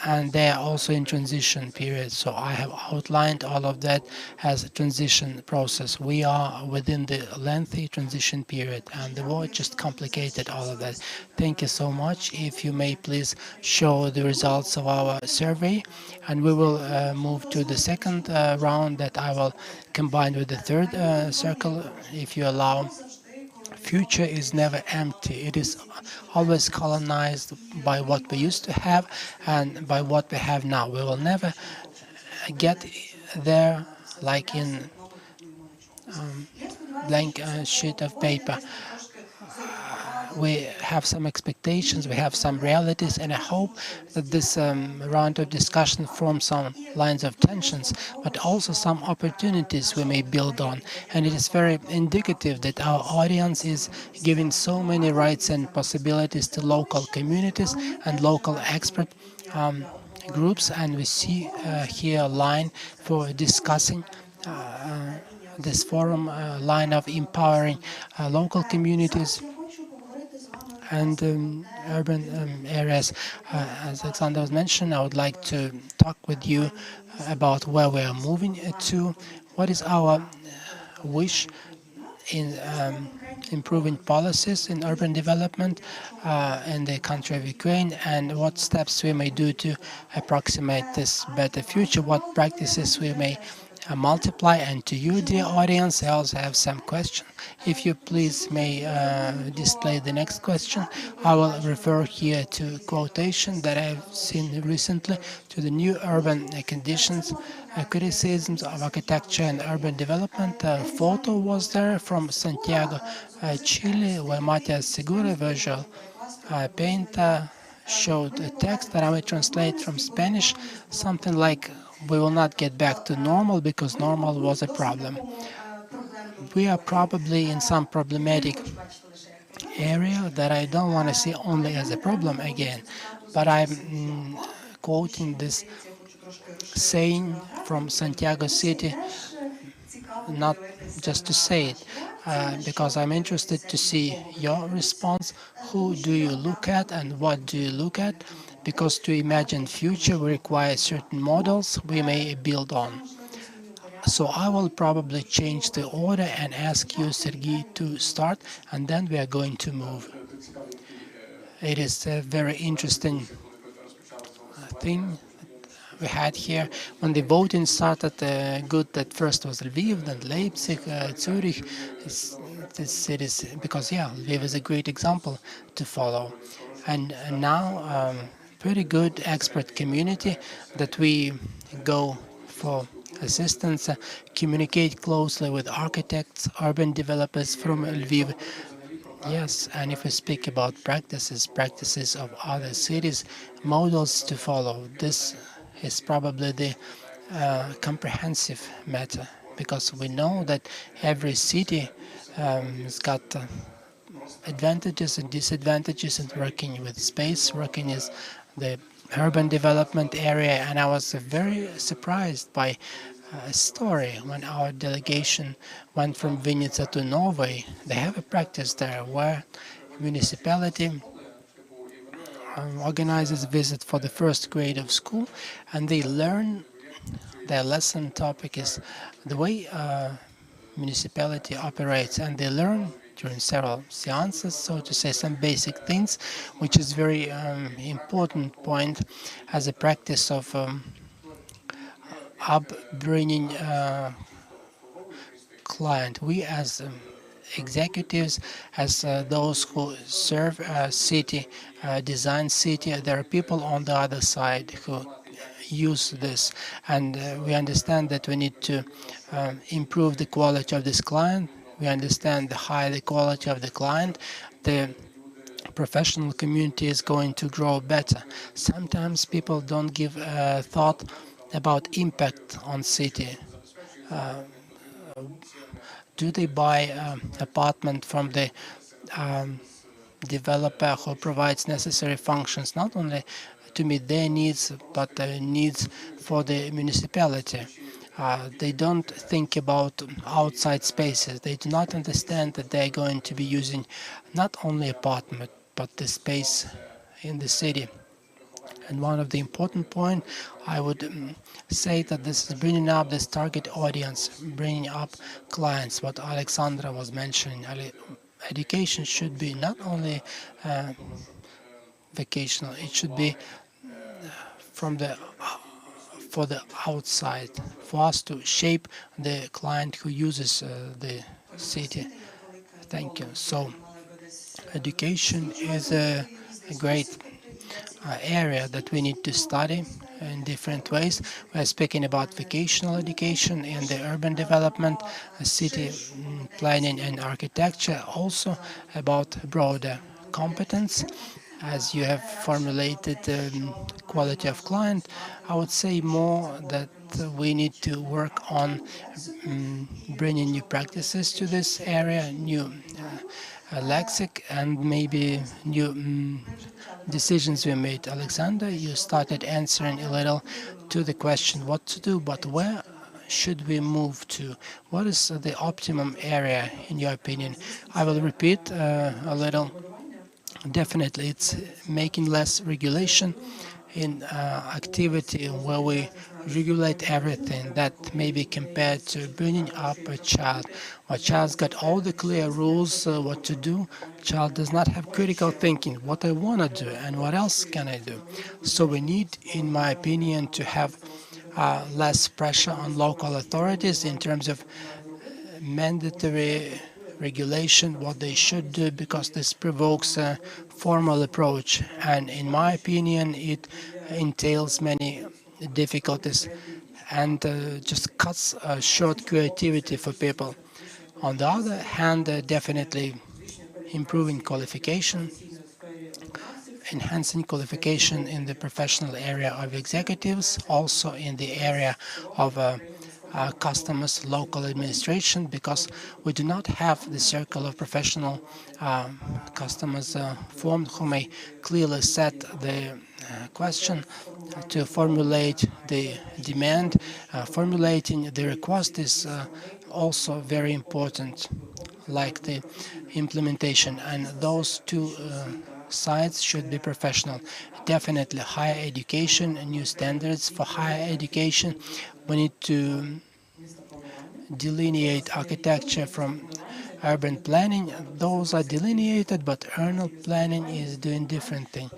And they are also in transition period. So I have outlined all of that as a transition process. We are within the lengthy transition period, and the war just complicated all of that. Thank you so much. If you may please show the results of our survey, and we will move to the second round that I will combine with the third circle, if you allow. Future is never empty. It is always colonized by what we used to have and by what we have now. We will never get there like in blank sheet of paper. We have some expectations, we have some realities, and I hope that this round of discussion forms some lines of tensions, but also some opportunities we may build on. And it is very indicative that our audience is giving so many rights and possibilities to local communities and local expert groups, and we see here a line for discussing this forum, line of empowering local communities and urban areas. As Alexander was mentioned, I would like to talk with you about where we are moving to. What is our wish in improving policies in urban development in the country of Ukraine, and what steps we may do to approximate this better future, what practices we may multiply. And to you, dear audience, I also have some questions. If you please may display the next question. I will refer here to quotation that I've seen recently to the new urban conditions, criticisms of architecture and urban development. A photo was there from Santiago, Chile, where Matias Segura, visual painter, showed a text that I will translate from Spanish, something like, "We will not get back to normal because normal was a problem." We are probably in some problematic area that I don't want to see only as a problem again, but I'm quoting this saying from Santiago City, not just to say it, because I'm interested to see your response. Who do you look at and what do you look at? Because to imagine future we require certain models we may build on. So I will probably change the order and ask you, Sergei, to start, and then we are going to move. It is a very interesting thing we had here. When the voting started, good that first was Lviv, then Leipzig, Zurich, the cities, because yeah, Lviv is a great example to follow. And now, pretty good expert community that we go for assistance, communicate closely with architects, urban developers from Lviv. Yes, and if we speak about practices of other cities, models to follow, this is probably the comprehensive matter, because we know that every city has got advantages and disadvantages in working with space, working is the urban development area. And I was very surprised by a story when our delegation went from Vinnytsia to Norway. They have a practice there where municipality organizes a visit for the first grade of school, and they learn. Their lesson topic is the way municipality operates, and they learn during several seances, so to say, some basic things, which is very important point as a practice of upbringing client. We as executives, as those who serve city, design city, there are people on the other side who use this, and we understand that we need to improve the quality of this client. We understand the higher the quality of the client, the professional community is going to grow better. Sometimes people don't give thought about impact on city. Do they buy apartment from the developer who provides necessary functions not only to meet their needs but the needs for the municipality? They don't think about outside spaces. They do not understand that they're going to be using not only apartment but the space in the city. And one of the important point, I would say that this is bringing up this target audience, bringing up clients. What Alexandra was mentioning, education should be not only vocational; it should be from the for the outside, for us to shape the client who uses the city. Thank you. So, education is a great area that we need to study in different ways. We are speaking about vocational education in the urban development, city planning and architecture, also about broader competence. As you have formulated quality of client, I would say more that we need to work on bringing new practices to this area, new lexic, and maybe new decisions we made. Alexander, you started answering a little to the question what to do, but where should we move to? What is the optimum area in your opinion? I will repeat a little. Definitely, it's making less regulation in activity where we regulate everything that may be compared to bringing up a child. A child's got all the clear rules what to do. Child does not have critical thinking, what I want to do and what else can I do. So we need, in my opinion, to have less pressure on local authorities in terms of mandatory regulation, what they should do, because this provokes a formal approach, and in my opinion it entails many difficulties and just cuts short creativity for people. On the other hand, definitely improving qualification, enhancing qualification in the professional area of executives, also in the area of customers, local administration, because we do not have the circle of professional customers formed who may clearly set the question to formulate the demand. Formulating the request is also very important, like the implementation, and those two sides should be professional. Definitely higher education, new standards for higher education. We need to delineate architecture from urban planning. Those are delineated, but urban planning is doing different thing.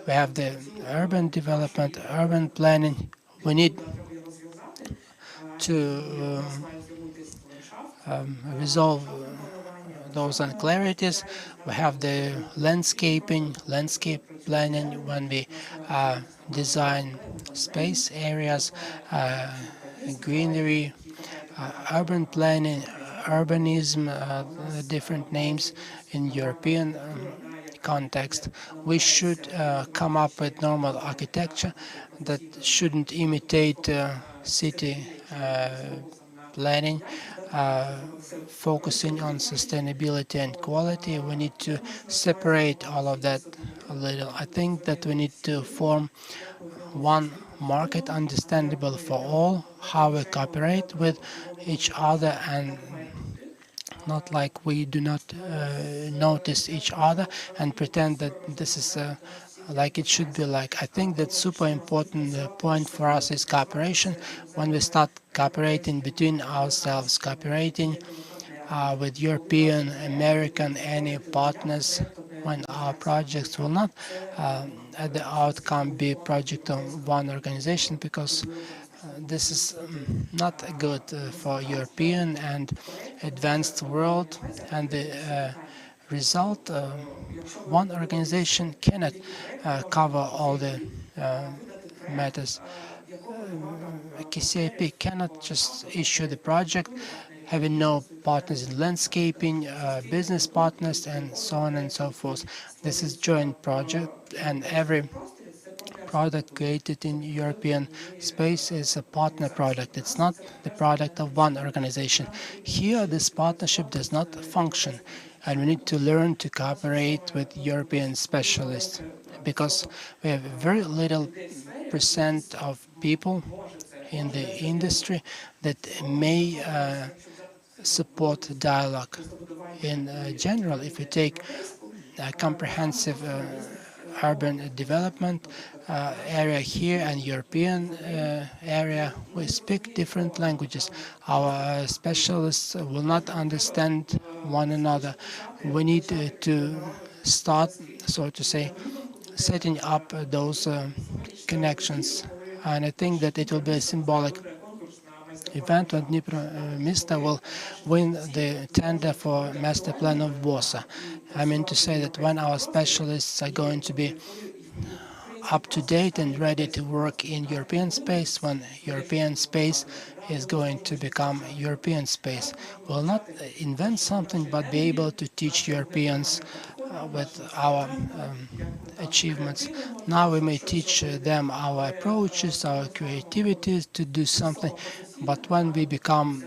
We have the urban development, urban planning. We need to resolve those unclarities. We have the landscaping, landscape planning when we design space areas, greenery, urban planning, urbanism, different names in European context. We should come up with normal architecture that shouldn't imitate city planning, focusing on sustainability and quality. We need to separate all of that a little. I think that we need to form one market understandable for all, how we cooperate with each other, and not like we do not notice each other and pretend that this is like it should be like. I think that super important point for us is cooperation. When we start cooperating between ourselves, cooperating with European, American, any partners when our projects will not at the outcome be project of one organization because this is not good for European and advanced world and the result one organization cannot cover all the matters. KCIP cannot just issue the project having no partners in landscaping, business partners, and so on and so forth. This is joint project, and every product created in European space is a partner product. It's not the product of one organization. Here, this partnership does not function, and we need to learn to cooperate with European specialists because we have very little percent of people in the industry that may support dialogue. In general, if you take a comprehensive urban development area here and European area, we speak different languages. Our specialists will not understand one another. We need to start, so to say, setting up those connections. And I think that it will be a symbolic event when Dnipro Mista will win the tender for master plan of Warsaw. I mean to say that when our specialists are going to be up to date and ready to work in European space, when European space is going to become European space. We'll not invent something, but be able to teach Europeans with our achievements. Now we may teach them our approaches, our creativity to do something, but when we become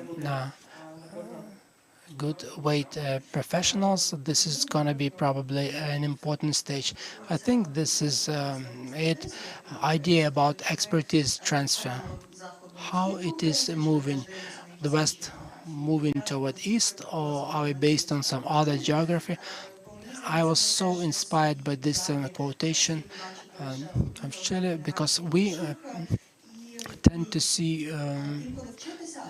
good weight professionals, this is going to be probably an important stage. I think this is it. Idea about expertise transfer, how it is moving, the West moving toward East, or are we based on some other geography? I was so inspired by this quotation, actually, because we tend to see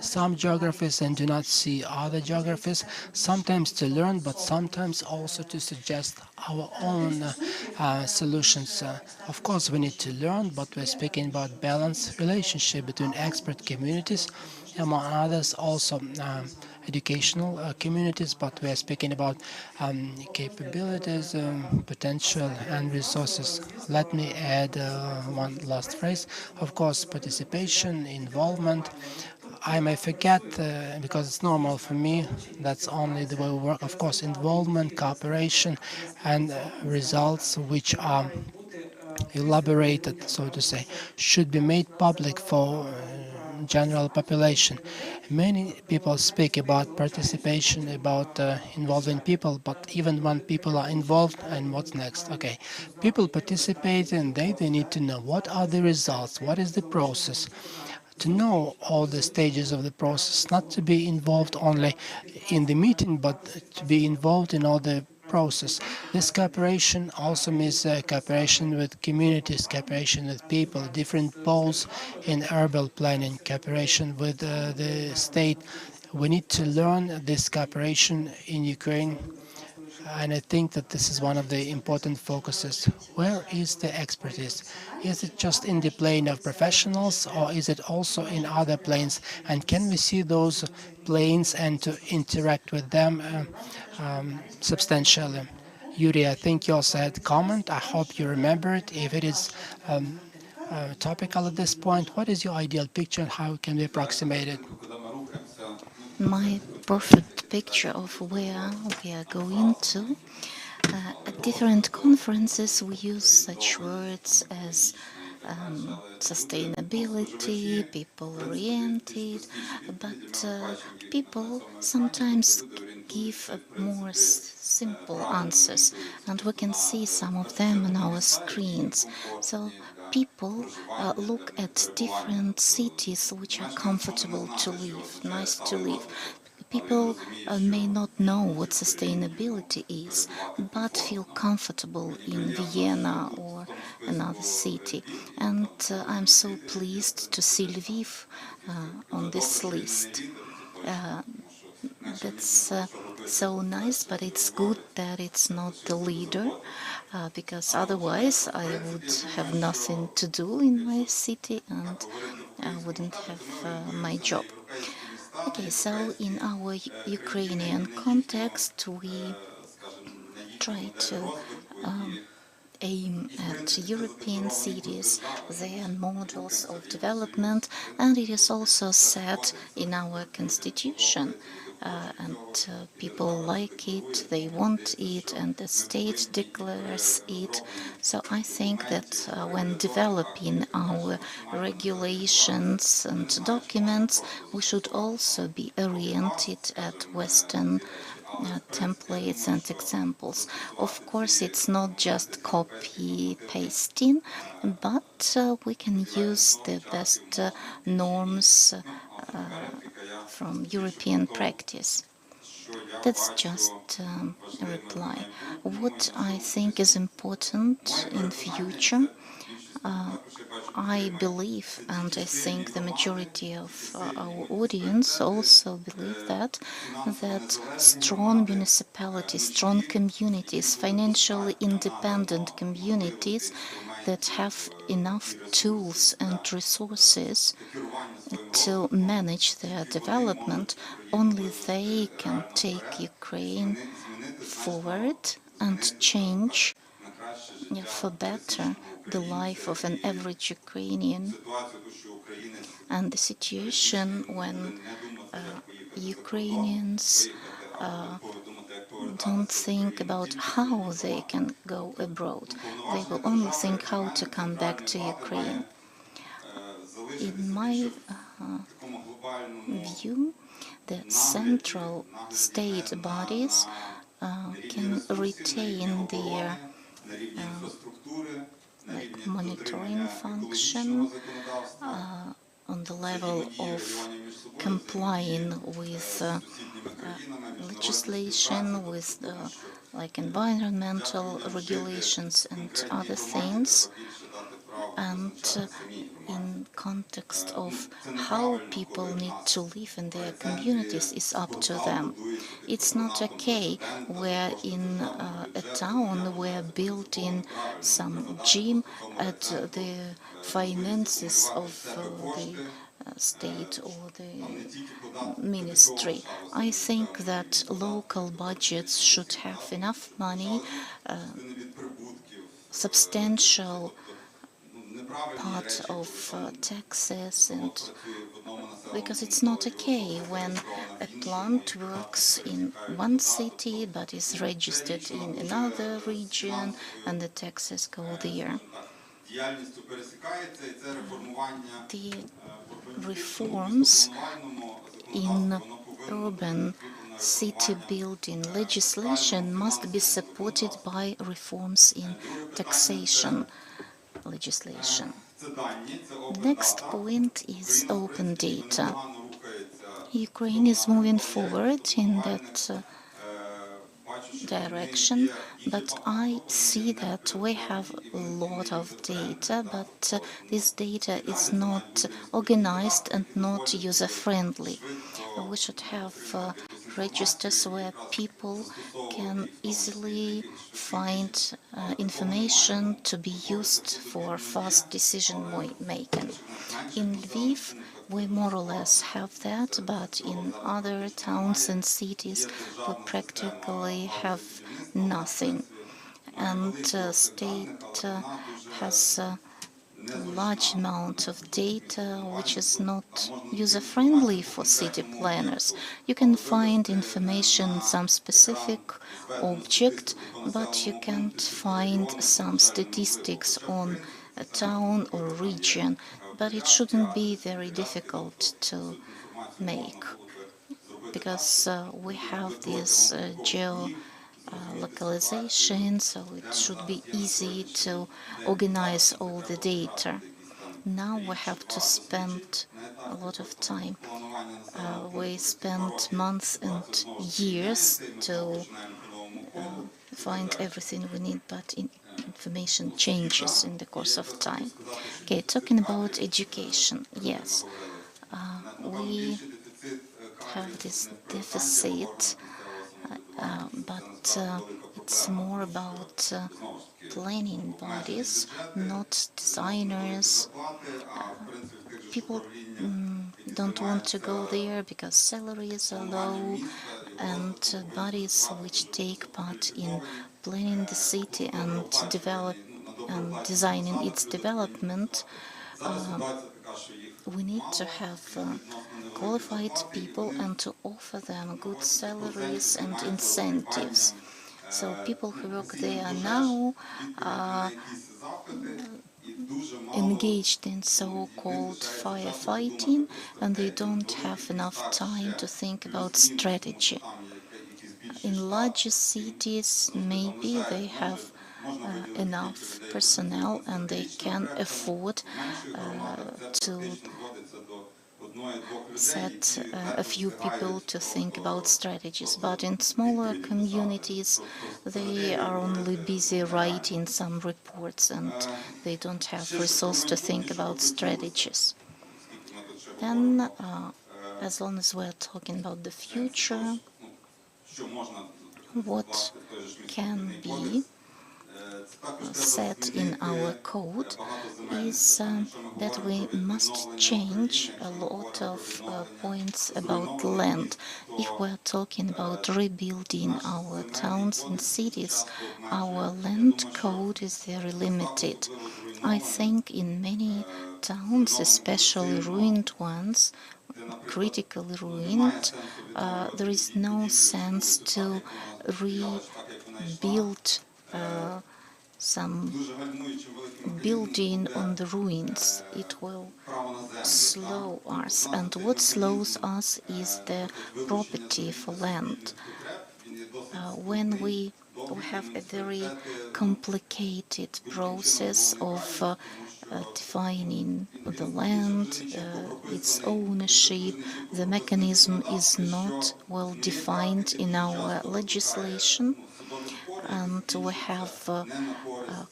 some geographies and do not see other geographies, sometimes to learn, but sometimes also to suggest our own solutions. Of course, we need to learn, but we're speaking about balanced relationship between expert communities, among others also educational communities, but we are speaking about capabilities, potential, and resources. Let me add one last phrase. Of course, participation, involvement. I may forget because it's normal for me. That's only the way we work. Of course, involvement, cooperation, and results which are elaborated, so to say, should be made public for general population. Many people speak about participation, about involving people, but even when people are involved, and what's next? Okay, people participate and they need to know what are the results, what is the process, to know all the stages of the process, not to be involved only in the meeting, but to be involved in all the process. This cooperation also means cooperation with communities, cooperation with people, different poles in urban planning, cooperation with the state. We need to learn this cooperation in Ukraine, and I think that this is one of the important focuses. Where is the expertise? Is it just in the plane of professionals, or is it also in other planes? And can we see those planes and to interact with them substantially? Yuri, I think you also had a comment. I hope you remember it. If it is topical at this point, what is your ideal picture and how can we approximate it? My perfect picture of where we are going to. At different conferences, we use such words as sustainability, people-oriented, but people sometimes give more simple answers, and we can see some of them on our screens. So people look at different cities which are comfortable to live, nice to live. People may not know what sustainability is, but feel comfortable in Vienna or another city. And I'm so pleased to see Lviv on this list. That's so nice, but it's good that it's not the leader, because otherwise I would have nothing to do in my city and I wouldn't have my job. Okay, so in our Ukrainian context, we try to aim at European cities, their models of development, and it is also set in our constitution. And people like it, they want it, and the state declares it. So I think that when developing our regulations and documents, we should also be oriented at Western templates and examples. Of course, it's not just copy pasting, but we can use the best norms from European practice. That's just a reply. What I think is important in future, I believe, and I think the majority of our audience also believe that strong municipalities, strong communities, financially independent communities that have enough tools and resources to manage their development, only they can take Ukraine forward and change for better the life of an average Ukrainian. And the situation when Ukrainians don't think about how they can go abroad. They will only think how to come back to Ukraine. In my view, the central state bodies can retain their monitoring function on the level of complying with legislation, with like environmental regulations and other things, and in context of how people need to live in their communities is up to them. It's not okay where in a town we're building some gym at the finances of the state or the ministry. I think that local budgets should have enough money, substantial part of taxes, and because it's not okay when a plant works in one city but is registered in another region and the taxes go there. The reforms in urban city building legislation must be supported by reforms in taxation legislation. The next point is open data. Ukraine is moving forward in that direction, but I see that we have a lot of data, but this data is not organized and not user-friendly. We should have registers where people can easily find information to be used for fast decision making. In Lviv, we more or less have that, but in other towns and cities, we practically have nothing. And state has a large amount of data which is not user-friendly for city planners. You can find information on some specific object, but you can't find some statistics on a town or region. But it shouldn't be very difficult to make, because we have this geo localization, so it should be easy to organize all the data. Now we have to spend a lot of time. We spend months and years to find everything we need, but information changes in the course of time. Okay, talking about education, yes, we have this deficit, but it's more about planning bodies, not designers. People don't want to go there because salaries are low, and bodies which take part in planning the city and develop and designing its development, we need to have qualified people and to offer them good salaries and incentives. So people who work there now are engaged in so-called firefighting, and they don't have enough time to think about strategy. In larger cities, maybe they have enough personnel and they can afford to set a few people to think about strategies. But in smaller communities, they are only busy writing some reports and they don't have resource to think about strategies. Then, as long as we're talking about the future, what can be set in our code is that we must change a lot of points about land. If we're talking about rebuilding our towns and cities, our land code is very limited. I think in many towns, especially ruined ones, critically ruined, there is no sense to rebuild some building on the ruins. It will slow us, and what slows us is the property for land. When we have a very complicated process of defining the land, its ownership, the mechanism is not well defined in our legislation, and we have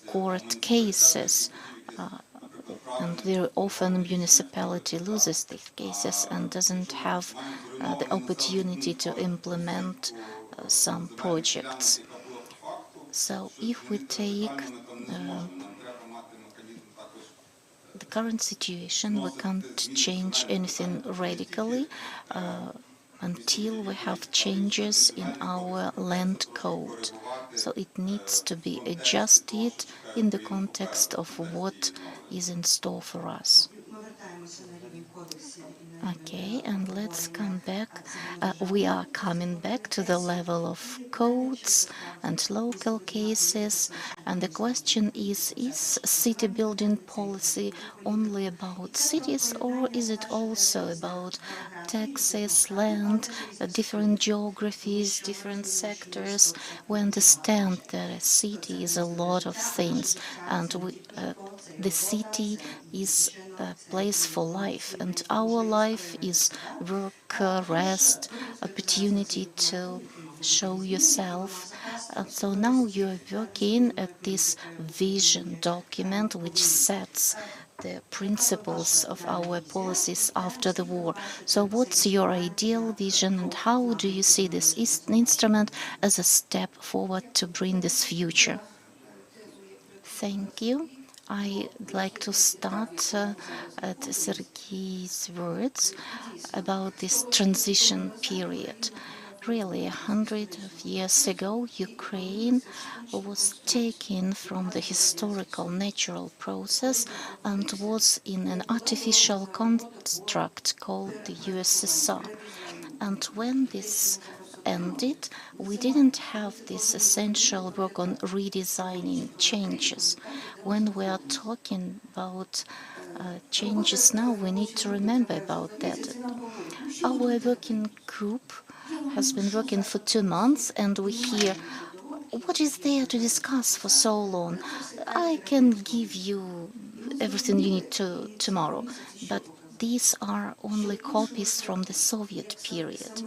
court cases, and very often municipality loses these cases and doesn't have the opportunity to implement some projects. So if we take the current situation, we can't change anything radically until we have changes in our land code. So it needs to be adjusted in the context of what is in store for us. Okay, and let's come back. We are coming back to the level of codes and local cases. And the question is city building policy only about cities, or is it also about taxes, land, different geographies, different sectors? We understand that a city is a lot of things, and the city is a place for life, and our life is work, rest, opportunity to show yourself. So now you're working at this vision document which sets the principles of our policies after the war. So what's your ideal vision, and how do you see this instrument as a step forward to bring this future? Thank you. I'd like to start at Sergei's words about this transition period. Really, 100 of years ago, Ukraine was taken from the historical natural process and was in an artificial construct called the USSR. And when this ended, we didn't have this essential work on redesigning changes. When we are talking about changes now, we need to remember about that. Our working group has been working for 2 months, and we hear, what is there to discuss for so long? I can give you everything you need to tomorrow. But these are only copies from the Soviet period.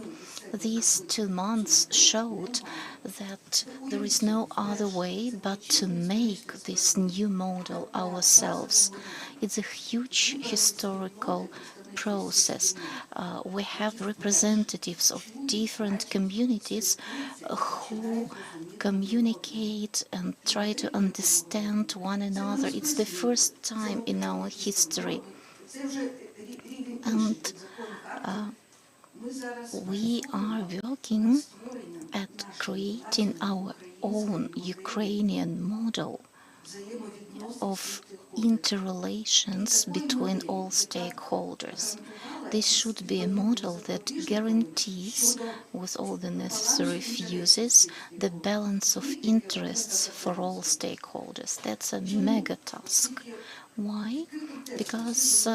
These 2 months showed that there is no other way but to make this new model ourselves. It's a huge historical process. We have representatives of different communities who communicate and try to understand one another. It's the first time in our history. And we are working at creating our own Ukrainian model of interrelations between all stakeholders. This should be a model that guarantees, with all the necessary fuses, the balance of interests for all stakeholders. That's a mega task. Why? Because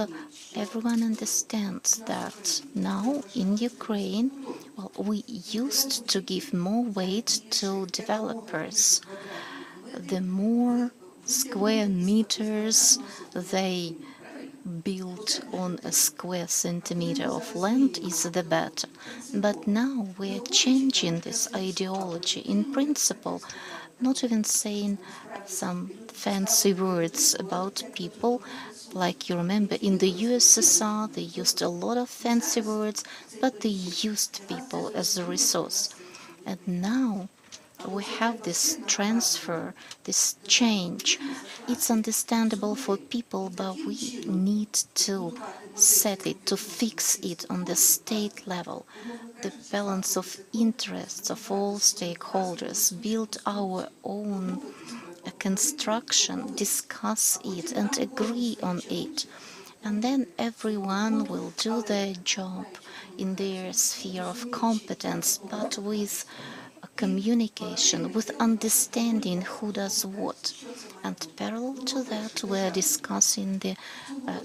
everyone understands that now in Ukraine, well, we used to give more weight to developers. The more square meters they built on a square centimeter of land is the better. But now we're changing this ideology. In principle, not even saying some fancy words about people. Like you remember, in the USSR, they used a lot of fancy words, but they used people as a resource. And now we have this transfer, this change. It's understandable for people, but we need to set it, to fix it on the state level. The balance of interests of all stakeholders, build our own construction, discuss it and agree on it. And then everyone will do their job in their sphere of competence, but with communication, with understanding who does what. And parallel to that, we're discussing the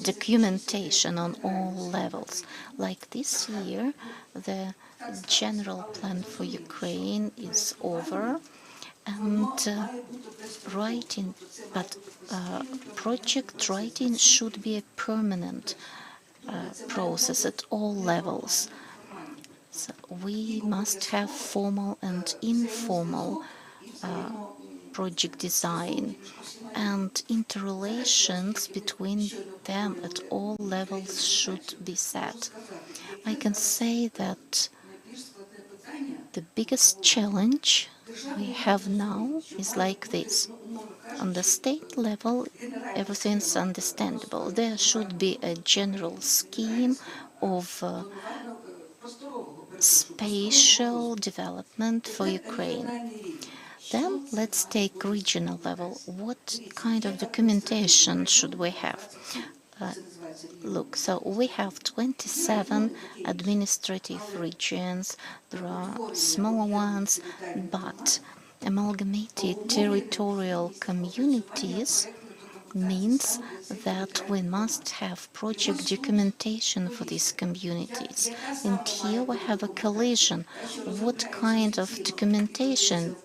documentation on all levels. Like this year, the general plan for Ukraine is over, and writing, but project writing should be a permanent process at all levels. So we must have formal and informal project design, and interrelations between them at all levels should be set. I can say that the biggest challenge we have now is like this. On the state level, everything's understandable. There should be a general scheme of spatial development for Ukraine. Then let's take regional level. What kind of documentation should we have? Look, so we have 27 administrative regions. There are smaller ones, but amalgamated territorial communities means that we must have project documentation for these communities. And here we have a collision. What kind of documentation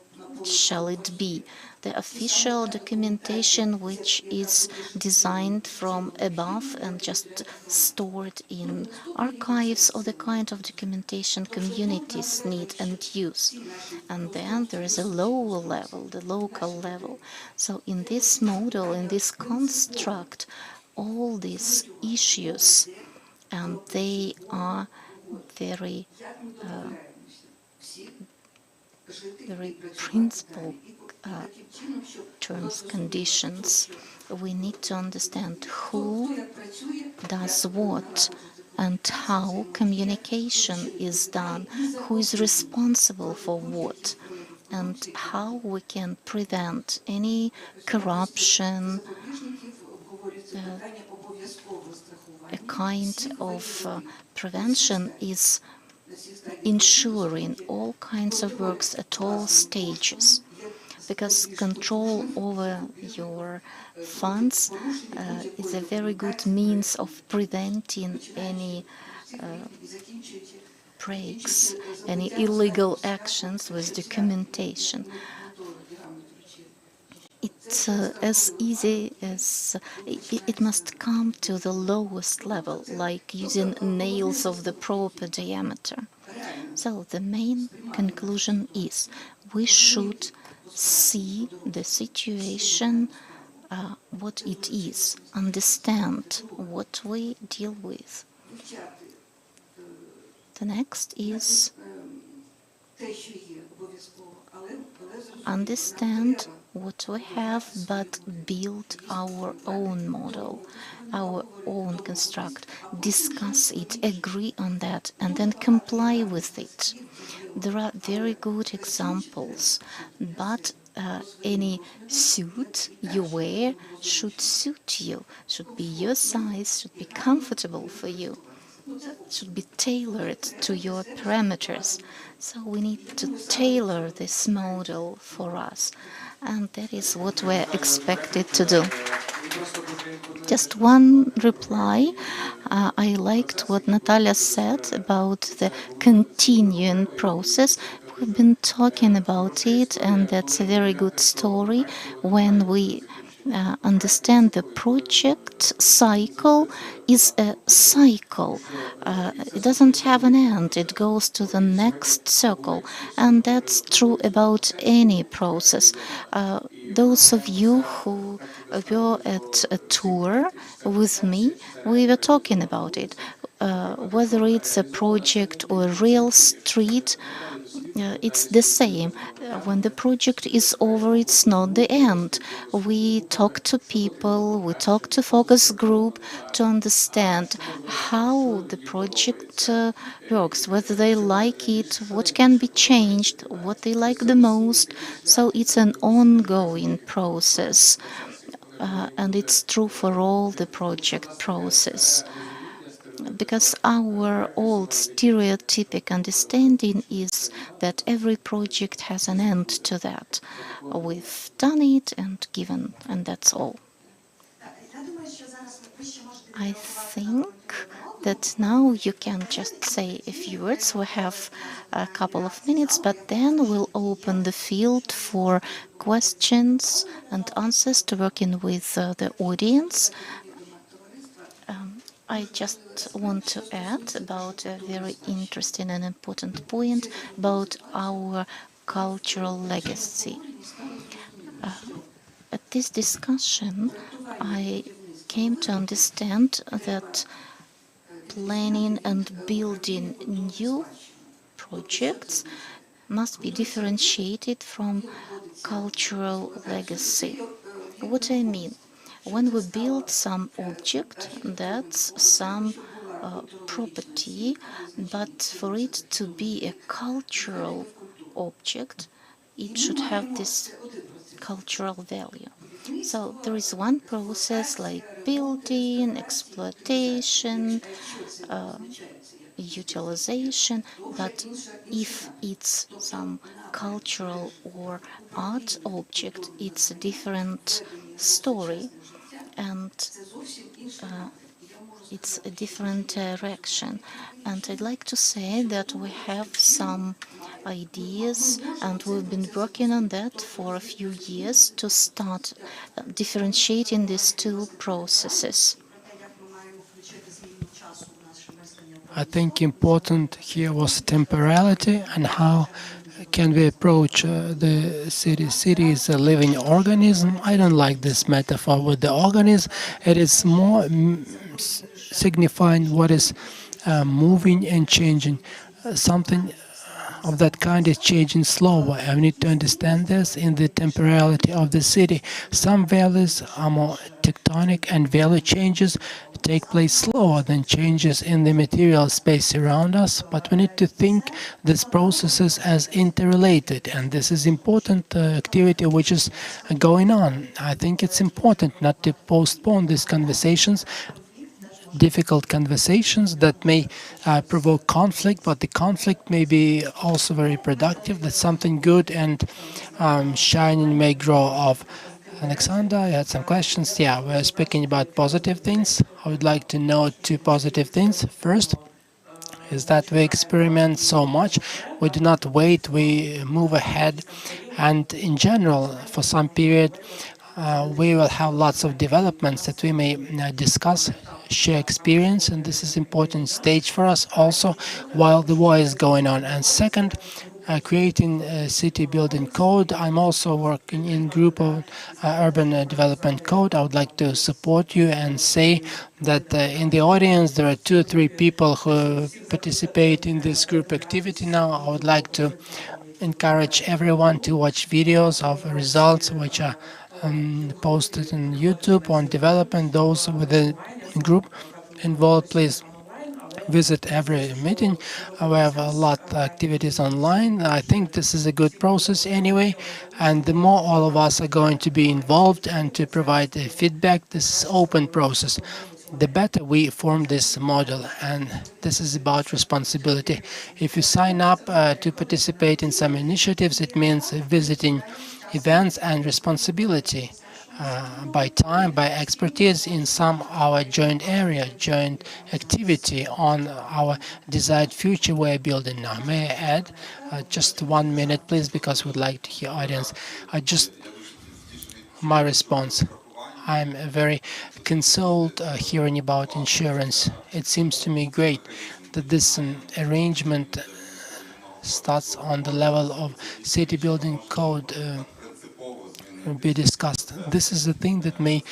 shall it be? The official documentation which is designed from above and just stored in archives, or the kind of documentation communities need and use. And then there is a lower level, the local level. So in this model, in this construct, all these issues, and they are very very principal terms, conditions. We need to understand who does what and how communication is done, who is responsible for what, and how we can prevent any corruption, a kind of prevention is ensuring all kinds of works at all stages, because control over your funds is a very good means of preventing any breaks, any illegal actions with documentation. It's as easy as it must come to the lowest level, like using nails of the proper diameter. So the main conclusion is we should see the situation, what it is, understand what we deal with. The next is understand what we have, but build our own model, our own construct, discuss it, agree on that, and then comply with it. There are very good examples, but any suit you wear should suit you, should be your size, should be comfortable for you, should be tailored to your parameters. So we need to tailor this model for us, and that is what we're expected to do. Just one reply. I liked what Natalia said about the continuing process. We've been talking about it, and that's a very good story when we understand the project cycle is a cycle. It doesn't have an end, it goes to the next circle, and that's true about any process. Those of you who were at a tour with me, we were talking about it. Whether it's a project or a real street, it's the same. When the project is over, it's not the end. We talk to people, we talk to focus group to understand how the project works, whether they like it, what can be changed, what they like the most. So it's an ongoing process, and it's true for all the project process, because our old stereotypic understanding is that every project has an end to that. We've done it and given, and that's all. I think that now you can just say a few words. We have a couple of minutes, but then we'll open the field for questions and answers to working with the audience. I just want to add about a very interesting and important point about our cultural legacy. At this discussion, I came to understand that planning and building new projects must be differentiated from cultural legacy. What I mean, when we build some object, that's some property, but for it to be a cultural object, it should have this cultural value. So there is one process like building, exploitation, utilization, but if it's some cultural or art object, it's a different story, and it's a different direction. And I'd like to say that we have some ideas, and we've been working on that for a few years to start differentiating these two processes. I think important here was temporality and how can we approach the city. City is a living organism. I don't like this metaphor with the organism. It is more signifying what is moving and changing. Something of that kind is changing slower. I need to understand this in the temporality of the city. Some values are more tectonic, and value changes take place slower than changes in the material space around us, but we need to think these processes as interrelated, and this is important activity which is going on. I think it's important not to postpone these conversations, difficult conversations that may provoke conflict, but the conflict may be also very productive. That's something good, and shining may grow off. Alexander, I had some questions. Yeah, we're speaking about positive things. I would like to note two positive things. First is that we experiment so much. We do not wait, we move ahead. And in general, for some period, we will have lots of developments that we may discuss, share experience, and this is important stage for us also while the war is going on. And second, creating a city building code. I'm also working in group of urban development code. I would like to support you and say that in the audience there are 2 or 3 people who participate in this group activity now. I would like to encourage everyone to watch videos of results which are posted on YouTube on development. Those with the group involved, please visit every meeting. We have a lot of activities online. I think this is a good process anyway, and the more all of us are going to be involved and to provide feedback, this is open process, the better we form this model. And this is about responsibility. If you sign up to participate in some initiatives, it means visiting events and responsibility by time, by expertise in some our joint area, joint activity on our desired future we're building now. May I add just 1 minute, please, because we'd like to hear audience. My response. I'm very consoled hearing about insurance. It seems to me great that this arrangement starts on the level of city building code be discussed. This is a thing that may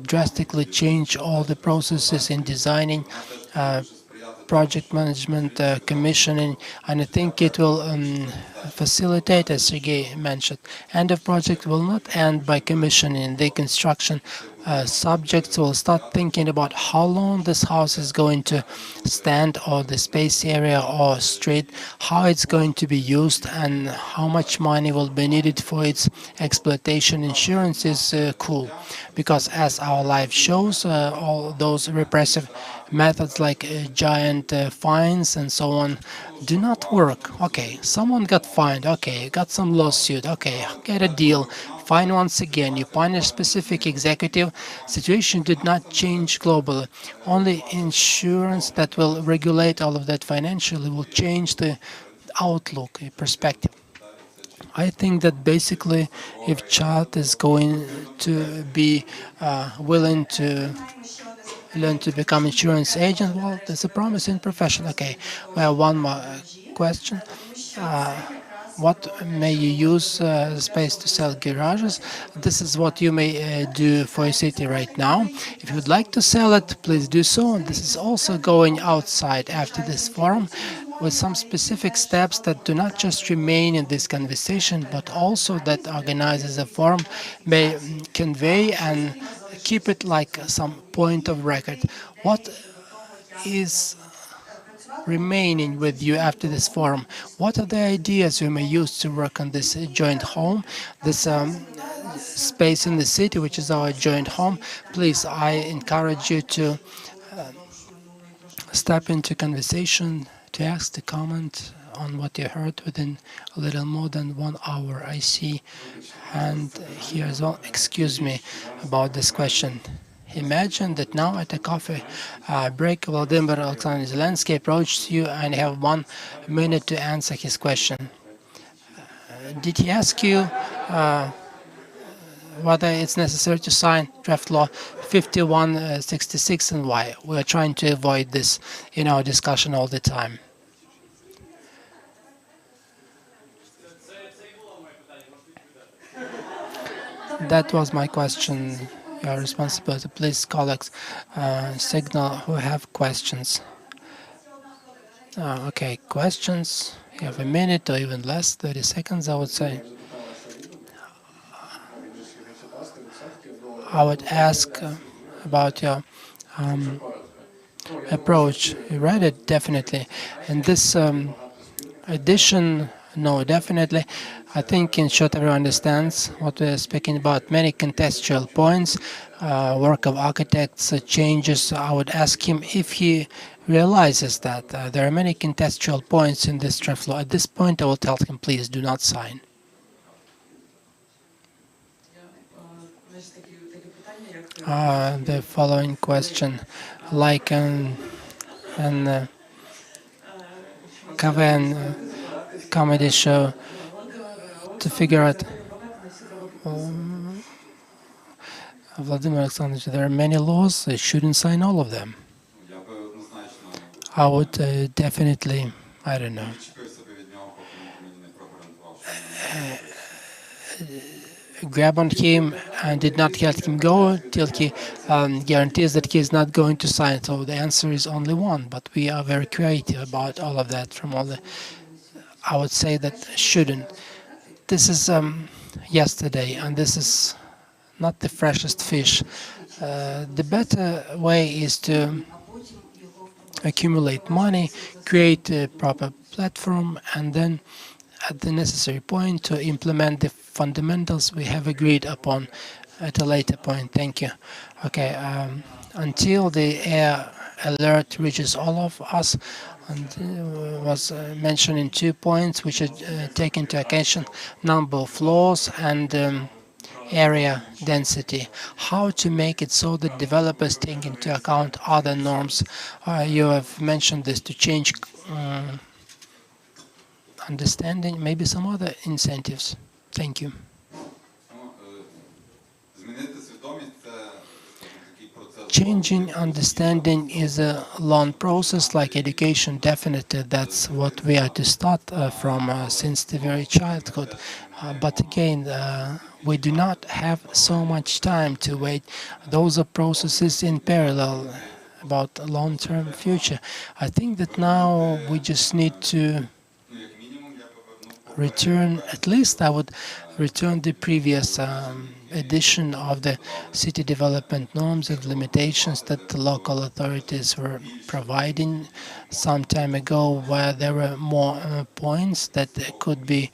drastically change all the processes in designing, project management, commissioning, and I think it will facilitate, as Sergey mentioned. End of project will not end by commissioning. The construction subjects will start thinking about how long this house is going to stand, or the space area or street, how it's going to be used, and how much money will be needed for its exploitation. Insurance is cool, because as our life shows, all those repressive methods like giant fines and so on do not work. Okay, someone got fined, okay, got some lawsuit, okay, get a deal, fine once again, you punish specific executive. Situation did not change globally. Only insurance that will regulate all of that financially will change the outlook, perspective. I think that basically, if child is going to be willing to learn to become insurance agent, well, that's a promising profession. Okay, we have one more question. What may you use space to sell garages? This is what you may do for a city right now. If you would like to sell it, please do so. And this is also going outside after this forum with some specific steps that do not just remain in this conversation, but also that organizers of forum may convey and keep it like some point of record. What is remaining with you after this forum? What are the ideas you may use to work on this joint home, this space in the city, which is our joint home? Please, I encourage you to step into conversation, to ask, to comment on what you heard within a little more than 1 hour. I see, and here as well, excuse me about this question. Imagine that now at a coffee break, Vladimir Alexandrovich Zelensky approached you and have 1 minute to answer his question. Did he ask you whether it's necessary to sign draft law 5166 and why? We are trying to avoid this in our discussion all the time. That was my question. Your responsibility. Please, colleagues, signal who have questions. Okay, questions. You have a minute or even less, 30 seconds, I would say. I would ask about your approach. You read it, definitely. And this edition, no, definitely. I think, in short, everyone understands what we're speaking about. Many contextual points, work of architects, changes. I would ask him if he realizes that there are many contextual points in this draft law. At this point, I will tell him, please do not sign. The following question, like an KVN comedy show, to figure out Vladimir Alexandrovich, there are many laws, I shouldn't sign all of them. I would definitely, I don't know. grab on him and did not let him go till he guarantees that he is not going to sign. So the answer is only one, but we are very creative about all of that from all the, I would say that shouldn't. This is yesterday, and this is not the freshest fish. The better way is to accumulate money, create a proper platform, and then at the necessary point to implement the fundamentals we have agreed upon at a later point. Thank you. Okay, until the air alert reaches all of us, and was mentioned in 2 points which are take into account number of floors and area density. How to make it so that developers take into account other norms. You have mentioned this to change understanding, maybe some other incentives. Thank you. Changing understanding is a long process, like education. Definitely, that's what we are to start from since the very childhood. But again, we do not have so much time to wait. Those are processes in parallel about a long-term future. I think that now we just need to return, at least I would return the previous edition of the city development norms and limitations that the local authorities were providing some time ago, where there were more points that could be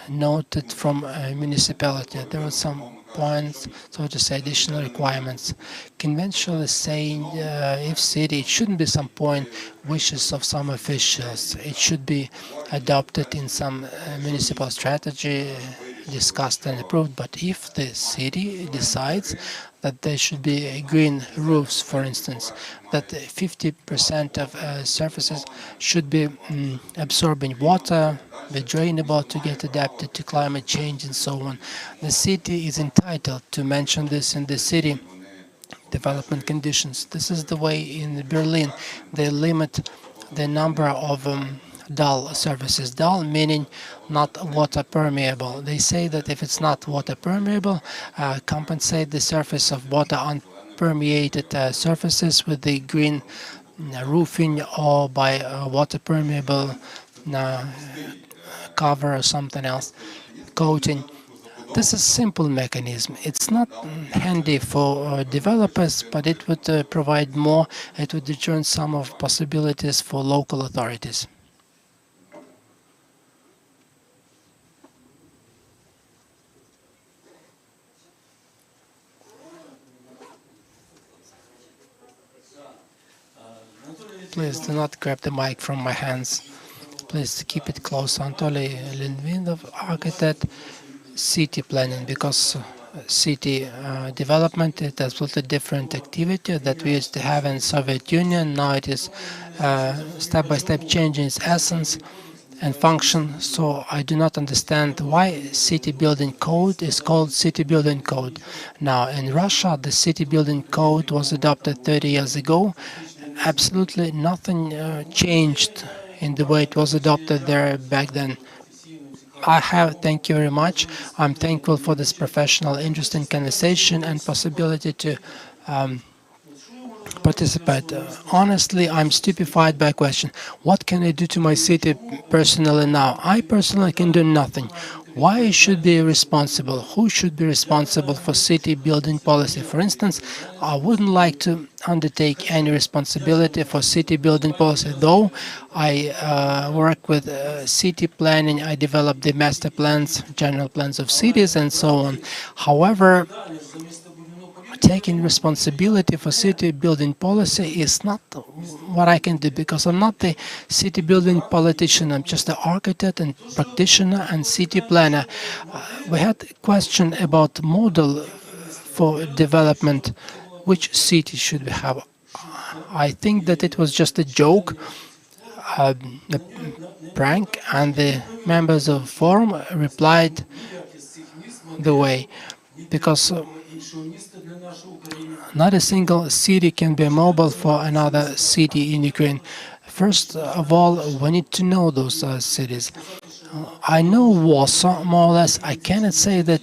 noted from a municipality. There were some points, so to say, additional requirements. Conventionally saying, if city, it shouldn't be some point wishes of some officials. It should be adopted in some municipal strategy, discussed and approved. But if the city decides that there should be green roofs, for instance, that 50% of surfaces should be absorbing water, be drainable to get adapted to climate change and so on. The city is entitled to mention this in the city development conditions. This is the way in Berlin they limit the number of dull surfaces. Dull meaning not water permeable. They say that if it's not water permeable, compensate the surface of water unpermeated surfaces with the green roofing or by water permeable cover or something else, coating. This is a simple mechanism. It's not handy for developers, but it would provide more. It would return some of possibilities for local authorities. Please do not grab the mic from my hands. Please keep it close. Anatoly Lindvinov, architect, city planning, because city development is absolutely different activity that we used to have in Soviet Union. Now it is step-by-step changing its essence and function. So I do not understand why city building code is called city building code. Now in Russia, the city building code was adopted 30 years ago. Absolutely nothing changed in the way it was adopted there back then. Thank you very much. I'm thankful for this professional, interesting conversation and possibility to participate. Honestly, I'm stupefied by a question. What can I do to my city personally now? I personally can do nothing. Why should be responsible? Who should be responsible for city building policy? For instance, I wouldn't like to undertake any responsibility for city building policy, though I work with city planning. I develop the master plans, general plans of cities and so on. However, taking responsibility for city building policy is not what I can do, because I'm not the city building politician. I'm just an architect and practitioner and city planner. We had a question about model for development. Which city should we have? I think that it was just a joke, a prank, and the members of forum replied the way, because not a single city can be mobile for another city in Ukraine. First of all, we need to know those cities. I know Warsaw more or less. I cannot say that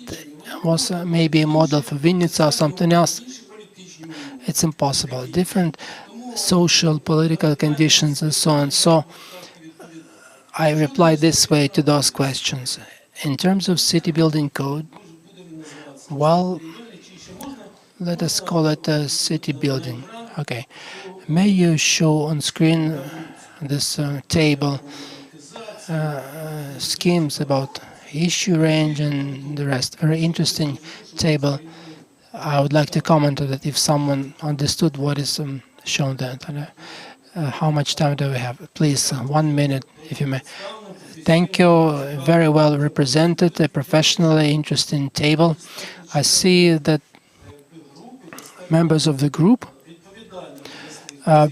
Warsaw may be a model for Vinnytsia or something else. It's impossible. Different social, political conditions and so on. So I reply this way to those questions. In terms of city building code, well, let us call it a city building. Okay. May you show on screen this table schemes about issue range and the rest. Very interesting table. I would like to comment on that if someone understood what is shown there. How much time do we have? Please, 1 minute, if you may. Thank you. Very well represented, a professionally interesting table. I see that members of the group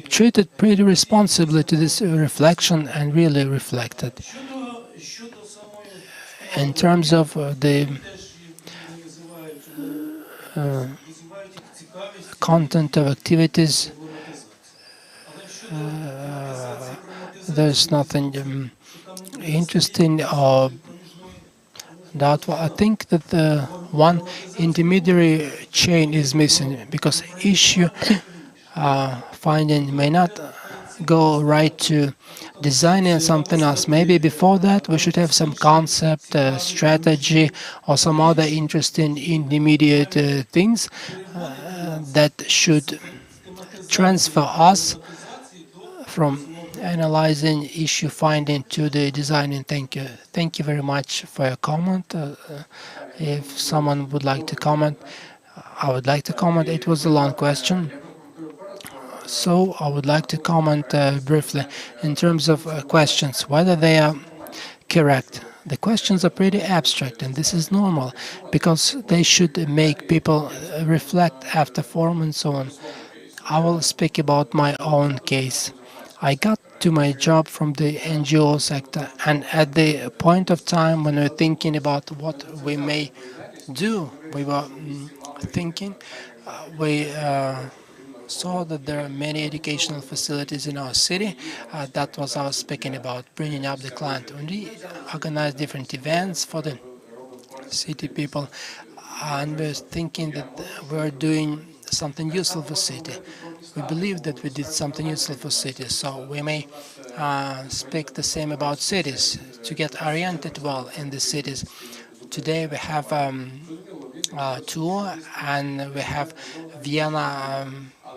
treated pretty responsibly to this reflection and really reflected. In terms of the content of activities, there's nothing interesting or doubtful. I think that the one intermediary chain is missing because issue finding may not go right to designing something else. Maybe before that we should have some concept, strategy, or some other interesting intermediate things that should transfer us from analyzing issue finding to the designing. Thank you. Thank you very much for your comment. If someone would like to comment, I would like to comment. It was a long question. So I would like to comment briefly in terms of questions, whether they are correct. The questions are pretty abstract, and this is normal because they should make people reflect after form and so on. I will speak about my own case. I got to my job from the NGO sector, and at the point of time when we're thinking about what we may do, we were thinking, we saw that there are many educational facilities in our city. That was I was speaking about, bringing up the client. We organized different events for the city people, and we're thinking that we're doing something useful for city. We believe that we did something useful for cities, so we may speak the same about cities to get oriented well in the cities. Today we have tour and we have Vienna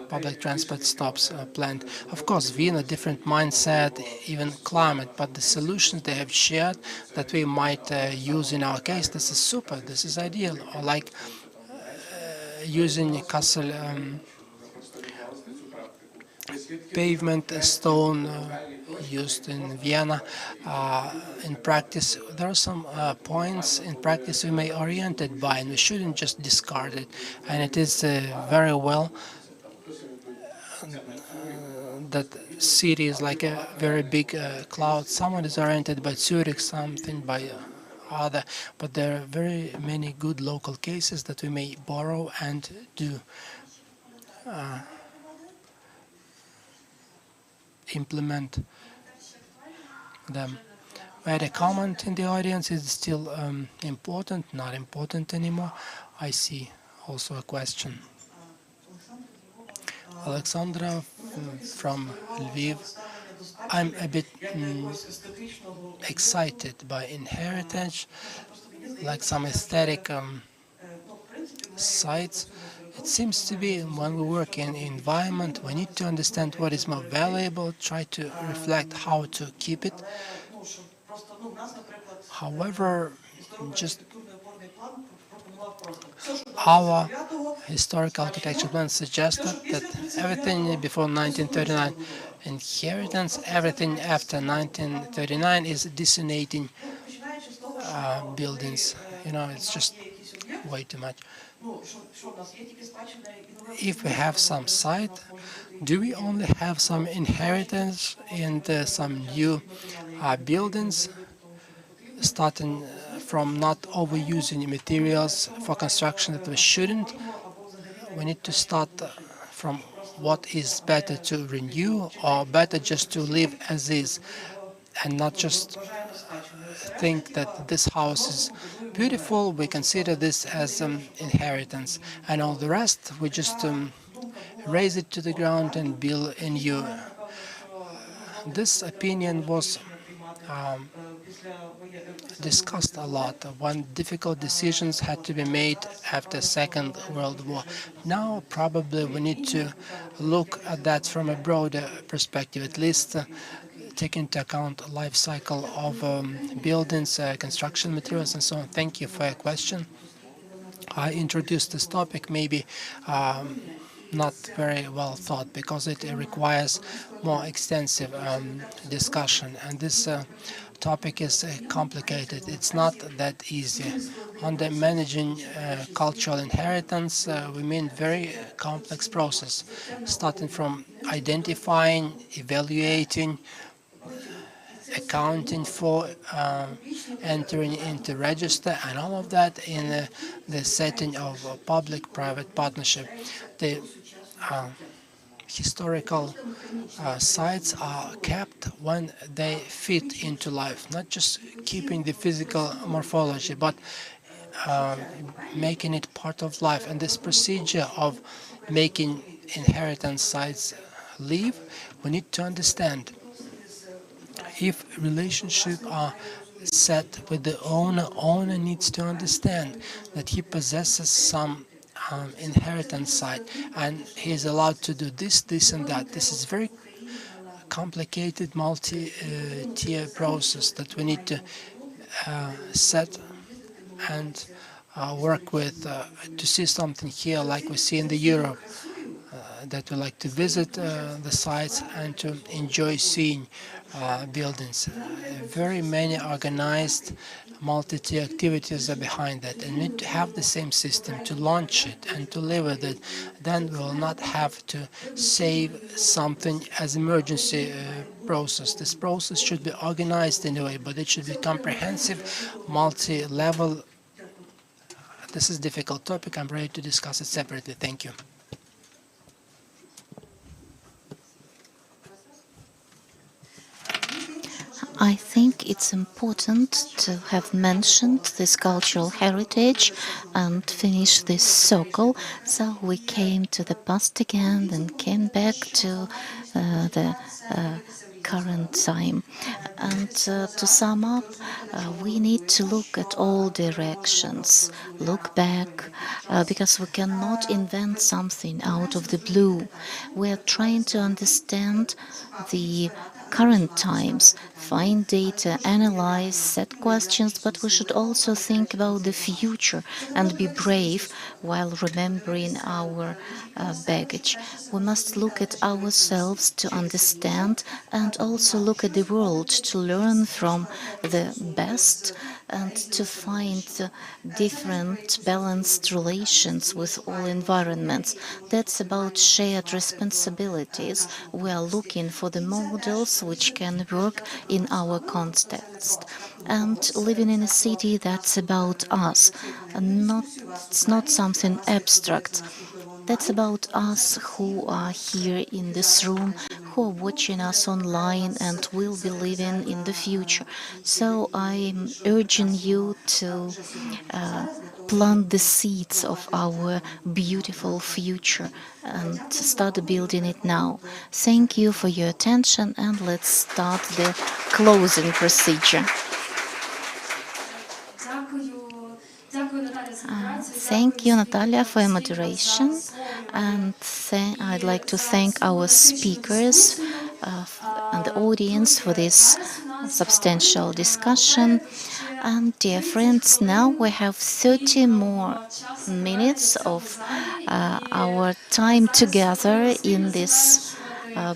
public transport stops planned. Of course, Vienna, different mindset, even climate, but the solutions they have shared that we might use in our case, this is super, this is ideal. Or like using castle pavement stone used in Vienna. In practice, there are some points in practice we may orient it by, and we shouldn't just discard it. And it is very well that city is like a very big cloud. Someone is oriented by Zurich, something by other, but there are very many good local cases that we may borrow and do. Implement them. We had a comment in the audience, is it still important, not important anymore? I see also a question. Alexandra from Lviv. I'm a bit excited by inheritance, like some aesthetic sites. It seems to be when we work in environment, we need to understand what is more valuable, try to reflect how to keep it. However, just our historical architecture plan suggested that everything before 1939 inheritance, everything after 1939 is dissonant buildings. You know, it's just way too much. If we have some site, do we only have some inheritance and some new buildings, starting from not overusing materials for construction that we shouldn't? We need to start from what is better to renew or better just to live as is. and not just think that this house is beautiful. We consider this as inheritance, and all the rest we just raise it to the ground and build a new. This opinion was um, discussed a lot when difficult decisions had to be made after Second World War. Now probably we need to look at that from a broader perspective, at least take into account life cycle of buildings, construction materials, and so on. Thank you for your question. I introduced this topic maybe not very well thought because it requires more extensive discussion, and this topic is complicated. It's not that easy. Under managing cultural inheritance, we mean very complex process, starting from identifying, evaluating, accounting for, entering into register, and all of that in the setting of a public-private partnership. The historical sites are kept when they fit into life, not just keeping the physical morphology, but uh, making it part of life. And this procedure of making inheritance sites live, we need to understand if relationships are set with the owner needs to understand that he possesses some inheritance site and he is allowed to do this, and that. This is very complicated multi-tier process that we need to set and work with to see something here like we see in the Europe, that we like to visit the sites and to enjoy seeing buildings. Very many organized multi-tier activities are behind that, and we need to have the same system to launch it and to live with it. Then we will not have to save something as emergency process. This process should be organized in a way, but it should be comprehensive, multi-level. This is a difficult topic. I'm ready to discuss it separately. Thank you. I think it's important to have mentioned this cultural heritage and finish this circle. So we came to the past again and came back to the current time. And to sum up, we need to look at all directions, look back, because we cannot invent something out of the blue. We are trying to understand the current times, find data, analyze, set questions, but we should also think about the future and be brave while remembering our baggage. We must look at ourselves to understand and also look at the world to learn from the best and to find different balanced relations with all environments. That's about shared responsibilities. We are looking for the models which can work in our context. And living in a city, that's about us. It's not something abstract. That's about us who are here in this room, who are watching us online and will be living in the future. So I'm urging you to plant the seeds of our beautiful future and start building it now. Thank you for your attention, and let's start the closing procedure. Thank you, Natalia, for your moderation, and I'd like to thank our speakers and the audience for this substantial discussion. And dear friends, now we have 30 more minutes of our time together in this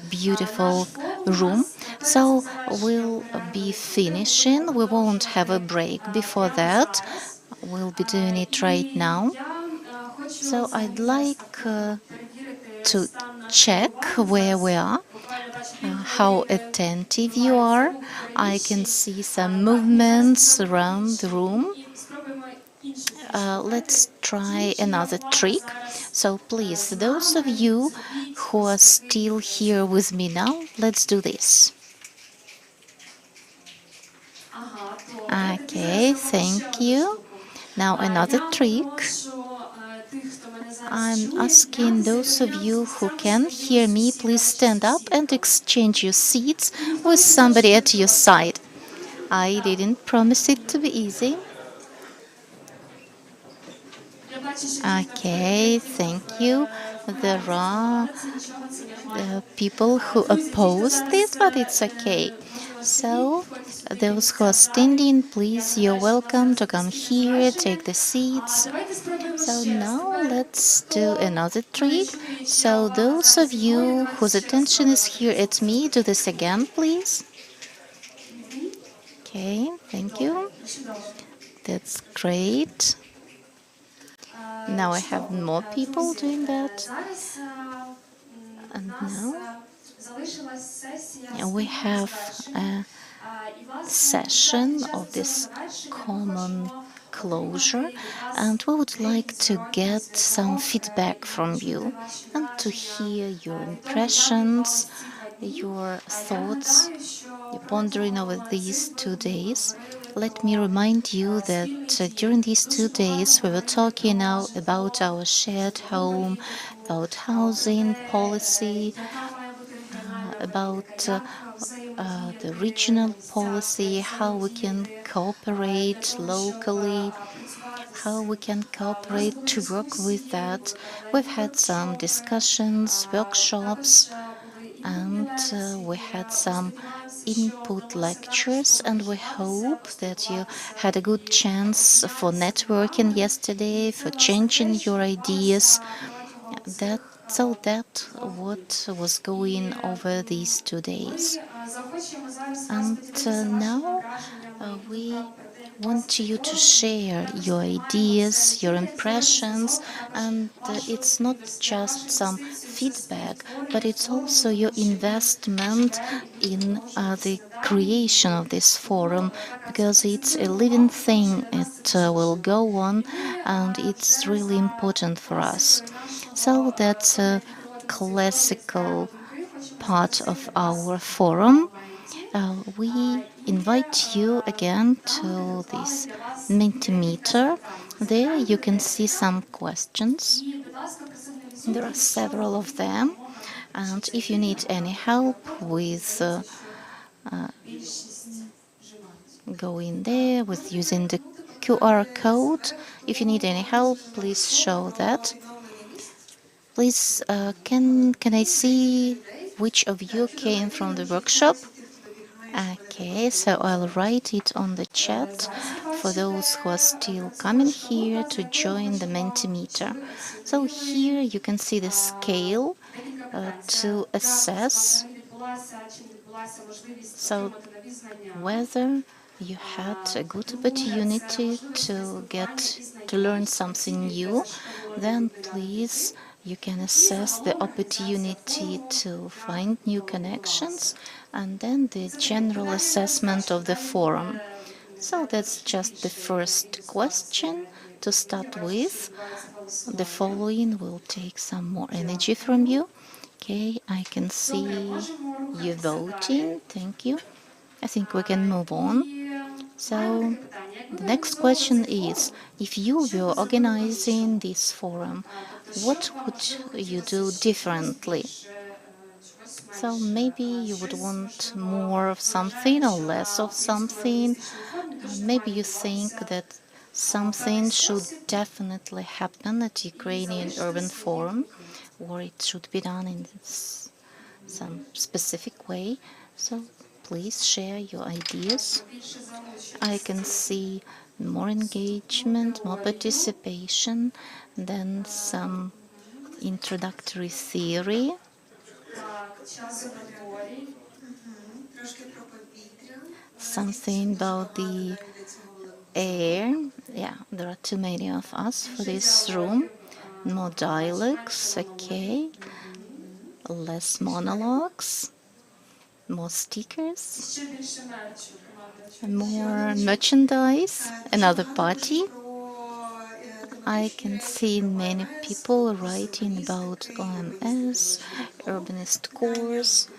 beautiful room. So we'll be finishing. We won't have a break before that. We'll be doing it right now. So I'd like to check where we are, how attentive you are. I can see some movements around the room. Let's try another trick. So please, those of you who are still here with me now, let's do this. Okay, thank you. Now another trick. I'm asking those of you who can hear me, please stand up and exchange your seats with somebody at your side. I didn't promise it to be easy. Okay, thank you. There are people who oppose this, but it's okay. So, those who are standing, please, you're welcome to come here, take the seats. So now let's do another trick. So those of you whose attention is here at me, do this again, please. Okay, thank you. That's great. Now I have more people doing that. And now we have a session of this common closure, and we would like to get some feedback from you and to hear your impressions, your thoughts, your pondering over these 2 days. Let me remind you that during these 2 days we were talking now about our shared home, about housing policy, about the regional policy, how we can cooperate locally, how we can cooperate to work with that. We've had some discussions, workshops, and we had some input lectures, and we hope that you had a good chance for networking yesterday, for changing your ideas. That what was going over these 2 days. And now we want you to share your ideas, your impressions, and it's not just some feedback, but it's also your investment in the creation of this forum, because it's a living thing. It will go on, and it's really important for us. So that's a classical part of our forum. We invite you again to this Mentimeter. There you can see some questions. There are several of them. And if you need any help with going there, with using the QR code, if you need any help, please show that. Please, can I see which of you came from the workshop? Okay, so I'll write it on the chat for those who are still coming here to join the Mentimeter. So here you can see the scale to assess so whether you had a good opportunity to get to learn something new, then please you can assess the opportunity to find new connections, and then the general assessment of the forum. So that's just the first question to start with. The following will take some more energy from you. Okay, I can see you voting. Thank you. I think we can move on. So the next question is, if you were organizing this forum, what would you do differently? So maybe you would want more of something or less of something. Maybe you think that something should definitely happen at Ukrainian Urban Forum, or it should be done in some specific way. So please share your ideas. I can see more engagement, more participation, then some introductory theory. Something about the air. Yeah, there are too many of us for this room. More dialogues, okay. Less monologues. More stickers. More merchandise. Another party. I can see many people writing about OMS, urbanist course,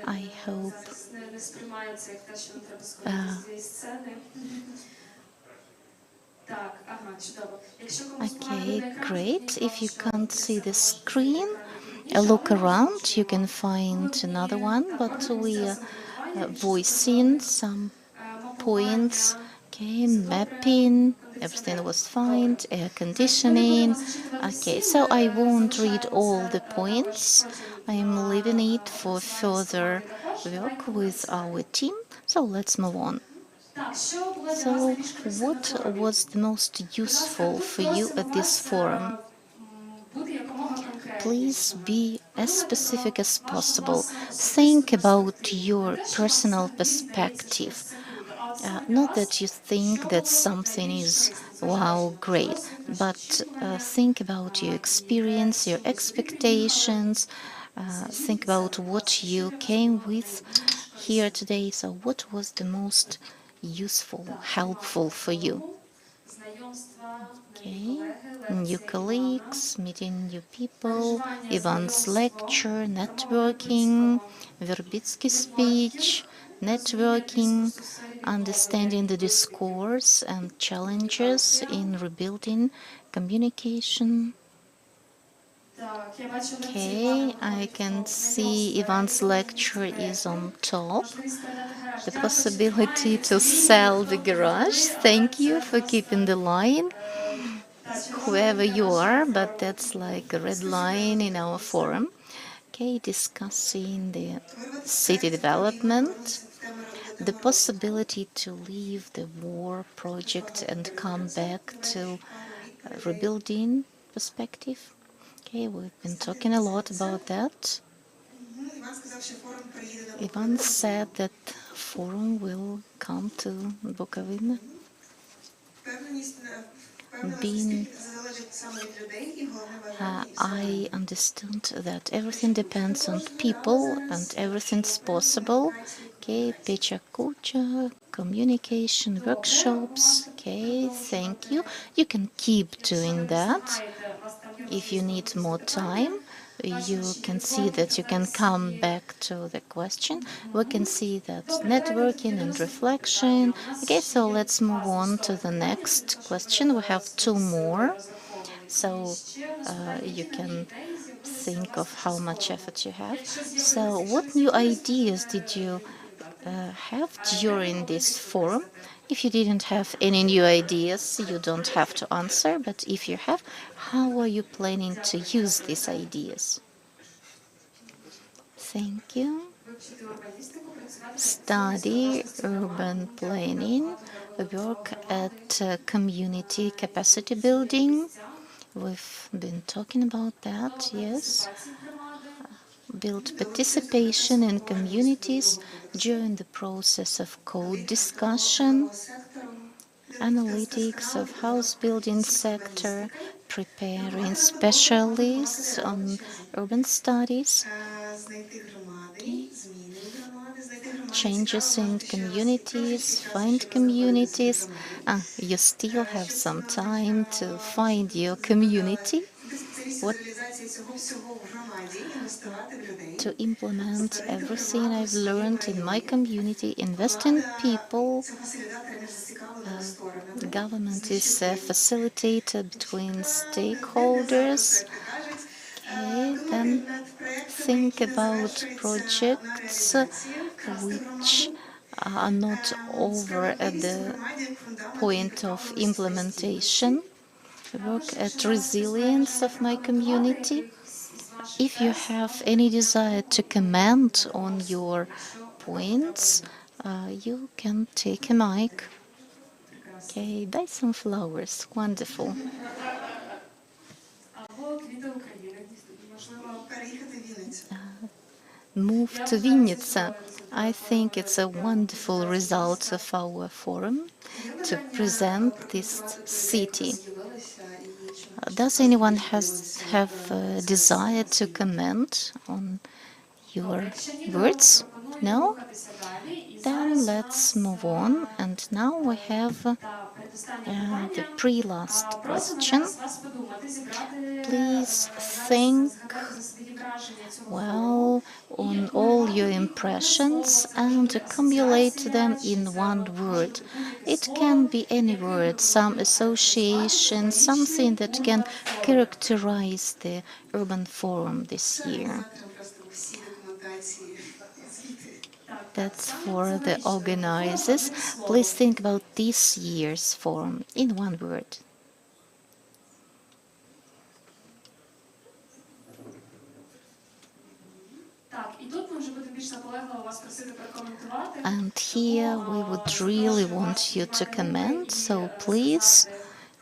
I hope. Uh, okay, great. If you can't see the screen, look around. You can find another one, but we are voicing some points. Okay, mapping, everything was fine, air conditioning. Okay, so I won't read all the points. I'm leaving it for further work with our team. So let's move on. So, what was the most useful for you at this forum? Please be as specific as possible. Think about your personal perspective. Not that you think that something is wow, great, but think about your experience, your expectations, think about what you came with here today. So, what was the most useful, helpful for you? Okay, new colleagues, meeting new people, Ivan's lecture, networking, Verbitsky speech, networking, understanding the discourse and challenges in rebuilding communication. Okay, I can see Ivan's lecture is on top. The possibility to sell the garage. Thank you for keeping the line, whoever you are, but that's like a red line in our forum. Okay, discussing the city development, the possibility to leave the war project and come back to rebuilding perspective. Okay, we've been talking a lot about that. Ivan said that forum will come to Bukovina. Being, I understood that everything depends on people and everything's possible. Okay, Pecha Kucha, communication workshops. Okay, thank you. You can keep doing that. If you need more time, you can see that you can come back to the question. We can see that networking and reflection. Okay, so let's move on to the next question. We have two more. So you can think of how much effort you have. So, what new ideas did you have during this forum? If you didn't have any new ideas, you don't have to answer, but if you have, how are you planning to use these ideas? Thank you. Study urban planning, work at community capacity building. We've been talking about that, yes. Build participation in communities during the process of code discussion, analytics of house building sector, preparing specialists on urban studies, changes in communities, find communities. You still have some time to find your community. What to implement everything I've learned in my community, invest in people. Government is a facilitator between stakeholders. Okay, then think about projects which are not over at the point of implementation. Work at resilience of my community. If you have any desire to comment on your points, you can take a mic. Okay, buy some flowers. Wonderful. Move to Vinnytsia. I think it's a wonderful result of our forum to present this city. Does anyone have a desire to comment on your words? No? Then let's move on. And now we have the pre-last question. Please think well on all your impressions and accumulate them in one word. It can be any word, some association, something that can characterize the urban forum this year. That's for the organizers. Please think about this year's forum in one word. And here we would really want you to comment, so please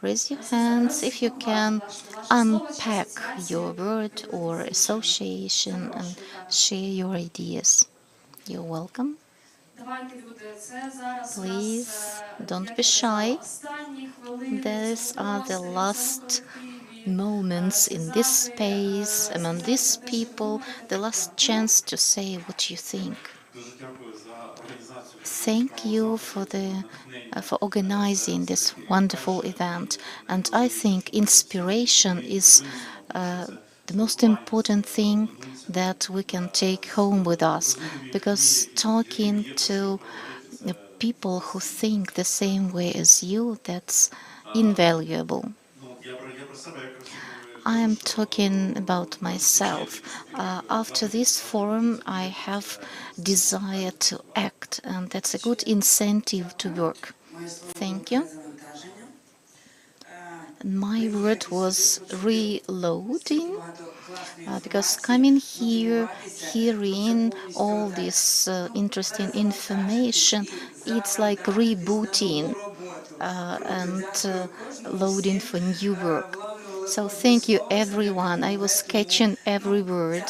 raise your hands if you can unpack your word or association and share your ideas. You're welcome. Please don't be shy. These are the last moments in this space, among these people, the last chance to say what you think. Thank you for organizing this wonderful event, and I think inspiration is the most important thing that we can take home with us, because talking to people who think the same way as you, that's invaluable. I am talking about myself. After this forum, I have desire to act, and that's a good incentive to work. Thank you. My word was reloading, because coming here, hearing all this interesting information, it's like rebooting and loading for new work. So thank you, everyone. I was catching every word.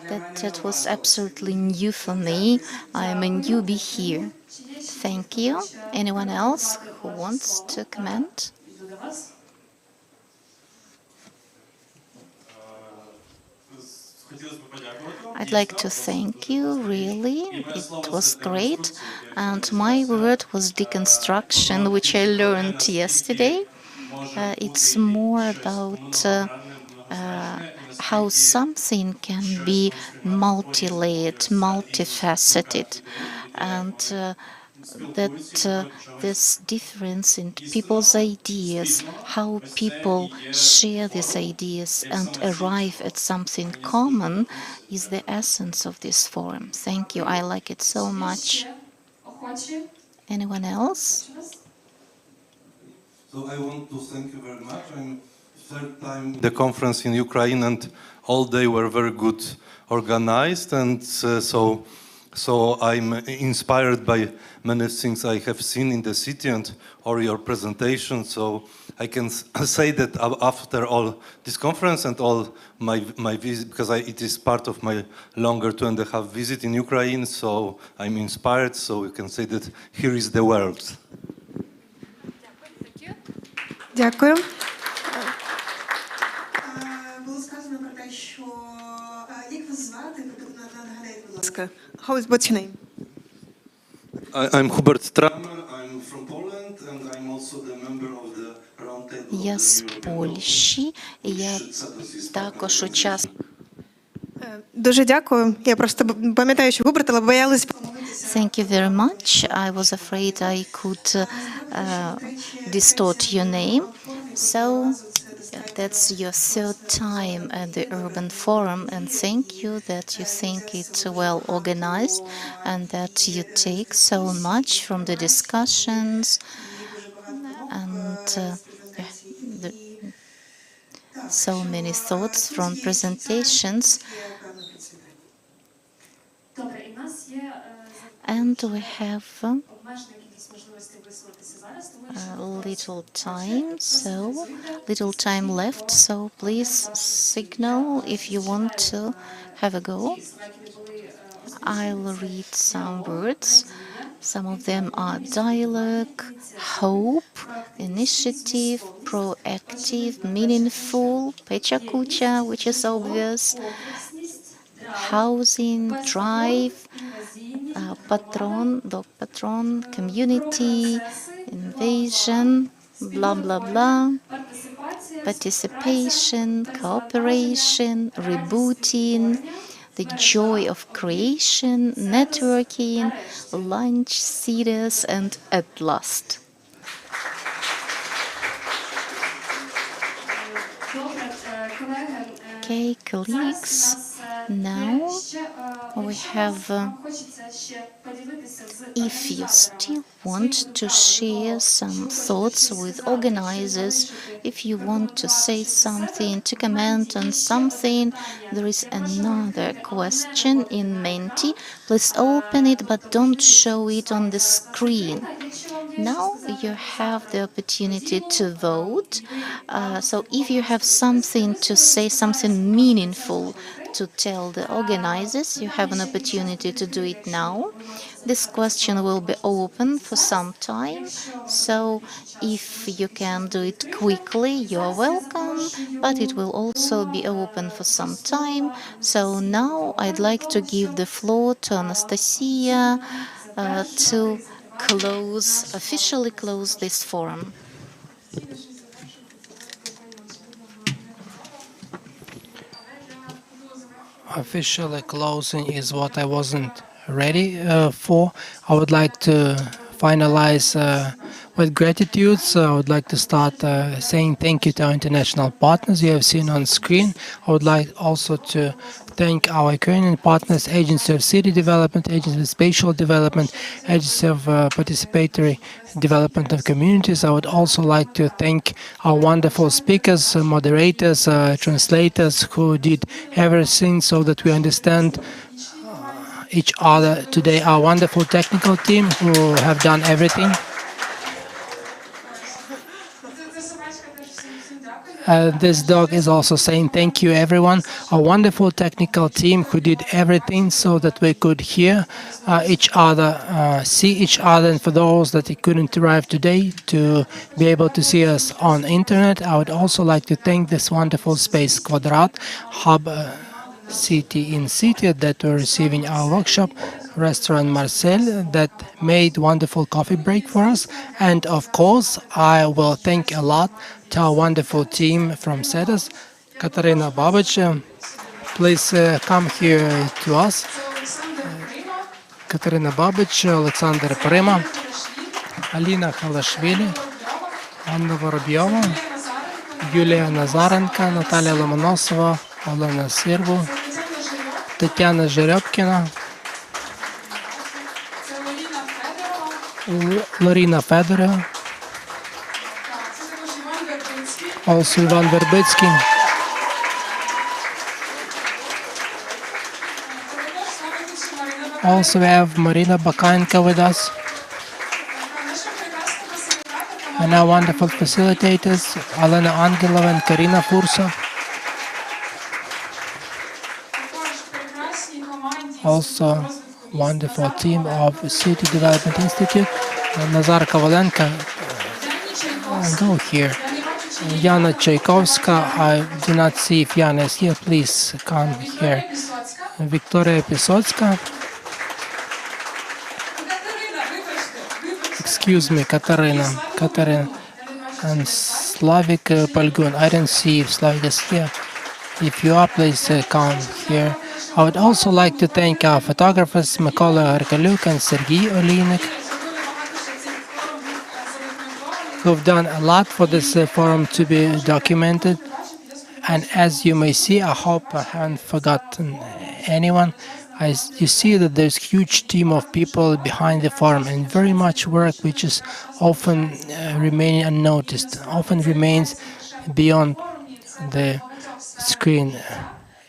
That was absolutely new for me. I am a newbie here. Thank you. Anyone else who wants to comment? I'd like to thank you, really. It was great. And my word was deconstruction, which I learned yesterday. It's more about how something can be multi-layered, multifaceted, and that this difference in people's ideas, how people share these ideas and arrive at something common, is the essence of this forum. Thank you. I like it so much. Anyone else? So I want to thank you very much. I'm third time the conference in Ukraine, and all they were very good organized, and so I'm inspired by many things I have seen in the city and or your presentation. So I can say that after all this conference and all my visit, because it is part of my longer 2.5 visit in Ukraine, so I'm inspired. So we can say that here is the world. Дякую. Було сказано про те, що як вас звати, нагадайте, будь ласка. What's your name? I'm Hubert Tramer. I'm from Poland, and I'm also the member of the roundtable. Я з Польщі. Я також учасник. Дуже дякую. Я просто пам'ятаю, що Губерт, але боялась помилитися. Thank you very much. I was afraid I could distort your name. So that's your third time at the Urban Forum, and thank you that you think it's well organized and that you take so much from the discussions and so many thoughts from presentations. And we have little time left, so please signal if you want to have a go. I'll read some words. Some of them are dialogue, hope, initiative, proactive, meaningful, pecha kucha, which is obvious, housing, drive, dog patron, community, invasion, blah, blah, blah, participation, cooperation, rebooting. the joy of creation, networking, lunch, cities, and at last. Okay, colleagues, now we have, if you still want to share some thoughts with organizers, if you want to say something, to comment on something, there is another question in Menti. Please open it, but don't show it on the screen. Now you have the opportunity to vote. So if you have something to say, something meaningful to tell the organizers, you have an opportunity to do it now. This question will be open for some time, so if you can do it quickly, you're welcome, but it will also be open for some time. So now I'd like to give the floor to Anastasia to officially close this forum. Officially closing is what I wasn't ready for. I would like to finalize with gratitude. So I would like to start saying thank you to our international partners you have seen on screen. I would like also to thank our Ukrainian partners, Agency of City Development, Agency of Spatial Development, Agency of Participatory Development of Communities. I would also like to thank our wonderful speakers, moderators, translators who did everything so that we understand each other today. Our wonderful technical team who have done everything. This dog is also saying thank you, everyone. A wonderful technical team who did everything so that we could hear each other, see each other, and for those that couldn't arrive today to be able to see us on internet. I would also like to thank this wonderful Space Quadrat Hub City in City that were receiving our workshop, Restaurant Marcel that made wonderful coffee break for us, and of course I will thank a lot to our wonderful team from SEDAS. Katarina Babic, please come here to us. Katarina Babic, Alexander Prima, Alina Khalashvili, Anna Vorobyova, Yulia Nazarenko, Natalia Lomonosova, Olena Sirvu, Tatiana Жеребкina, Lorina Fedorova, also Ivan Verbitsky. Also we have Marina Bakaenko with us. And our wonderful facilitators, Alena Angelova and Karina Fursa. Also wonderful team of City Development Institute. Nazar Kovalenko, go here. Yana Tchaikovska, I do not see if Yana is here, please come here. Victoria Pisotska. Excuse me, Katarina. And Slavik Palgun. I don't see if Slavik is here. If you are, please come here. I would also like to thank our photographers, Mykola Arkaluk and Sergei Olinik, who've done a lot for this forum to be documented. And as you may see, I hope I haven't forgotten anyone. You see that there's a huge team of people behind the forum and very much work which is often remaining unnoticed, often remains beyond the screen.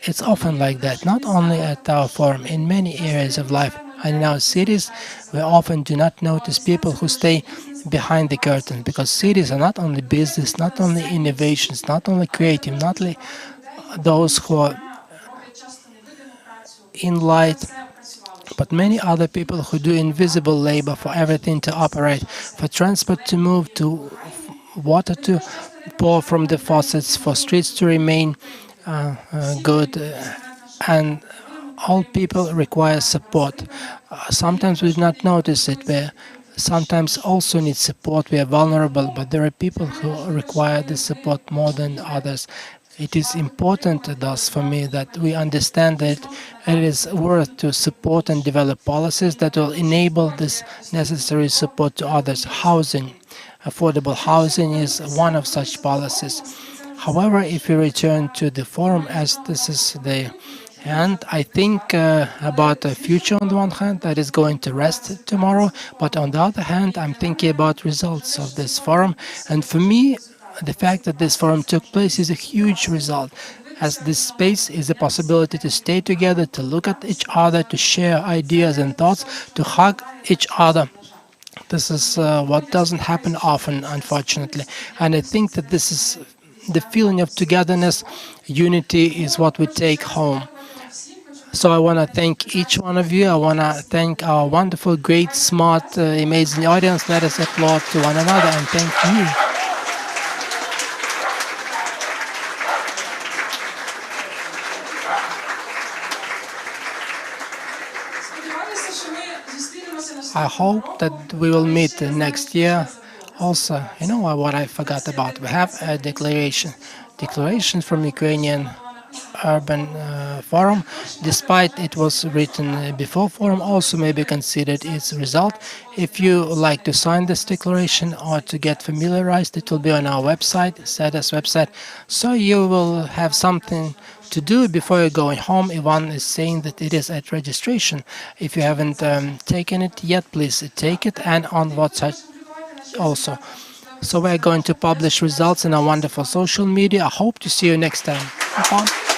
It's often like that, not only at our forum, in many areas of life. And in our cities, we often do not notice people who stay behind the curtain, because cities are not only business, not only innovations, not only creative, not only those who are in light, but many other people who do invisible labor for everything to operate, for transport to move, to water to pour from the faucets, for streets to remain good, and all people require support. Sometimes we do not notice it. We sometimes also need support. We are vulnerable, but there are people who require the support more than others. It is important thus for me that we understand that it is worth to support and develop policies that will enable this necessary support to others. Housing, affordable housing is one of such policies. However, if we return to the forum, as this is the end, I think about the future on the one hand, that is going to rest tomorrow, but on the other hand, I'm thinking about results of this forum. And for me, the fact that this forum took place is a huge result, as this space is a possibility to stay together, to look at each other, to share ideas and thoughts, to hug each other. This is what doesn't happen often, unfortunately. And I think that this is the feeling of togetherness, unity is what we take home. So I want to thank each one of you. I want to thank our wonderful, great, smart, amazing audience. Let us applaud to one another and thank you. I hope that we will meet next year. Also, you know what I forgot about? We have a declaration from Ukrainian Urban Forum. Despite it was written before forum, also may be considered its result. If you like to sign this declaration or to get familiarized, it will be on our website, SEDA's website. So you will have something to do before you're going home. Ivan is saying that it is at registration. If you haven't taken it yet, please take it, and on WhatsApp also. So we're going to publish results in our wonderful social media. I hope to see you next time. Bye.